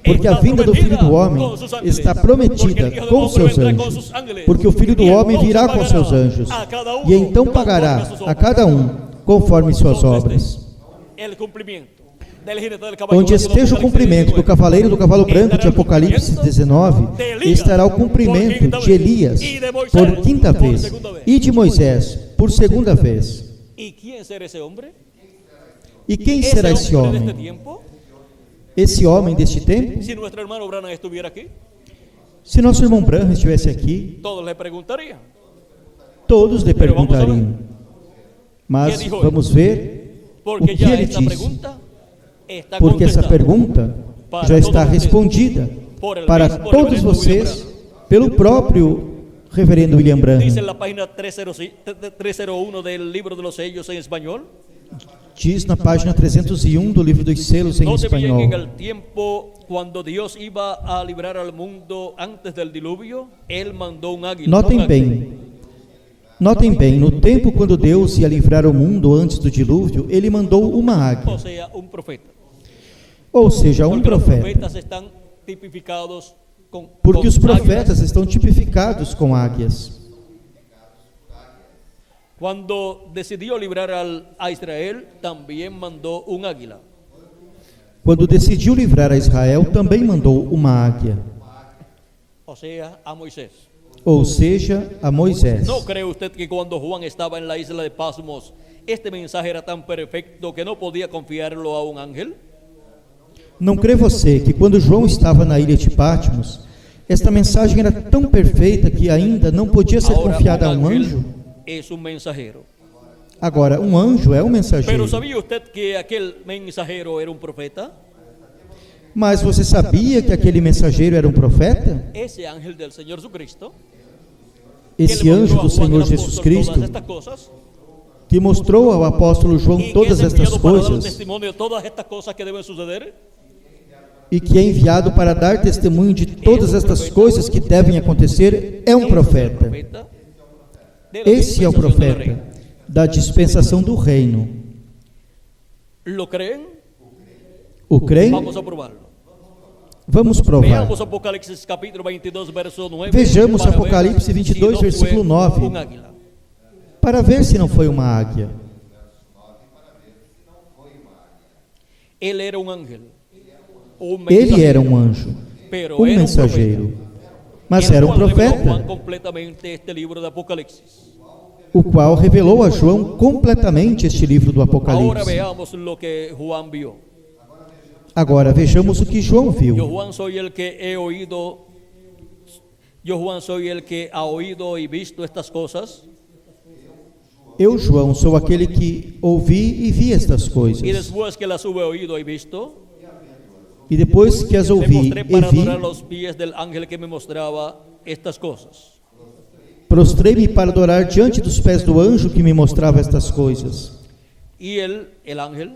Porque a vinda do Filho do Homem está prometida com os seus anjos. Porque o Filho do Homem virá com seus anjos. E então pagará a cada um conforme suas obras. Onde esteja o cumprimento do cavaleiro do cavalo branco de Apocalipse 19, estará o cumprimento de Elias por quinta vez e de Moisés por segunda vez. ¿Y quién será ese hombre? E quem será esse hombre de este homem? tiempo? Esse homem deste tempo? Si nuestro hermano Branham estuviera aquí, Se nosso irmão Branham estivesse aqui, todos le preguntarían. todos lhe Pero vamos a ver. perguntariam. Mas ¿Qué dijo él? vamos ver o Porque que ya ele esta disse. pregunta está Porque essa contestada pergunta para já está todos ustedes, respondida por el para mismo todos reverendo vocês William pelo próprio reverendo William Branham. Dice en Branham. la página 301 del libro de los sellos en español. Diz na página 301 do livro dos selos em Note bien, espanhol. en el tiempo cuando Dios iba a librar al mundo antes del diluvio, Él mandó un águila. Notem no un ángel. bem, notem bem, no tempo quando Deus ia livrar o mundo antes do dilúvio, ele mandou uma O águia, sea, un profeta. ou seja, um Porque los profeta. profetas están tipificados con Porque os profetas águilas. estão tipificados com águias. Cuando decidió librar a Israel, también mandó un águila. Quando decidiu livrar a Israel, também mandou uma águia, O sea, a Moisés. ou seja, a Moisés. ¿No cree usted que cuando Juan estaba en la isla de Pasmos, este mensaje era tan perfecto que no podía confiarlo a un ángel? Não crê você que quando João estava na ilha de Patmos, esta mensagem era tão perfeita que ainda não podia ser Ahora, confiada a un um ángel anjo? es un mensajero. Agora, um anjo é um mensageiro. Pero ¿sabía usted que aquel mensajero era un profeta? Mas você sabia que aquele mensageiro era um profeta? Ese ángel del Señor Jesucristo, que Esse le anjo mostró a do Juan el Senhor apóstol Jesus Cristo, todas estas cosas, que mostrou ao apóstolo João y que todas es estas enviado para dar coisas, testimonio de todas estas cosas que deben suceder, e que é enviado para dar testemunho de todas estas coisas que devem acontecer, é um profeta. de la Esse é o dispensación del profeta reino. da dispensação do reino. ¿Lo creen? O creem? Vamos a probarlo. Vamos provar. Veamos Apocalipsis capítulo 22, verso 9. Vejamos para ver Apocalipse si 22, no versículo fue 9. un águila. Para ver se não foi uma águia. Él era un ángel. Un Ele era mensajero, um anjo, pero um era mensageiro, mas el era um cual reveló a Juan profeta, completamente este libro de Apocalipsis. o qual revelou a João completamente este livro do Ahora Apocalipse. veamos lo que Juan vio. Agora vejamos o que João Yo viu. Juan soy el que he oído. Yo Juan soy el que ha oído y visto estas cosas. Eu, João, sou aquele que ouvi e vi estas coisas. Y después que las hube oído y visto, E depois que as me ouvi mostré e para vi, adorar los pies del ángel que me mostraba estas cosas. prostrei-me para adorar diante dos pés do anjo que me mostrava estas coisas. Y él, el ángel,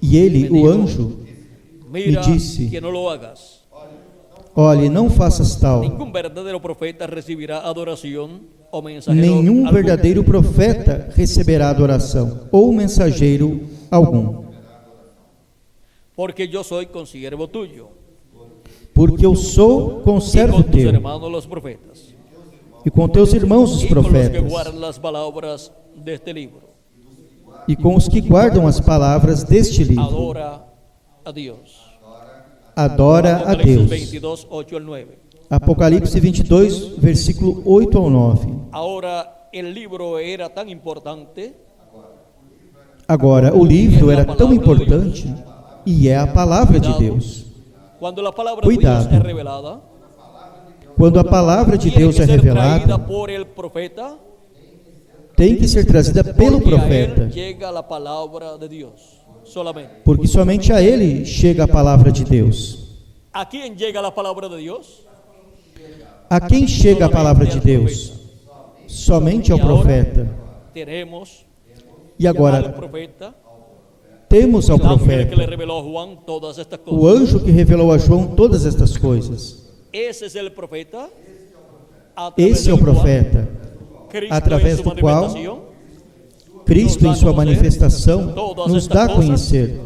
E ele, o anjo, mira me disse: que no lo hagas. olhe, não faças tal. Ningún verdadero profeta recibirá adoración o mensajero Nenhum alguno. verdadeiro profeta receberá adoração, ou mensageiro algum. Porque yo soy consiervo tuyo Porque eu sou y conservo con tus teu, hermanos los profetas e com teus irmãos os y con los que profetas, guardan las palabras de este libro. e com os que guardam as palavras deste livro. Adora a Dios. Adora a Apocalipsis Deus. 22, 8 al 9. Apocalipse 22, versículo 8 ao 9. Ahora, el libro era tan importante Agora, o livro era tão importante e é a palavra de Deus. cuando la palabra Cuidado. de Dios es revelada. Quando a palavra de Tiene Deus que é ser traída revelada, por el profeta, tem que ser trazida pelo porque a profeta, él llega la palabra de Dios solamente. porque somente a ele chega a palavra de Deus. ¿A quién llega la palabra de Dios? A quem chega a palavra de Deus? Somente ao profeta. Tenemos E al agora, profeta, temos ao el ángel que le profeta, reveló a Juan todas estas o cosas. anjo que revelou a João todas estas coisas. Ese es el profeta. a través Esse é o del cual profeta, Cristo através en su do qual manifestación Cristo, em sua manifestação, nos dá a conhecer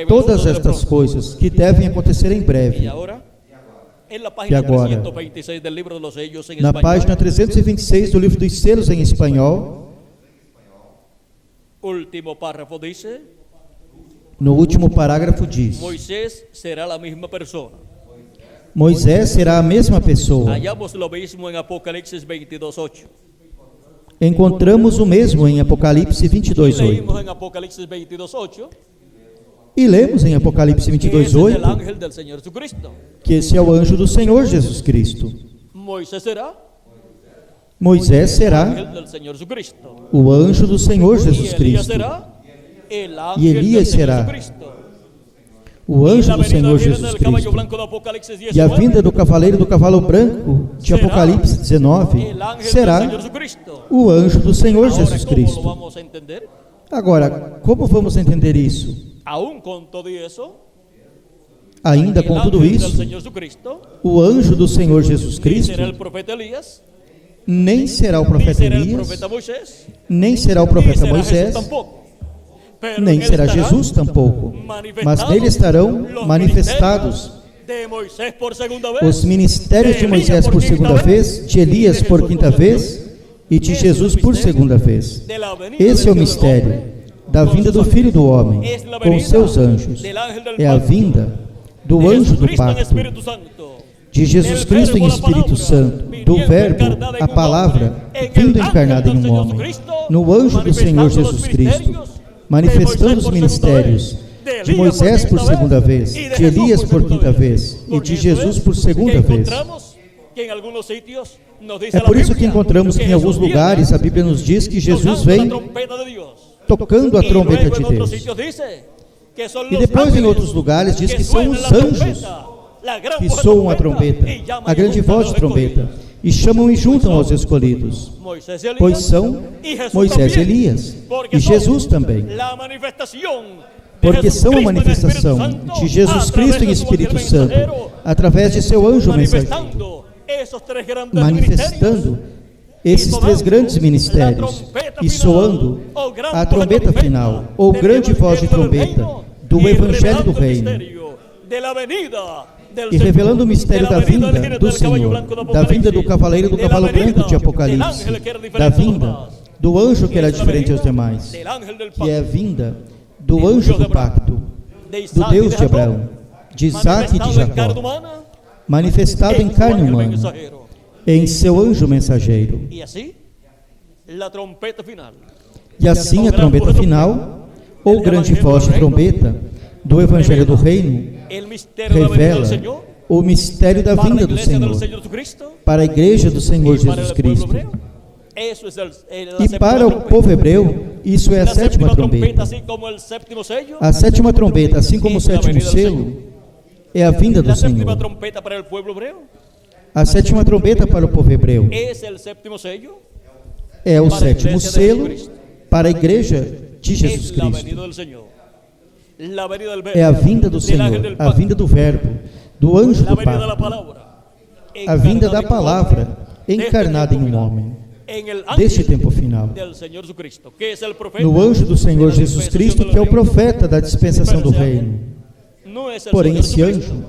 todas estas coisas que devem acontecer em Y breve. ahora, en la página agora, 326 del libro de los sellos en Na español, página 326 do livro dos selos em espanhol, último párrafo dice: no último parágrafo diz: Moisés será la misma persona. Moisés será a mesma pessoa. Hallamos lo mismo en Apocalipsis 22:8. Encontramos o mesmo em Apocalipse 22:8. Leímos en Apocalipsis 22:8 E lemos em Apocalipse que ese 22, es el 8, ángel del Señor Jesucristo. que esse é o anjo do Senhor Jesus Cristo. Moisés será Moisés será ángel del Señor Jesucristo. o anjo do Senhor Y Jesus Elías Cristo. será el Y ángel del Elías Señor será Jesucristo. O Y anjo la do venida Senhor viene Jesus del caballo Cristo. blanco de Apocalipsis E a 19. vinda do cavaleiro do cavalo branco de Apocalipse 19 El ángel del será Señor Jesucristo. o anjo do Senhor Ahora, Jesus ¿cómo lo Cristo. vamos a entender? Agora, como vamos entender isso? Aún con todo eso, Ainda el com tudo ángel del isso, Señor Jesucristo o anjo do Senhor Jesus ni Cristo será el profeta Elías, nem será o ni profeta será el Elias, profeta Moisés, nem será o ni profeta será Moisés, Jesús tampoco. Pero nem en él será estarán Jesus tampouco. Mas nele estarão los manifestados ministerios de Moisés por segunda vez, os ministérios de Moisés por segunda vez, de Elias por quinta vez e de Jesus por segunda vez. de la venida Esse é o del Hijo del mistério Hombre, da vinda do Filho do Homem com seus anjos. del ángel del É a pacto, vinda do de anjo do Jesucristo en pacto, Espíritu Santo, de Jesus Cristo em Espírito Santo, do Verbo, a palavra, vindo encarnada em um homem, no anjo do Senhor Jesus Cristo, manifestando os ministérios de Moisés por segunda vez, de Elias por quinta vez e de Jesus por segunda vez. É por isso que encontramos que em alguns lugares a Bíblia nos diz que Jesus vem tocando a trombeta de Deus. E depois em outros lugares diz que são os anjos que soam a trombeta, a grande voz de trombeta, e chamam e juntam aos escolhidos, pois são Moisés e Elias, e Jesus também, porque são a manifestação de Jesus Cristo em Espírito Santo, através de seu anjo mensageiro, manifestando esses três grandes ministérios e soando a trombeta final, ou grande voz de trombeta, do Evangelho do Reino, e revelando o mistério da vinda do Senhor, da vinda do cavaleiro do cavalo branco de Apocalipse, da vinda do anjo que era diferente aos demais, que é a vinda do anjo do pacto, do Deus de Abraão, de Isaac e de Jacó, manifestado em carne humana, em seu anjo mensageiro. E assim a trombeta final, ou grande voz de trombeta, do Evangelho do Reino, revela o mistério da vinda do Senhor para a igreja do Senhor Jesus Cristo. E para o povo hebreu, isso é a sétima trombeta. A sétima trombeta, assim como o sétimo selo, é a vinda do Senhor. A sétima trombeta para o povo hebreu é o sétimo selo para a igreja de Jesus Cristo. É a vinda do Senhor, a vinda do Verbo, do anjo do pacto, a vinda da palavra encarnada em um homem, deste tempo final, no anjo do Senhor Jesus Cristo, que é o profeta da dispensação do reino. Porém, esse anjo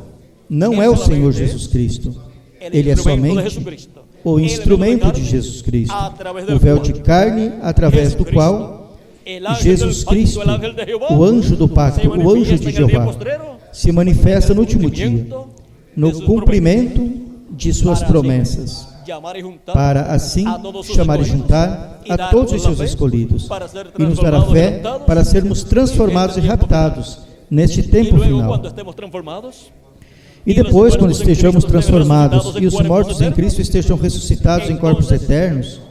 não é o Senhor Jesus Cristo, ele é somente o instrumento de Jesus Cristo, o véu de carne através do qual Jesus Cristo, o anjo do pacto, o anjo de Jeová, se manifesta no último dia, no cumprimento de suas promessas, para assim chamar e juntar a todos os seus escolhidos e nos dar a fé para sermos transformados e raptados neste tempo final. E depois, quando estejamos transformados e os mortos em Cristo estejam ressuscitados em corpos eternos,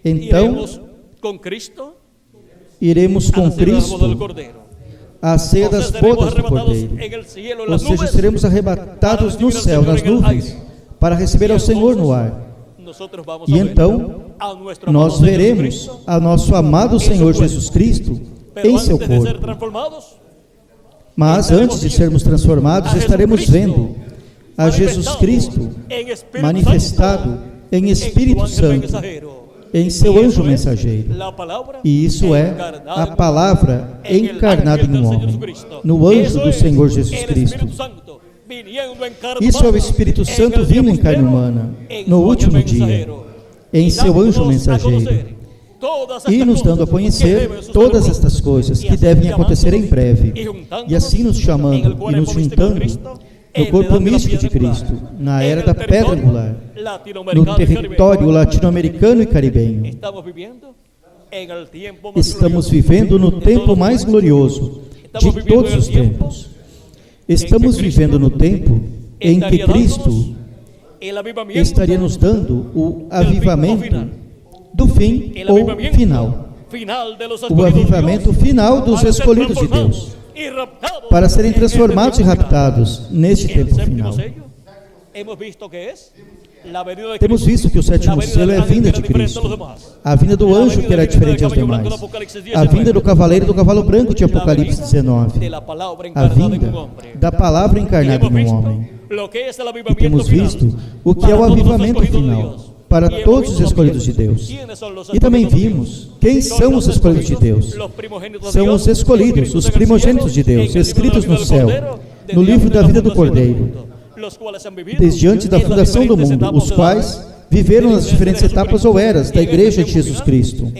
então iremos com Cristo à ceia das bodas do Cordeiro, ou seja, seremos arrebatados no céu, nas nuvens, para receber ao Senhor no ar. E então nós veremos a nosso amado Senhor Jesus Cristo em seu corpo. Mas antes de sermos transformados, estaremos vendo a Jesus Cristo manifestado em Espírito Santo, em seu anjo mensageiro. E isso é a palavra encarnada em um homem, no anjo do Senhor Jesus Cristo. Isso é o Espírito Santo vindo em carne humana, no último dia, em seu anjo mensageiro, e nos dando a conhecer todas estas coisas que devem acontecer em breve, e assim nos chamando e nos juntando no corpo místico de Cristo, na era da pedra angular, no território latino-americano e caribenho. Estamos vivendo no tempo mais glorioso, de todos os tempos. Estamos vivendo no tempo em que Cristo estaria nos dando o avivamento do fim ou final. O avivamento final dos escolhidos de Deus, para serem transformados e raptados neste tempo final. Temos visto que o sétimo selo é a vinda de Cristo, a vinda do anjo que era diferente aos demais, a vinda do cavaleiro do cavalo branco de Apocalipse 19, a vinda da palavra encarnada em um homem. E temos visto o que é o avivamento final para todos os escolhidos de Deus. E também vimos quem são os escolhidos de Deus. São os escolhidos, os primogênitos de Deus, escritos no céu, no livro da vida do Cordeiro, desde antes da fundação do mundo, os quais viveram nas diferentes etapas ou eras da Igreja de Jesus Cristo.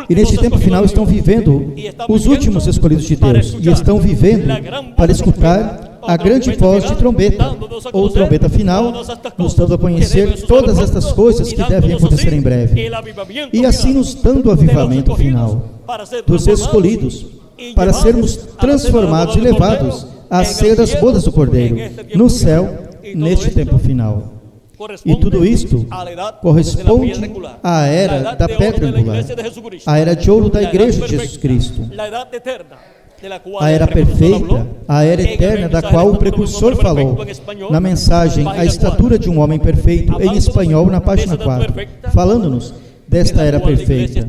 E neste tempo final estão vivendo os últimos escolhidos de Deus, e estão vivendo para escutar a grande voz de trombeta, ou trombeta final, nos dando a conhecer todas estas coisas que devem acontecer em breve. E assim nos dando o avivamento final dos escolhidos, para sermos transformados e levados à ceia das bodas do Cordeiro, no céu, neste tempo final. E tudo isto corresponde à era da pedra angular, à era de ouro da Igreja de Jesus Cristo, a era perfeita, a era eterna da qual o precursor falou na mensagem A Estatura de um Homem Perfeito, em espanhol, na página 4, falando-nos desta era perfeita,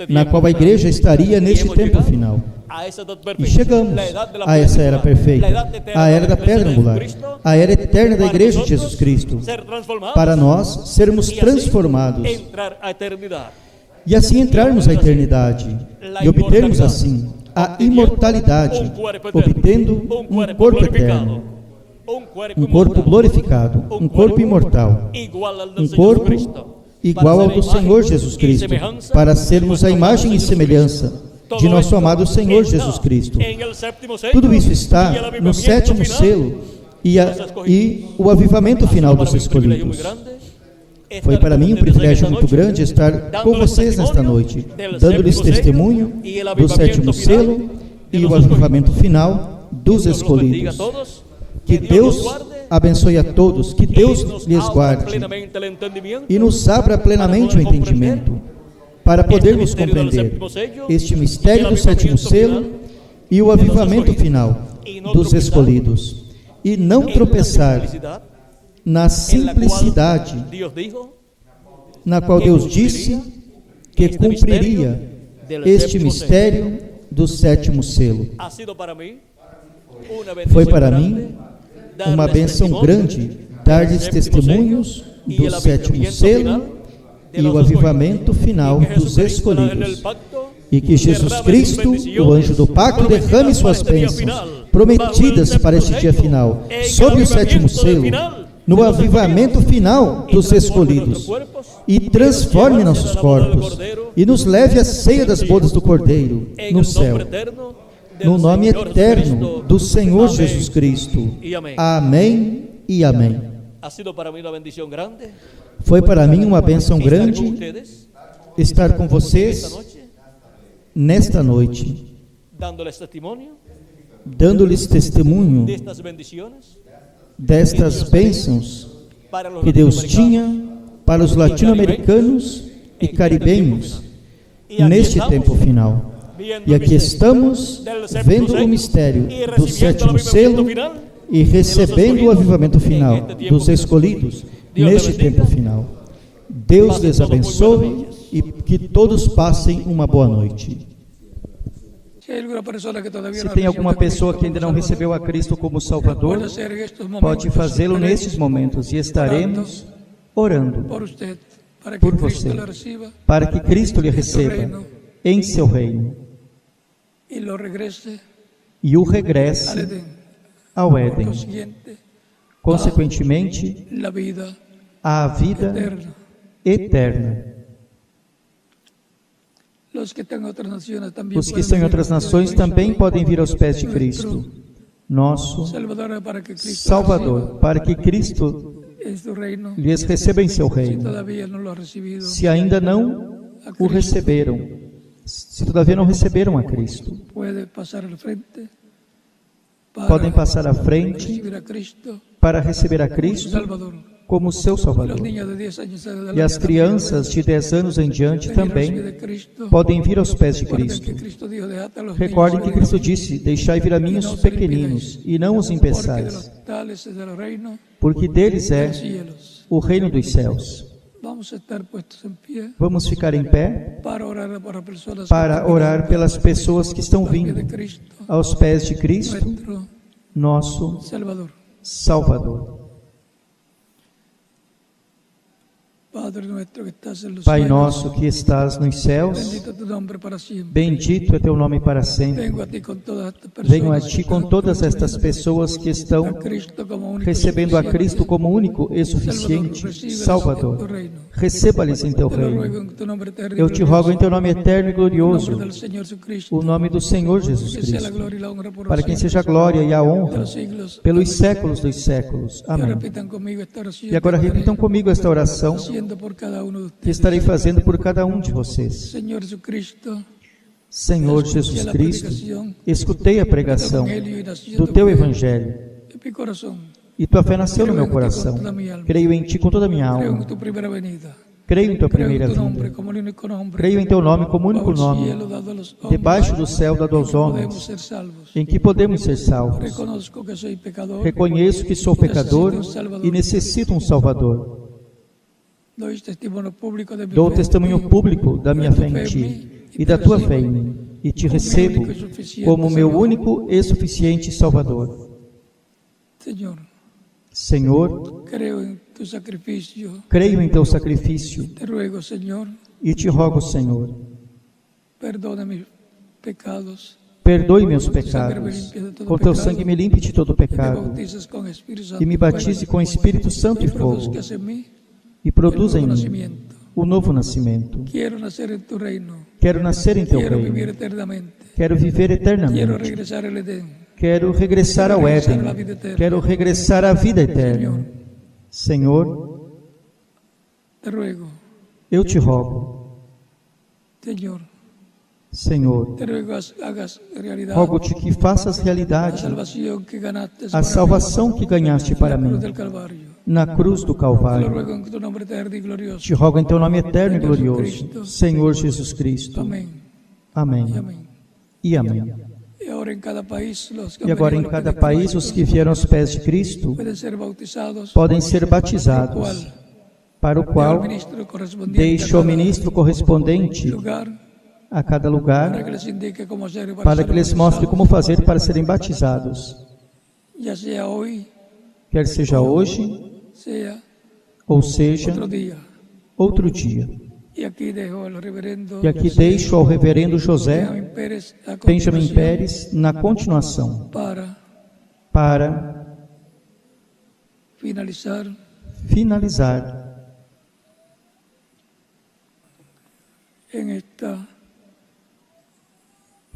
na qual a Igreja estaria neste tempo final. E chegamos a essa era perfeita, a era da pedra angular, a era eterna da Igreja de Jesus Cristo, para nós sermos transformados e assim entrarmos na eternidade e obtermos assim a imortalidade, obtendo um corpo eterno, um corpo glorificado, um corpo imortal, um corpo igual ao do Senhor Jesus Cristo, para sermos a imagem e semelhança de nosso amado Senhor Jesus Cristo. Tudo isso está no sétimo selo e o avivamento final dos escolhidos. Foi para mim um privilégio muito grande estar com vocês nesta noite, dando-lhes testemunho do sétimo selo e o avivamento final dos escolhidos. Que Deus abençoe a todos, que Deus lhes guarde e nos abra plenamente o entendimento para podermos compreender este mistério do sétimo selo e o avivamento final dos escolhidos, e não tropeçar na simplicidade na qual Deus disse que cumpriria este mistério do sétimo selo. Foi para mim uma bênção grande dar-lhes testemunhos do sétimo selo e o avivamento final dos escolhidos, e que Jesus Cristo, o anjo do pacto, derrame suas bênçãos prometidas para este dia final, sob o sétimo selo, no avivamento final dos escolhidos, e transforme nossos corpos, e nos leve à ceia das bodas do Cordeiro, no céu, no nome eterno do Senhor Jesus Cristo. Amém e amém. Foi para mim uma bênção grande estar com vocês nesta noite, dando-lhes testemunho destas bênçãos que Deus tinha para os latino-americanos e caribenhos neste tempo final. E aqui estamos vendo o mistério do sétimo selo e recebendo o avivamento final dos escolhidos neste tempo final. Deus lhes abençoe e que todos passem uma boa noite. Se tem alguma pessoa que ainda não recebeu a Cristo como Salvador, pode fazê-lo nestes momentos, e estaremos orando por você, para que Cristo lhe receba em seu reino e o regresse ao Éden, consequentemente à vida eterna. Os que estão em outras nações também podem vir aos pés de Cristo, nosso Salvador, para que Cristo lhes receba em seu reino. Se ainda não o receberam, Se todavia não receberam a Cristo, puede pasar al frente para podem passar à frente recibir a Cristo para receber a como su Cristo Salvador. como seu Los Salvador. niños de 10 años en adelante E as crianças de 10 anos em diante venir a los pies também de Cristo. podem vir aos pés de Recuerden Cristo. que Cristo dijo, "Dejad a los Recordem que niños Cristo venir disse: Deixai vir a mim os pequeninos, e não os porque de impeçais, los tales es el reino porque deles de é los cielos." o reino dos céus. Vamos a estar puestos en pie Vamos ficar em pé para orar para personas para orar pelas pessoas que estão al pie de vindo Cristo, aos pés de Cristo, nuestro nosso Salvador. Salvador. Padre nuestro que estás en los Pai cielos, nosso que estás nos céus, bendito tu nombre para siempre. bendito é teu nome para sempre. Vengo a ti con todas estas personas. Venho a ti com todas estas pessoas que a estão Cristo como único recebendo a suficiente Cristo como único e suficiente Salvador. Receba-lhes em teu Te lo reino. ruego en tu nombre eterno y Eu te rogo em glorioso, teu nome eterno e en glorioso, nombre del Señor Jesucristo, o nome do Senhor Jesus que sea la Cristo, gloria y la honra por los para quem siglos seja a glória e a de honra los siglos. pelos séculos dos séculos. Y Amém. repitan conmigo esta oración E agora que estaré repitam comigo esta oração haciendo por cada uno de que ustedes. estarei fazendo por cada um de vocês. Señor Jesucristo, Senhor Jesus Cristo, escutei a pregação do teu Evangelho en mi corazón, e tua fé nasceu no meu coração. Creio em ti com toda a minha creo en alma. tu primera venida, Creio em tua creo en primeira tu nombre vinda. como el único nombre, Creio em teu nome como único bajo el nome, cielo dado a los hombres, debaixo do céu dado aos podemos homens, ser salvos. em que podemos ser salvos. Reconozco que soy pecador, Reconheço que sou pecador e necessito um Salvador. doy testimonio público de mi Dou fe, testemunho público da minha fé em ti e da tua fé em mim, e te recebo como meu único e suficiente Salvador. Señor, Senhor, creo en tu sacrificio, creio em teu sacrifício te ruego, Señor, e te rogo, Senhor, perdona mis pecados, perdoe meus pecados. Com teu sangue me limpe de todo y me pecado bautices con Espíritu Santo e me batize com Espírito Santo e fogo produzcas en mí e produza el em nuevo mim nacimiento. o novo nascimento. Quiero nacer en tu reino, Quero nascer em teu quiero vivir reino. eternamente, Quero viver quiero eternamente. regresar al Edén. Quero regressar ao Éden. Quero regressar à vida eterna. Senhor, Te ruego, eu te rogo. Señor, Senhor, te ruego hagas realidad rogo-te que faças la realidade salvación que ganaste a para salvação que ganhaste mí para en la cruz mim del Calvario. na cruz do Te lo Calvário. ruego en tu nombre eterno y glorioso. Te rogo em teu nome eterno e glorioso, Senhor Jesus Cristo. Amén y Amém amén. e amém. Y ahora en cada país, los que E agora em han venido cada a los pies de país, os Cristo que vieram aos pés de Cristo pueden ser bautizados, podem ser batizados, para o al qual ministro correspondiente deixo a ao cada ministro correspondente lugar a cada para lugar que les indique cómo hacer para que ser lhes mostre como bautizados, fazer para serem batizados, ya sea hoy, quer seja hoje sea ou seja otro día. outro dia. Y aquí dejo al reverendo E aqui deixo ao reverendo José Benjamin Pérez a Benjamin continuación Pérez na continuação para finalizar finalizar en esta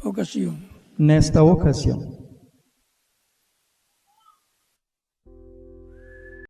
ocasión. nesta ocasião.